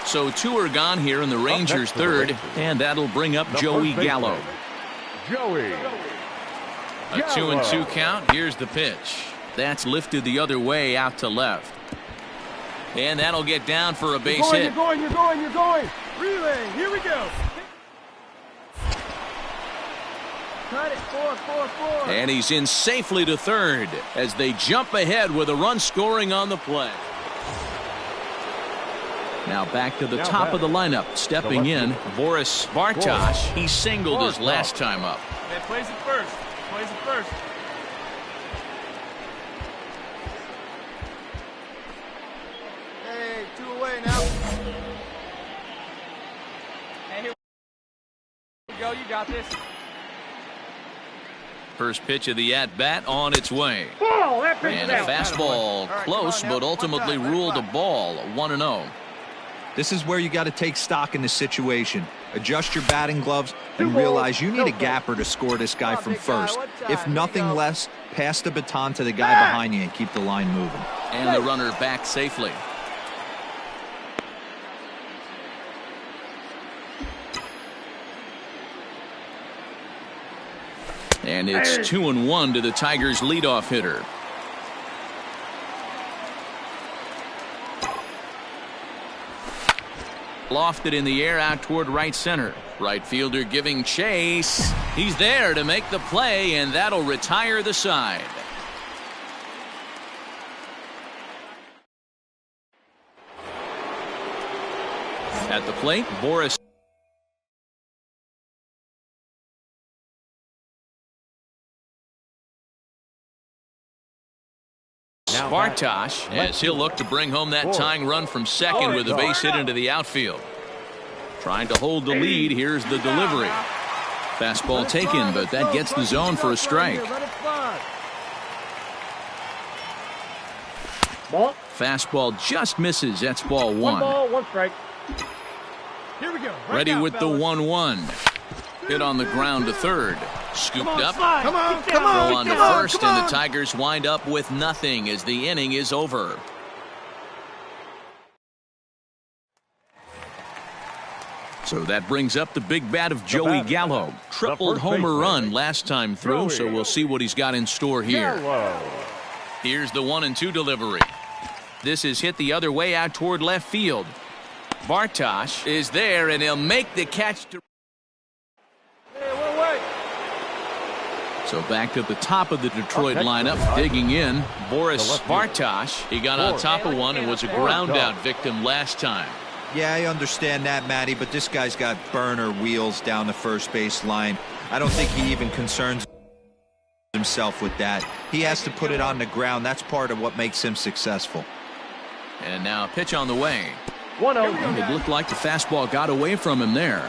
So 2 are gone here in the Rangers' third, and that'll bring up Joey Gallo. Joey. A 2-2 count. Here's the pitch. That's lifted the other way out to left. And that'll get down for a base hit. You're going. Relay, here we go. Cut it, 4. And he's in safely to third as they jump ahead with a run scoring on the play. Now back to the top of the lineup. Stepping in, Boris Bartosh. He singled his last time up. Hey, plays it first. Hey, 2 away now. Hey, here we go. You got this. First pitch of the at-bat on its way. And a fastball close, but ultimately ruled a ball. 1-0. This is where you got to take stock in the situation. Adjust your batting gloves and realize you need a gapper to score this guy from first. If nothing less, pass the baton to the guy behind you and keep the line moving. And the runner back safely. And it's 2-1 to the Tigers' leadoff hitter. Lofted in the air out toward right center. Right fielder giving chase. He's there to make the play, and that'll retire the side. At the plate, Boris Bartosh, as he'll look to bring home that tying run from second with a base hit into the outfield. Trying to hold the lead. Here's the delivery. Fastball taken, but that gets the zone for a strike. Fastball just misses. That's ball 1. 1 strike. Here we go. Ready with the 1-1. Hit on the ground to third. Scooped up. Come on. Throw on to first, and the Tigers wind up with nothing as the inning is over. So that brings up the big bat of Joey Gallo. Tripled homer run last time through, so we'll see what he's got in store here. Here's the 1-2 delivery. This is hit the other way out toward left field. Bartosh is there, and he'll make the catch to. So back to the top of the Detroit lineup, digging in, Boris Bartosh. He got on top of one and was a ground out victim last time. Yeah, I understand that, Matty, but this guy's got burner wheels down the first base line. I don't think he even concerns himself with that. He has to put it on the ground. That's part of what makes him successful. And now a pitch on the way. 1-0. It looked like the fastball got away from him there.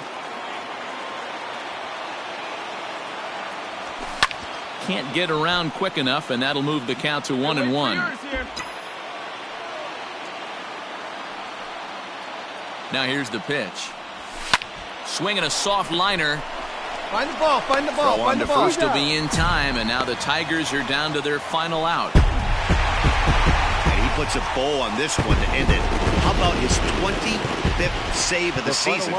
Can't get around quick enough, and that'll move the count to 1-1. Now here's the pitch. Swinging a soft liner. Find the ball. Throw on to first will be in time, and now the Tigers are down to their final out. And he puts a bow on this one to end it. How about his 25th save of the season?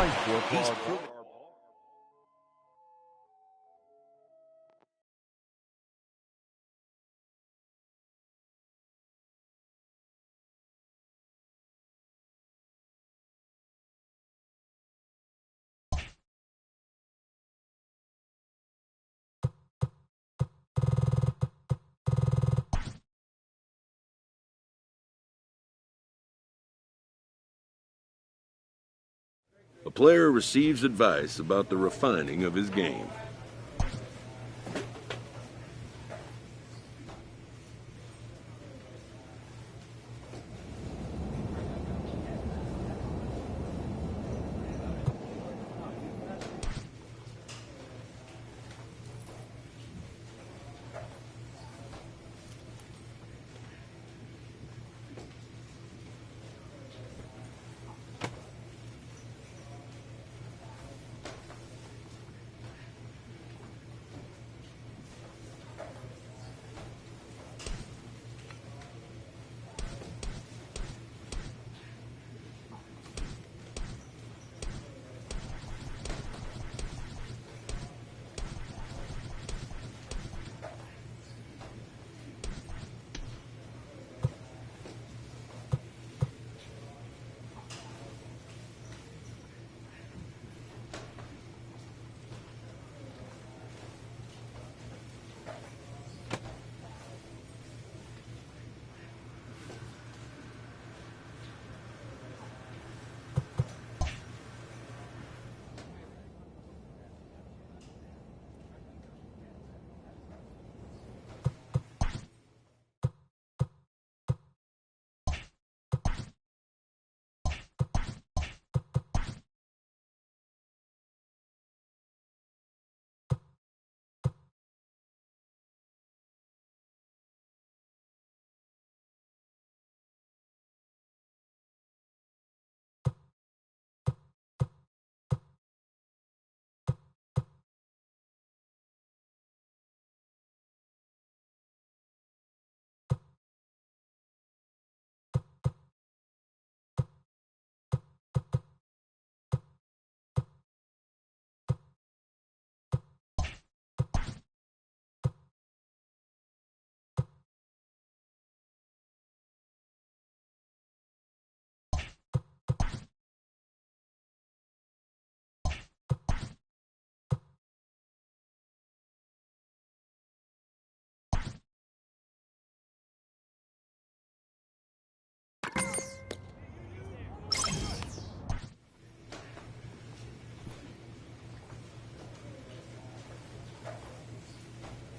A player receives advice about the refining of his game.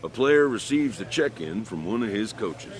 A player receives a check-in from one of his coaches.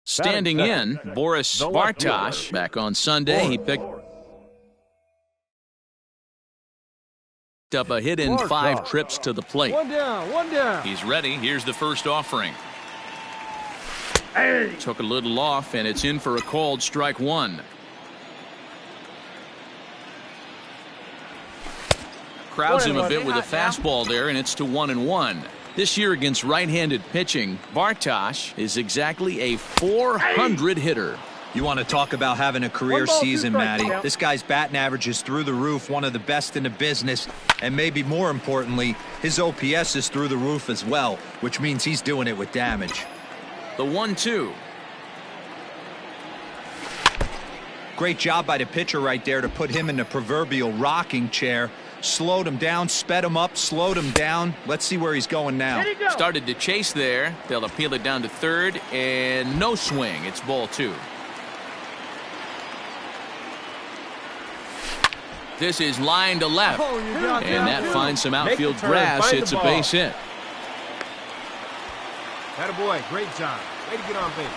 Standing in, Boris Bartosh. Back on Sunday, he picked up a hit in 5 trips to the plate. One down. He's ready. Here's the first offering. Took a little off, and it's in for a called strike 1. Crowds him a bit with a fastball there, and it's to 1-1. This year against right-handed pitching, Bartosh is exactly a .400 hitter. You want to talk about having a career season, Matty. This guy's batting average is through the roof, one of the best in the business, and maybe more importantly, his OPS is through the roof as well, which means he's doing it with damage. The 1-2. Great job by the pitcher right there to put him in the proverbial rocking chair. Slowed him down, sped him up, slowed him down. Let's see where he's going now. Started to chase there. They'll appeal it down to third, and no swing. It's ball 2. This is line to left, and that finds some outfield grass. It's a base hit. Attaboy, great job. Way to get on base.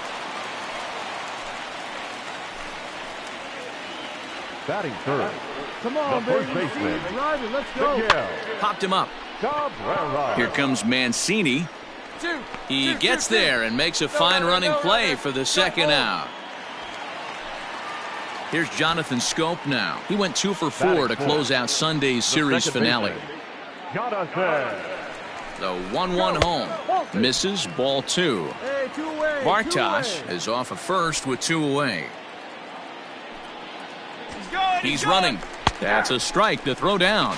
Batting third. Come on, The first baby. baseman. Drive it. Let's go. Miguel Popped him up. Cabrera. Here comes Mancini. He gets there and makes a fine running play for the second out. Here's Jonathan Scope now. He went 2 for 4 to close out Sunday's series finale. Jonathan. The 1-1 home. Misses, ball 2. Hey, 2 away. Bartosh is off of first with 2 away. He's running. That's a strike to throw down.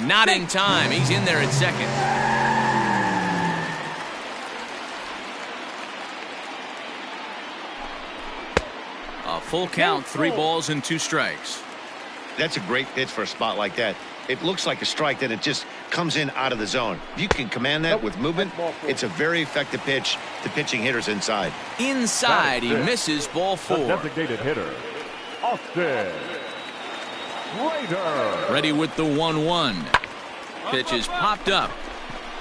Not in time. He's in there at second. A full count, 3 balls and 2 strikes. That's a great pitch for a spot like that. It looks like a strike, then it just comes in out of the zone. If you can command that with movement, it's a very effective pitch to pitching hitters inside. Inside, he misses, ball 4. The designated hitter, Austin Ryder. Ready with the 1-1. Pitch is popped up.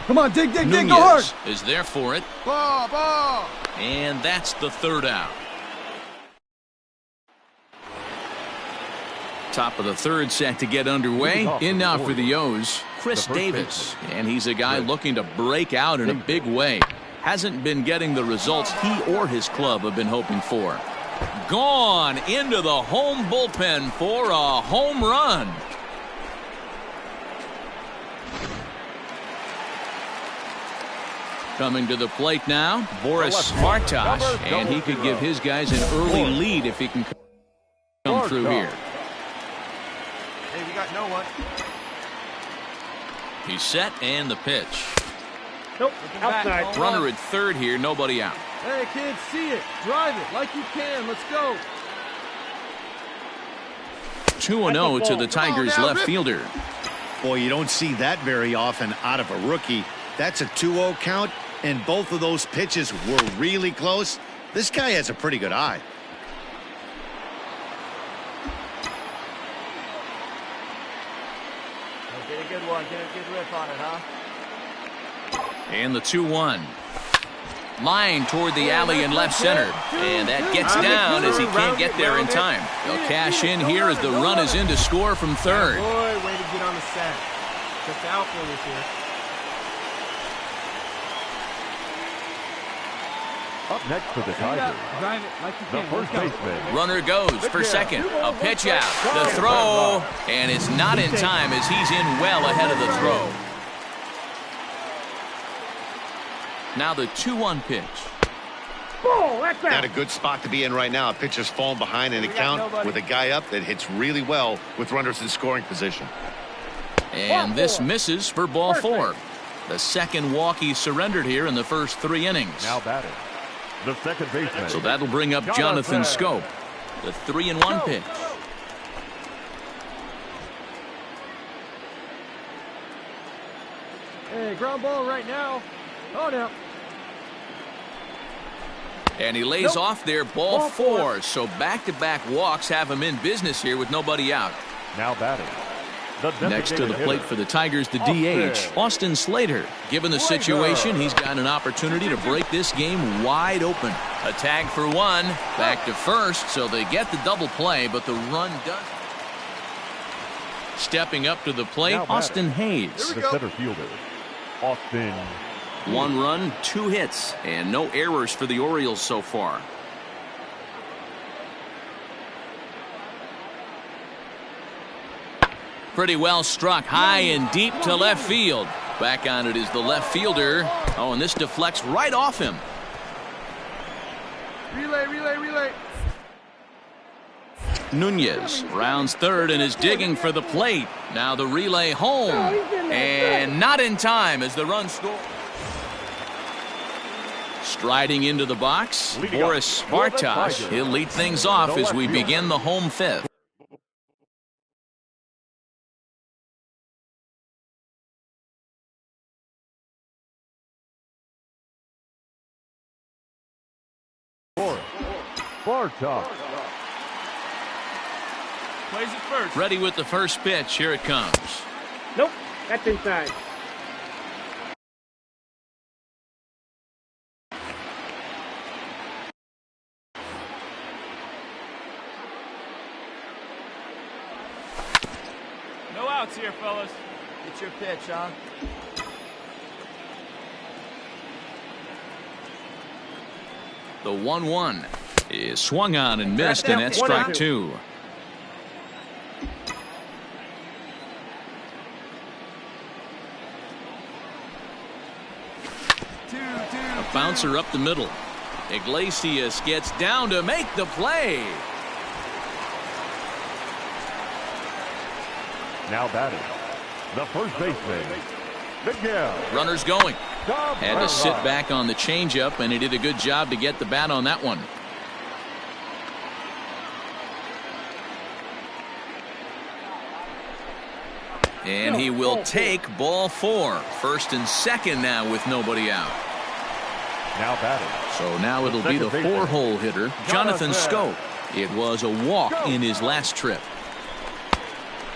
Come on, dig, go hard. Nunez is there for it. Ball. And that's the 3rd out. Top of the 3rd set to get underway. In now for the O's, Chris Davis. And he's a guy looking to break out in a big way. Hasn't been getting the results he or his club have been hoping for. Gone into the home bullpen for a home run. Coming to the plate now, Boris Bartosh. And he could give his guys an early lead if he can come through here. Hey, we got no one. He's set and the pitch. Nope. Outside. Runner at third here, nobody out. Hey, kids, see it. Drive it like you can. Let's go. 2-0 to the Tigers left fielder. Boy, you don't see that very often out of a rookie. That's a 2-0 count, and both of those pitches were really close. This guy has a pretty good eye. Get a good one. Get a good riff on it, huh? And the 2-1. Line toward the alley in left center. And that gets down as he can't get there in time. They'll cash in here as the run is in to score from third. Boy, way to get on the sack. Just the outfielders here. Up next for the Tigers, Drive it like you the can. first baseman. Runner goes for second. A pitch out. The throw. And it's not in time as he's in well ahead of the throw. Now the 2-1 pitch. Not a good spot to be in right now. A pitcher's falling behind in a count with a guy up that hits really well with runners in scoring position. And this misses for ball 4. The second walk he surrendered here in the first 3 innings. Now batting, the second baseman. So that'll bring up Jonathan Scope. The 3-1 pitch. Hey, ground ball right now. Oh, no. And he lays off there, ball 4. So back-to-back walks have him in business here with nobody out. Now batting, the Next to the designated plate hitter, for the Tigers, the DH, Austin Slater. Given the situation, he's got an opportunity to break this game wide open. A tag for 1, back to first, so they get the double play, but the run does. Stepping up to the plate, Now batting. Austin Hayes. the center fielder, Austin. 1 run, 2 hits, and no errors for the Orioles so far. Pretty well struck high and deep to left field. Back on it is the left fielder. Oh, and this deflects right off him. Relay. Nunez rounds third and is digging for the plate. Now the relay home. And not in time as the run scores. Striding into the box, Boris Bartosh. He'll lead things off as we begin the home 5th. Bartosh. Plays it first. Ready with the first pitch. Here it comes. Nope, that's inside. Let's hear, fellas. It's your pitch, huh? The 1-1 is swung on and missed, and that's strike 2. A bouncer up the middle. Iglesias gets down to make the play. Now batting, the first baseman, Miguel. Runners going. Had to sit back on the changeup, and he did a good job to get the bat on that one. And he will take ball 4. First and second now with nobody out. Now batting. So now it'll be the 4-hole hitter, Jonathan Scope. It was a walk in his last trip.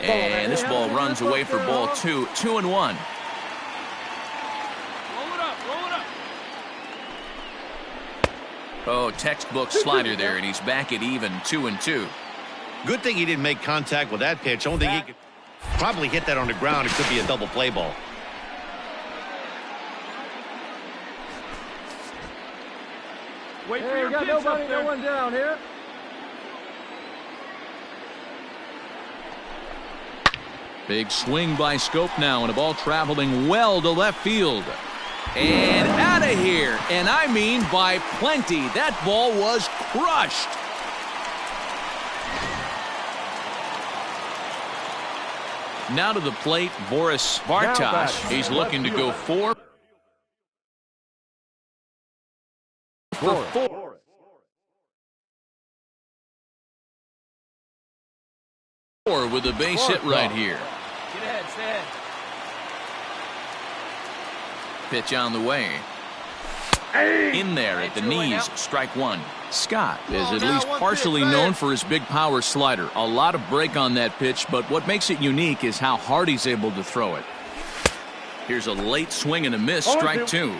And this ball runs away for ball 2. 2-1. Roll it up, roll it up. Oh, textbook slider there, and he's back at even 2-2. Good thing he didn't make contact with that pitch. Only thing he could probably hit that on the ground. It could be a double play ball. Wait for your pitch nobody, up there. No one down here. Big swing by Scope now, and a ball traveling well to left field. And out of here, and I mean by plenty. That ball was crushed. Now to the plate, Boris Bartosh. He's looking to go 4 for 4. With a base hit right here. Get ahead, stay ahead. Pitch on the way. In there at the knees, strike 1. Scott is at least partially known for his big power slider. A lot of break on that pitch, but what makes it unique is how hard he's able to throw it. Here's a late swing and a miss, strike 2.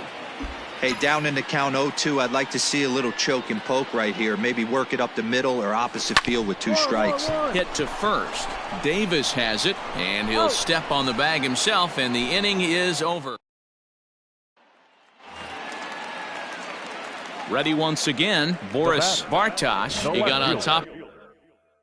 Hey, down in the count 0-2, I'd like to see a little choke and poke right here. Maybe work it up the middle or opposite field with 2 strikes. Hit to first. Davis has it, and he'll step on the bag himself, and the inning is over. Ready once again, Boris Bartosh. He got on top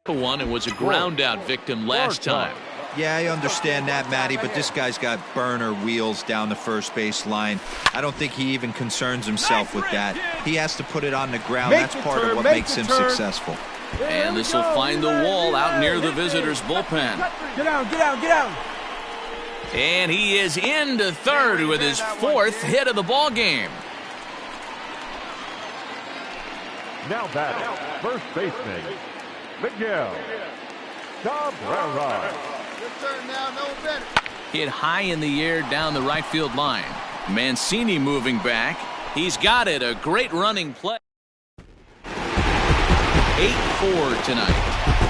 of one and was a ground out victim last time. Yeah, I understand that, Matty, but this guy's got burner wheels down the first base line. I don't think he even concerns himself with that. He has to put it on the ground. That's part of what makes him successful. And this will find the wall out near the visitors' bullpen. Get down, get down, get down. And he is into third with his 4th hit of the ball game. Now batting, first baseman, Miguel. Cabrera. Hit high in the air down the right field line. Mancini moving back. He's got it. A great running play. 8-4 tonight.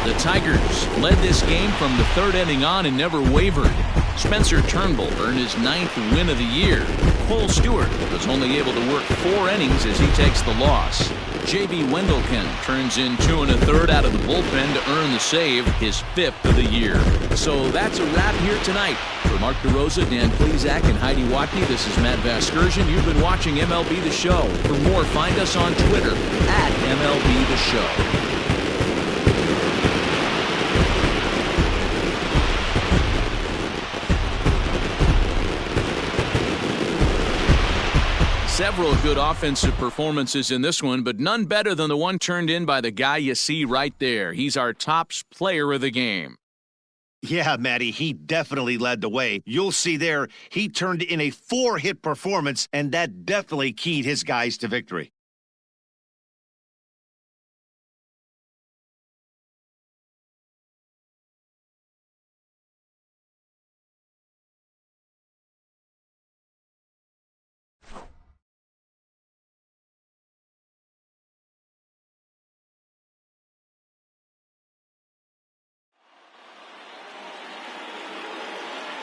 The Tigers led this game from the 3rd inning on and never wavered. Spencer Turnbull earned his 9th win of the year. Cole Stewart was only able to work 4 innings as he takes the loss. J.B. Wendelken turns in 2 1/3 out of the bullpen to earn the save, his 5th of the year. So that's a wrap here tonight. For Mark DeRosa, Dan Plesac, and Heidi Watney, this is Matt Vasgersian. You've been watching MLB The Show. For more, find us on Twitter at MLB The Show. Several good offensive performances in this one, but none better than the one turned in by the guy you see right there. He's our top player of the game. Yeah, Matty, he definitely led the way. You'll see there, he turned in a 4-hit performance, and that definitely keyed his guys to victory.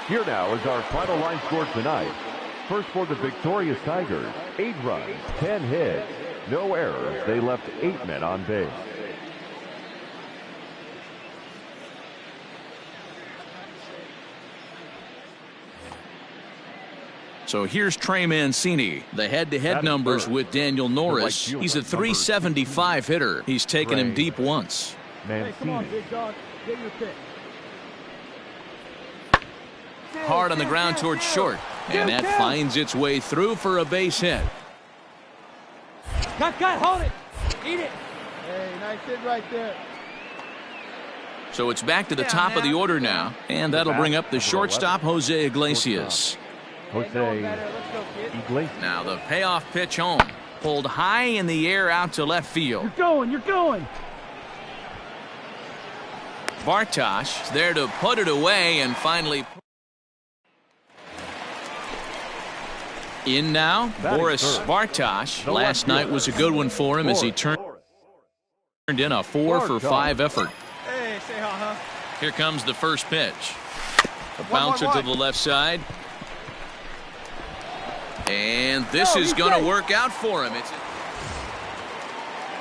Here now is our final line score tonight. First for the victorious Tigers, 8 runs, 10 hits, no errors. They left 8 men on base. So here's Trey Mancini. The head-to-head numbers with Daniel Norris. He's a 375 hitter. He's taken him deep once. Hey, come on, big dog. Get your pick. Hard on the ground towards short. And that finds its way through for a base hit. Cut, hold it. Eat it. Hey, nice hit right there. So it's back to the top of the order now. And that'll bring up the shortstop, Jose Iglesias. Now the payoff pitch home. Pulled high in the air out to left field. You're going. Bartosh there to put it away and finally. In now, Boris Bartosh. Last night was a good one for him as he turned in a 4-for-5 effort. Hey, say huh? Here comes the first pitch. A bouncer to the left side. And this is going to work out for him. It's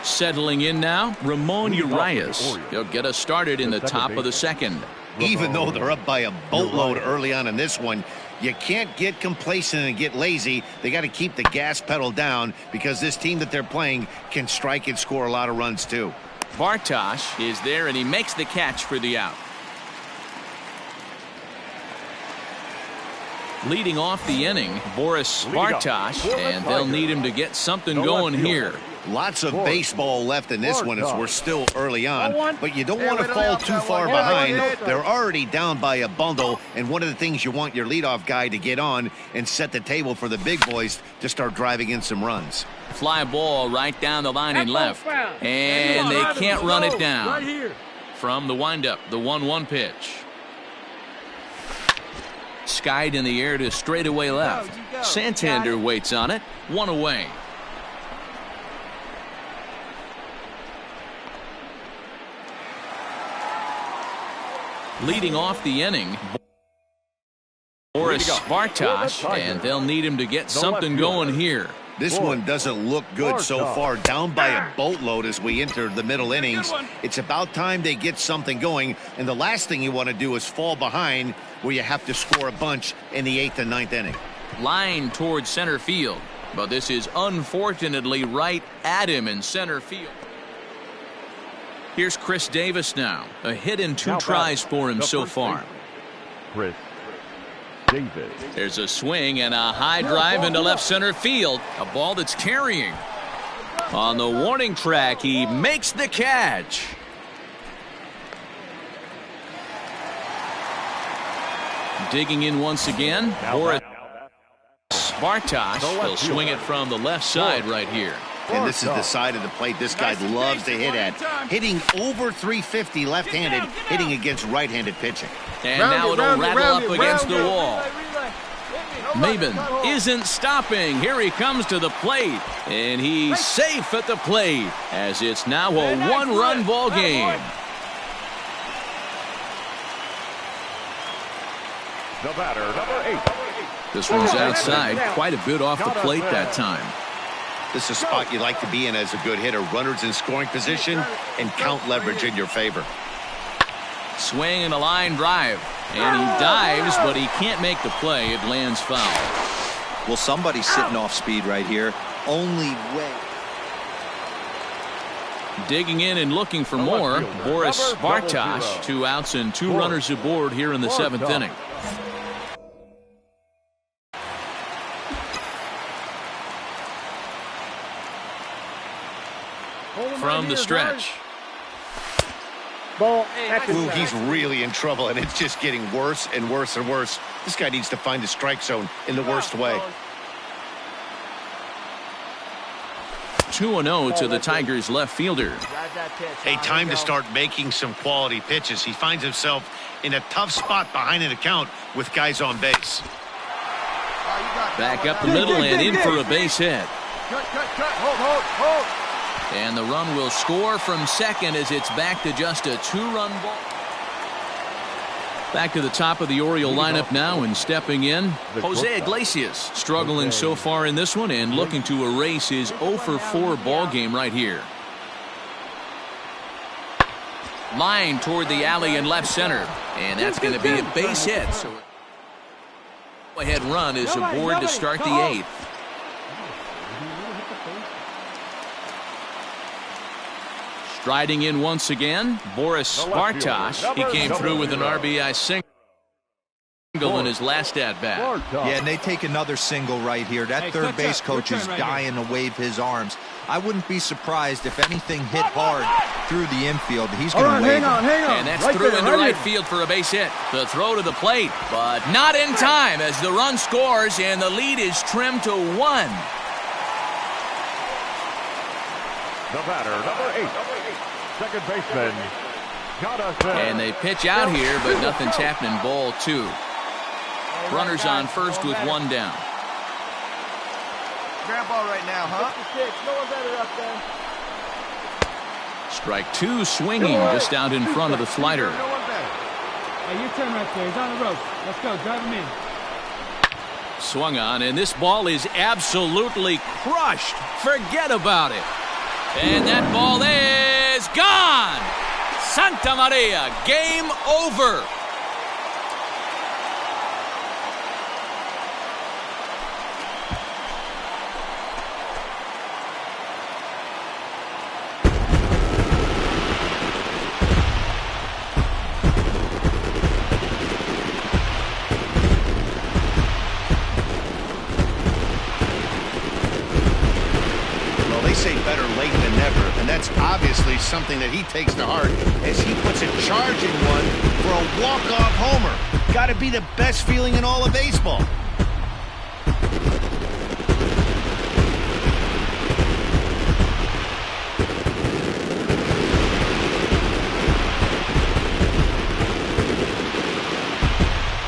settling in now, Ramon Urias. He'll get us started in the top of the second. Even though they're up by a boatload early on in this one, you can't get complacent and get lazy. They got to keep the gas pedal down because this team that they're playing can strike and score a lot of runs too. Bartosh is there and he makes the catch for the out. Leading off the inning, Boris Bartosh, and they'll need him to get something going here. Lots of baseball left in this one as we're still early on, but you don't want to fall too far behind. They're already down by a bundle, and one of the things you want your leadoff guy to get on and set the table for the big boys to start driving in some runs. Fly ball right down the line and left, and they can't run it down. From the windup, the 1-1 pitch. Skied in the air to straightaway left. Santander waits on it. 1 away. Leading off the inning, Boris Bartosh, and they'll need him to get something going here. This one doesn't look good so far. Down by a boatload as we enter the middle innings. It's about time they get something going, and the last thing you want to do is fall behind where you have to score a bunch in the 8th and 9th inning. Line towards center field, but this is unfortunately right at him in center field. Here's Chris Davis now. A hit and 2 tries for him so far. Chris Davis. There's a swing and a high drive into left center field. A ball that's carrying. On the warning track, he makes the catch. Digging in once again, Boris Bartosh will swing it from the left side right here. And this is the side of the plate this guy loves to hit at. Hitting over 350 left-handed, hitting against right-handed pitching. And now it'll rattle up against the wall. Maben isn't stopping. Here he comes to the plate. And he's safe at the plate as it's now a 1-run ball game. The batter, number 8. This one's outside. Quite a bit off the plate that time. This is a spot you like to be in as a good hitter. Runners in scoring position and count leverage in your favor. Swing and a line drive. And he dives, but he can't make the play. It lands foul. Well, somebody's sitting off speed right here. Only way. Digging in and looking for more, Boris Bartosh. 2 outs and 2 runners aboard here in the 7th inning. From the stretch. Ooh, he's really in trouble, and it's just getting worse and worse and worse. This guy needs to find the strike zone in the worst way. 2-0 to the Tigers left fielder. Hey, time to start making some quality pitches. He finds himself in a tough spot behind an account with guys on base. Back up the middle and in for a base hit. Hold. And the run will score from second as it's back to just a 2-run ball. Back to the top of the Oriole lineup now, and stepping in, Jose Iglesias. Struggling so far in this one and looking to erase his 0-for-4 ball game right here. Line toward the alley in left center, and that's going to be a base hit. So Ahead run is aboard to start the 8th. Striding in once again, Boris Bartosh. He came through with an RBI single in his last at-bat. Yeah, and they take another single right here. That third base coach is dying to wave his arms. I wouldn't be surprised if anything hit hard through the infield. He's going to wave it. Hang on. And that's through into right field for a base hit. The throw to the plate, but not in time as the run scores and the lead is trimmed to 1. The batter, number 8, second baseman, Jonathan. And they pitch out here, but nothing's happening. Ball 2. Runners on first with 1 down. Grab ball right now, huh? No one better up there. Strike 2 swinging just out in front of the slider. No one better. Hey, your turn right there. He's on the ropes. Let's go. Drive him in. Swung on, and this ball is absolutely crushed. Forget about it. And that ball is gone. Santa Maria, game over. Better late than never, and that's obviously something that he takes to heart as he puts a charging one for a walk-off homer. Got to be the best feeling in all of baseball.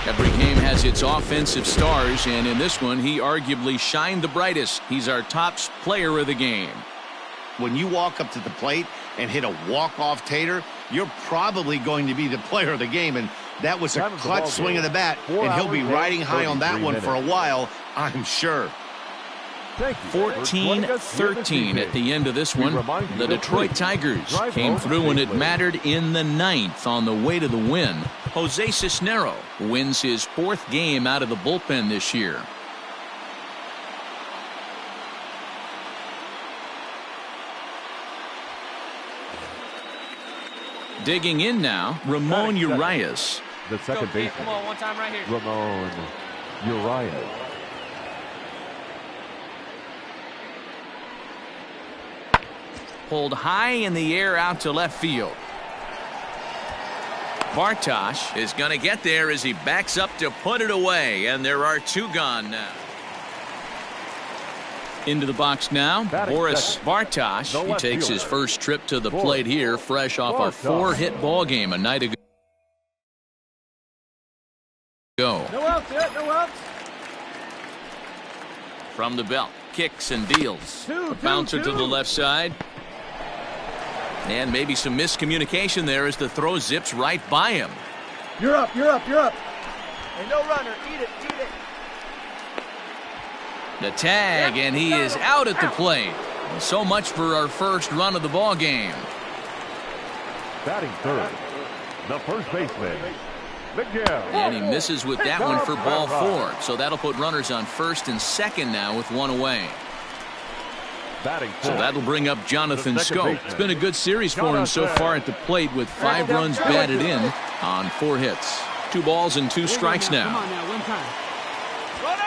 Every game has its offensive stars, and in this one, he arguably shined the brightest. He's our top player of the game. When you walk up to the plate and hit a walk-off tater, you're probably going to be the player of the game, and that was a clutch swing of the bat, and he'll be riding high on that one for a while, I'm sure. 14-13 at the end of this one. The Detroit Tigers came through when it mattered in the 9th on the way to the win. Jose Cisnero wins his 4th game out of the bullpen this year. Digging in now, Ramon Urias. The second baseman. Come on, one time right here. Ramon Urias. Pulled high in the air out to left field. Bartosh is going to get there as he backs up to put it away, and there are 2 gone now. Into the box now, Boris Bartosh. He takes his first trip to the plate here, fresh off a 4-hit ball game a night ago. No outs yet, no outs. From the belt, kicks and deals. A bouncer to the left side. And maybe some miscommunication there as the throw zips right by him. You're up. Hey, no runner. Eat it. The tag, and he is out at the plate. So much for our first run of the ball game. Batting third, the first baseman, Miguel. And he misses with that one for ball 4. So that'll put runners on first and second now with 1 away. So that'll bring up Jonathan Scope. It's been a good series for him so far at the plate with 5 runs batted in on 4 hits. 2 balls and 2 strikes now. Come on now, one time.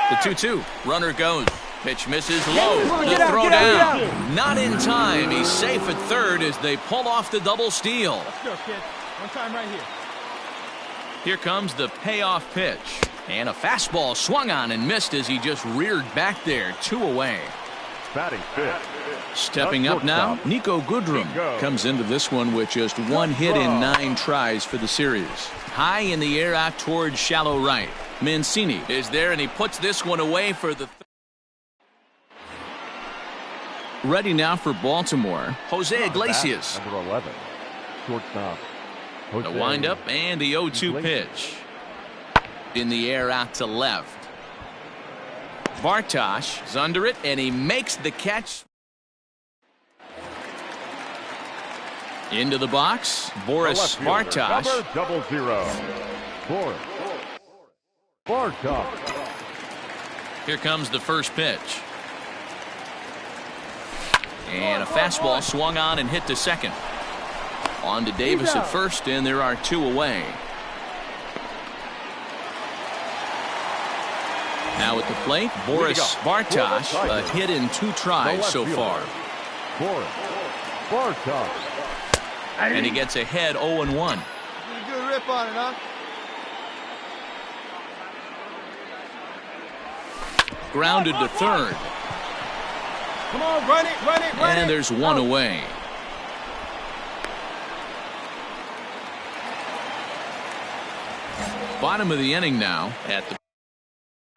The 2-2. Runner goes. Pitch misses low. The throw down. Not in time. He's safe at third as they pull off the double steal. Let's go, kid. One time right here. Here comes the payoff pitch. And a fastball swung on and missed as he just reared back there. 2 away. Batting fifth. Stepping up now, Nico Goodrum comes into this one with just 1 hit in 9 tries for the series. High in the air out towards shallow right. Mancini is there, and he puts this one away for the ready now for Baltimore. Jose Iglesias. Number 11, shortstop. The windup and the 0-2 pitch. In the air out to left. Bartosh is under it, and he makes the catch. Into the box, Boris Bartosh. Number 00, Boris Bartosh. Here comes the first pitch. And a fastball swung on and hit to second. On to Davis at first, and there are 2 away. Now at the plate, Boris Bartosh, a hit in 2 tries so far. Boris Bartosh. And he gets ahead 0-1. Good rip on it, huh? Grounded to third. Come on, run it, run it, run it. And there's 1 away. Bottom of the inning now at the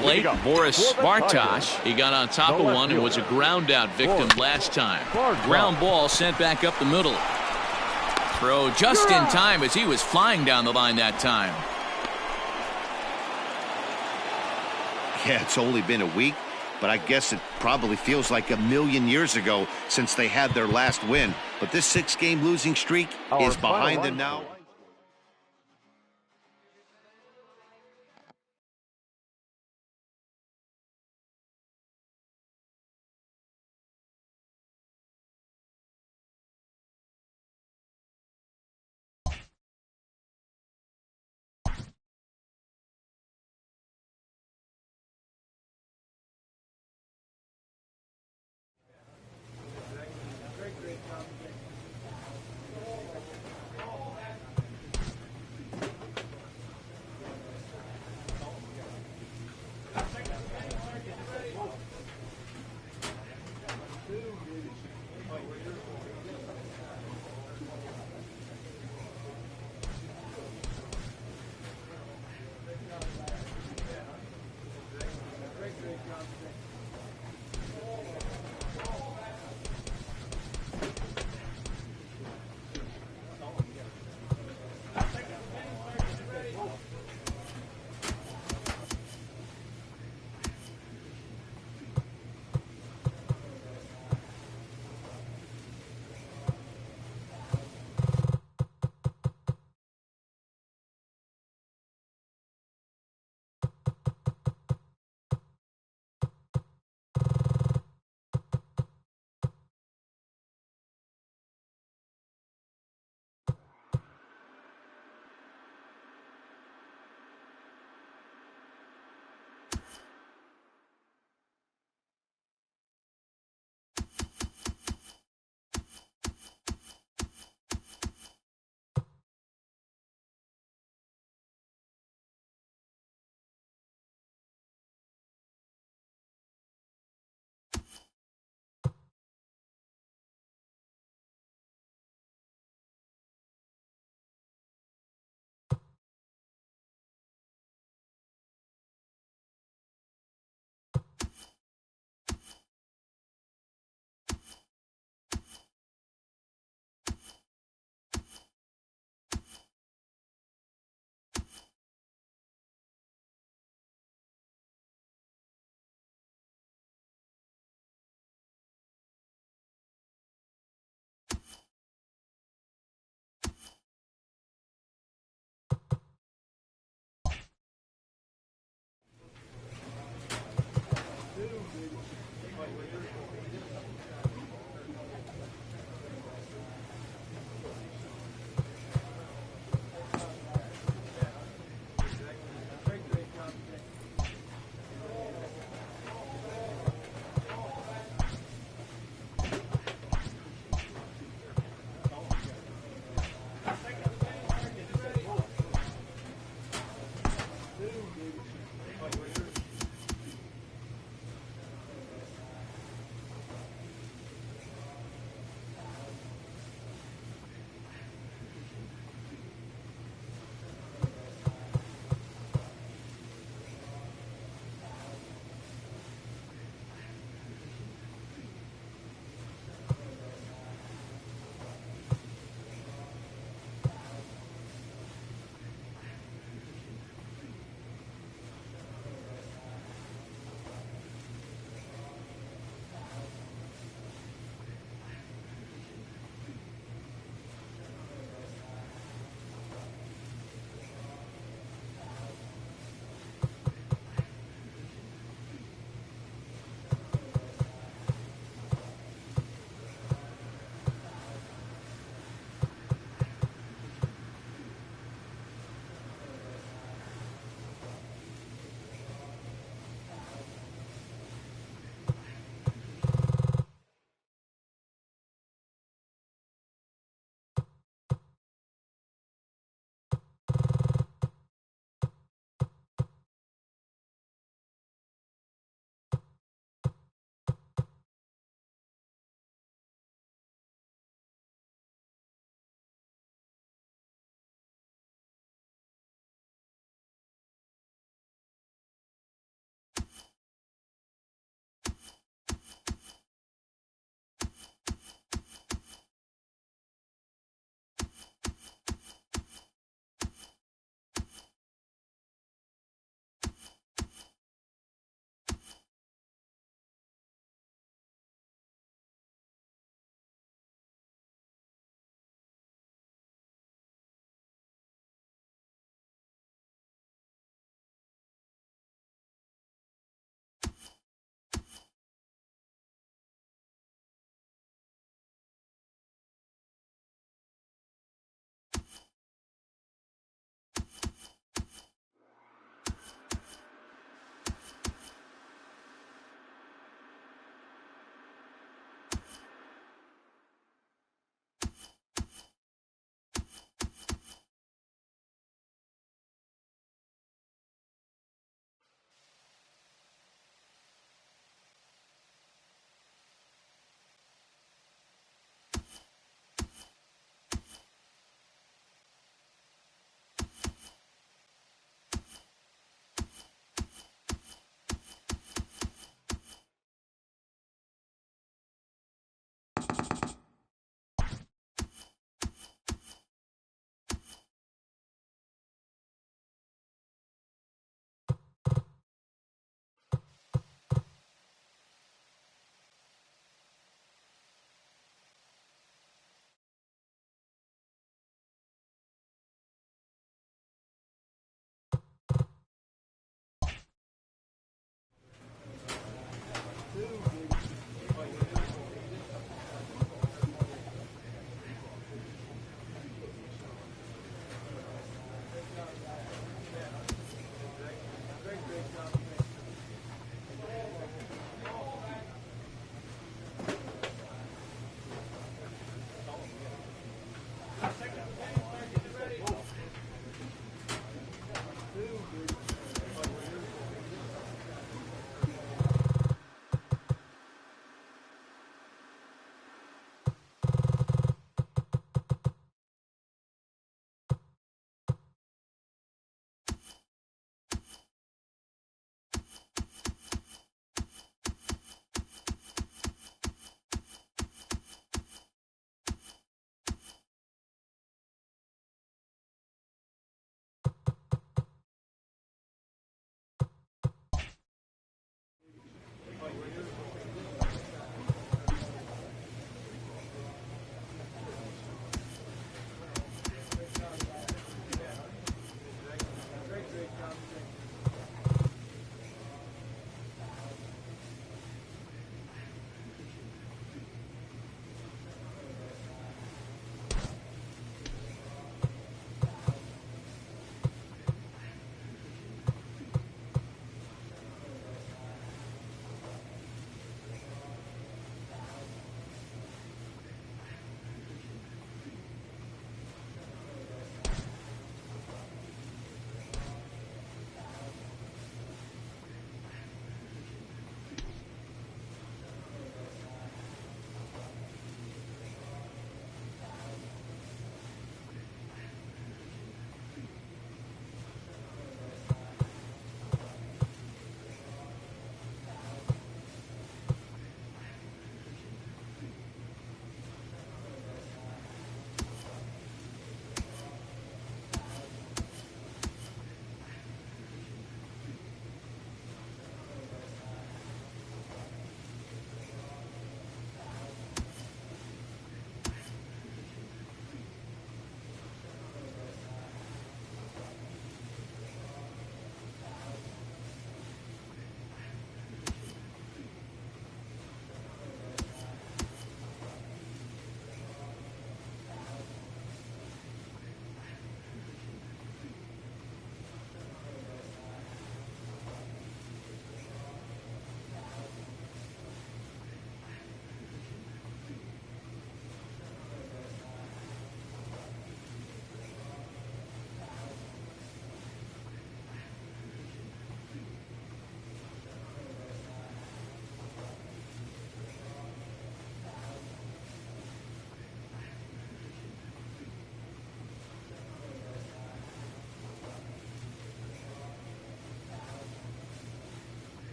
plate. Boris Bartosh. He got on top of one and was a ground out victim last time. Ground ball sent back up the middle. Throw just in time as he was flying down the line that time. Yeah, it's only been a week, but I guess it probably feels like a million years ago since they had their last win. But this 6-game losing streak is behind them now.